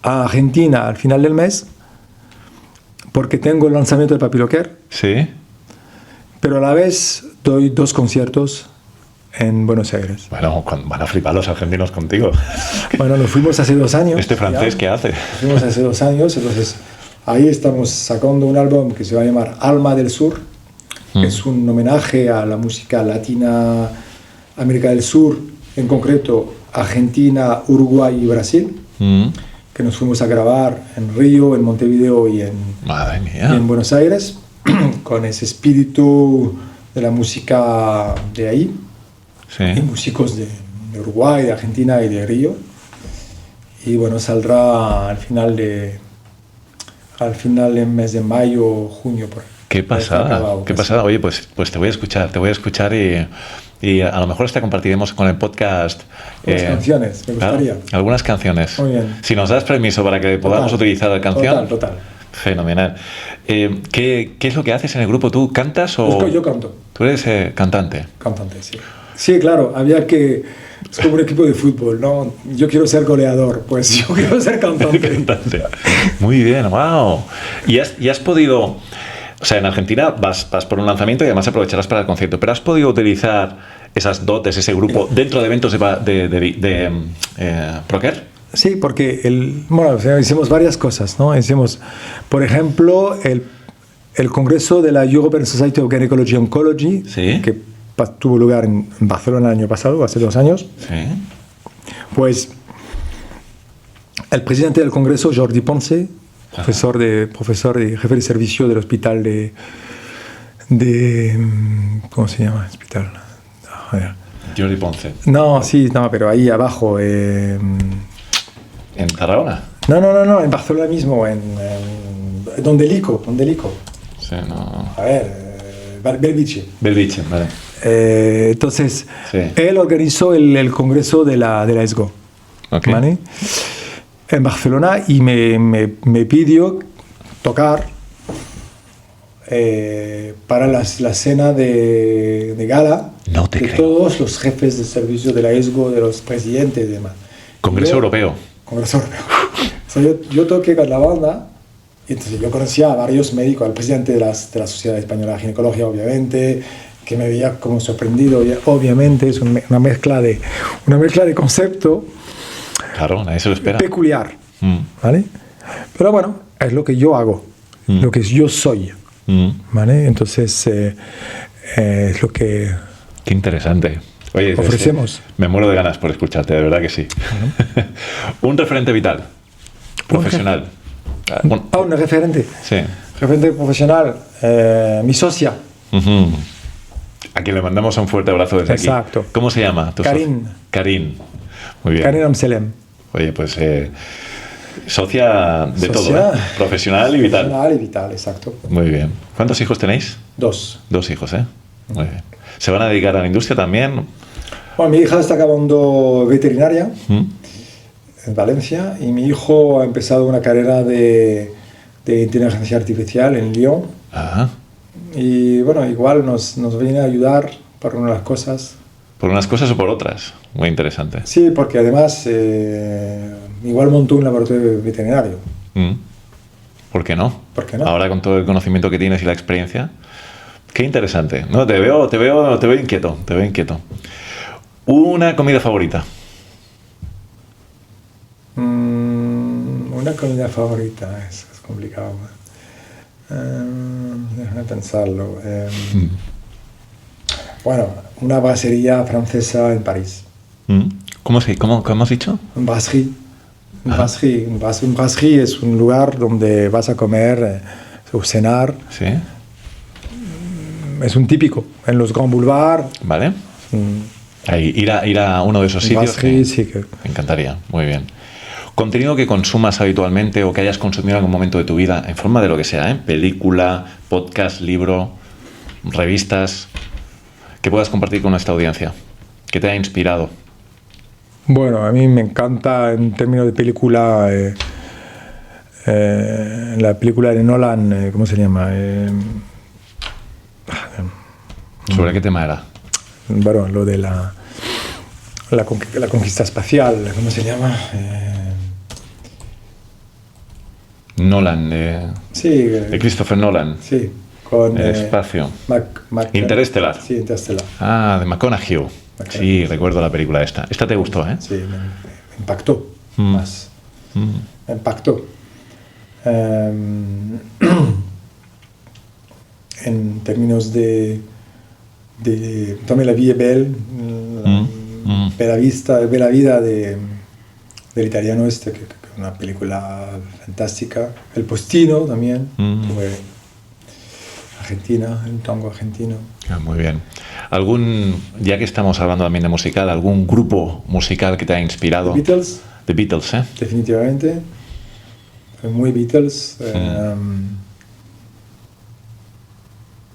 a Argentina al final del mes porque tengo el lanzamiento de Papiloquer. Sí. Pero a la vez doy 2 conciertos en Buenos Aires. Bueno, van a flipar los argentinos contigo. Bueno, nos fuimos hace 2 años. ¿Este francés ya. qué hace? Nos fuimos hace 2 años, entonces ahí estamos sacando un álbum que se va a llamar Alma del Sur, que es un homenaje a la música latina, América del Sur, en concreto Argentina, Uruguay y Brasil, que nos fuimos a grabar en Río, en Montevideo y Madre y mía. en Buenos Aires, con ese espíritu de la música de ahí, Sí. y músicos de Uruguay, de Argentina y de Río. Y bueno, saldrá al final del mes de mayo, junio. Por ahí. Qué pasada, qué pasada. Oye, pues te voy a escuchar y a lo mejor hasta compartiremos con el podcast Las canciones, me gustaría. Claro, algunas canciones. Muy bien. Si nos das permiso para que podamos utilizar la canción. Total. Fenomenal. ¿Qué es lo que haces en el grupo? ¿Tú cantas o...? Yo canto. ¿Tú eres cantante? Cantante, sí. Sí, claro, había que... Es como un equipo de fútbol, ¿no? Yo quiero ser goleador, pues yo quiero ser cantante. Cantante. Muy bien, wow. ¿Y has podido...? O sea, en Argentina vas por un lanzamiento y además aprovecharás para el concierto, pero ¿has podido utilizar esas dotes, ese grupo, dentro de eventos de Proker? Sí, porque hicimos varias cosas, ¿no? Hicimos, por ejemplo, el congreso de la European Society of Gynecology and Oncology, Sí. que tuvo lugar en Barcelona el año pasado, hace 2 años. Sí. Pues el presidente del congreso, Jordi Ponce, profesor de jefe de servicio del hospital de ¿cómo se llama el hospital? Jordi Ponce. No, pero ahí abajo. ¿En Tarragona? No, en Barcelona mismo, donde Lico. Sí, no. A ver, Belviche. Belviche, vale. Entonces, Sí. él organizó el congreso de la ESGO, Ok. ¿vale? En Barcelona, y me pidió tocar para la cena de gala No te de creo. todos los jefes de servicio de la ESGO, de los presidentes y demás. Congreso Europeo. Congreso Europeo. O sea, yo toqué con la banda, y entonces yo conocía a varios médicos, al presidente de la Sociedad Española de Ginecología, obviamente, que me veía como sorprendido, y obviamente es una mezcla de concepto Claro, nadie se lo espera. peculiar, ¿vale? Pero bueno, es lo que yo hago, lo que yo soy, ¿vale? Entonces es lo que Qué interesante. Oye, ofrecemos. Me muero de ganas por escucharte, de verdad que sí. Un referente vital, profesional. Un referente. Sí. Referente profesional, mi socia. Ujú. A quien le mandamos un fuerte abrazo desde Exacto. aquí. ¿Cómo se llama? tu Karin. socia? Karin. Muy bien. Karin Amselem. Oye, pues socia de Socia. todo, ¿eh? Profesional y vital. Profesional y vital, exacto. Muy bien. ¿Cuántos hijos tenéis? 2. 2 hijos, ¿eh? Muy bien. ¿Se van a dedicar a la industria también? Bueno, mi hija está acabando veterinaria ¿Mm? en Valencia, y mi hijo ha empezado una carrera de inteligencia artificial en Lyon. Ah, Y bueno, igual nos viene a ayudar para una de las cosas. ¿por unas cosas o por otras? Muy interesante. Sí, porque además igual montó un laboratorio veterinario. ¿Mm? ¿Por qué no? ¿Por qué no? Ahora con todo el conocimiento que tienes y la experiencia. Qué interesante. No, te veo inquieto, Una comida favorita. Una comida favorita, es complicado. Déjame pensarlo. Bueno, una brassería francesa en París. ¿Mm? ¿Cómo has dicho? Un brasserie. Un brasserie es un lugar donde vas a comer o cenar. Sí. Es un típico en los Grand Boulevards. Vale. Ahí, ir a uno de esos sitios. Maastricht, sí que... Me encantaría, muy bien. Contenido que consumas habitualmente o que hayas consumido en algún momento de tu vida, en forma de lo que sea, ¿eh? Película, podcast, libro, revistas, que puedas compartir con nuestra audiencia, que te haya inspirado. Bueno, a mí me encanta en términos de película, la película de Nolan, ¿cómo se llama? ¿Sobre qué tema era? Bueno, lo de la conquista espacial, ¿cómo se llama? Nolan, Sí, de Christopher Nolan. sí, con El espacio. Interestelar. Sí, Interestelar. Ah, de McConaughey. Sí, recuerdo la película esta. Esta te gustó, ¿eh? Sí, me impactó más. Me impactó. En términos de también la vie belle, bella vida del italiano que es una película fantástica. El Postino también, fue Argentina, el tango argentino. Ah, muy bien. Ya que estamos hablando también de musical, algún grupo musical que te ha inspirado? The Beatles. The Beatles, ¿eh? Definitivamente. Fue muy Beatles.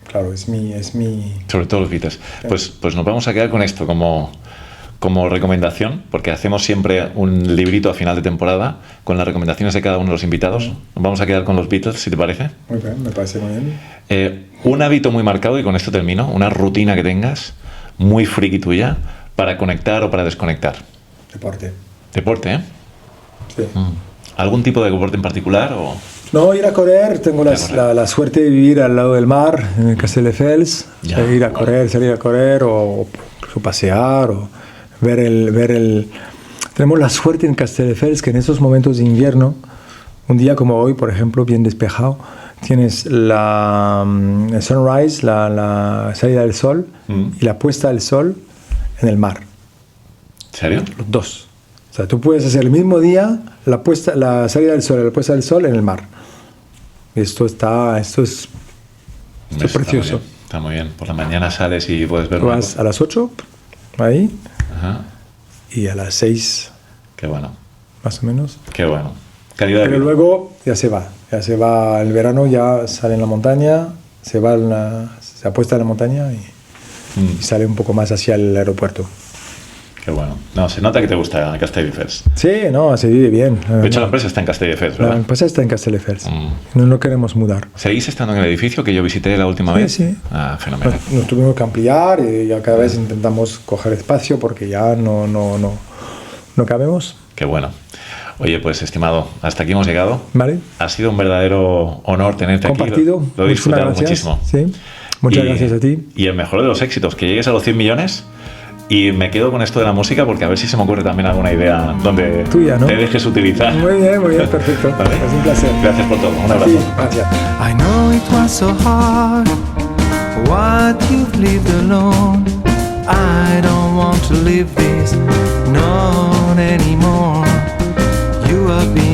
Claro, es mi... Sobre todo los Beatles. Pues nos vamos a quedar con esto como recomendación, porque hacemos siempre un librito a final de temporada con las recomendaciones de cada uno de los invitados. Nos vamos a quedar con los Beatles, si te parece. Muy bien, me parece muy bien. Un hábito muy marcado, y con esto termino, una rutina que tengas, muy friki tuya, para conectar o para desconectar. Deporte, ¿eh? Sí. ¿Algún tipo de deporte en particular? No, ir a correr. Tengo la suerte de vivir al lado del mar, en el Castelldefels. Ir a correr, salir a correr o pasear o ver el... Tenemos la suerte en Castelldefels que en esos momentos de invierno, un día como hoy, por ejemplo, bien despejado, tienes el sunrise, la salida del sol y la puesta del sol en el mar. ¿En serio? Los dos. O sea, tú puedes hacer el mismo día la salida del sol y la puesta del sol en el mar. Esto es precioso. Está muy bien. Por la mañana sales y puedes verlo. Vas a las 8, ahí, Ajá. y a las 6, Qué bueno. más o menos. Qué bueno. Calidad de Pero vida. luego ya se va el verano, ya sale en la montaña, se apuesta en la montaña y sale un poco más hacia el aeropuerto. Qué bueno. No, se nota que te gusta Castelldefels. Sí, no, se vive bien. De hecho, la empresa está en Castelldefels, ¿verdad? La empresa está en Castelldefels. No queremos mudar. ¿Seguís estando en el edificio que yo visité la última vez? Sí. Ah, fenomenal. Nos tuvimos que ampliar y ya cada vez intentamos coger espacio porque ya no cabemos. Qué bueno. Oye, pues estimado, hasta aquí hemos llegado. Vale. Ha sido un verdadero honor tenerte Compartido. aquí. Lo he disfrutado muchísimo. Sí. Muchas gracias a ti. Y el mejor de los éxitos, que llegues a los 100 millones. Y me quedo con esto de la música porque a ver si se me ocurre también alguna idea donde tuya, ¿no? te dejes utilizar. Muy bien, perfecto. Vale. Es un placer. Gracias por todo. Un abrazo. Sí, gracias. I know it was so hard what you've lived alone. I don't want to live this, not anymore. You have been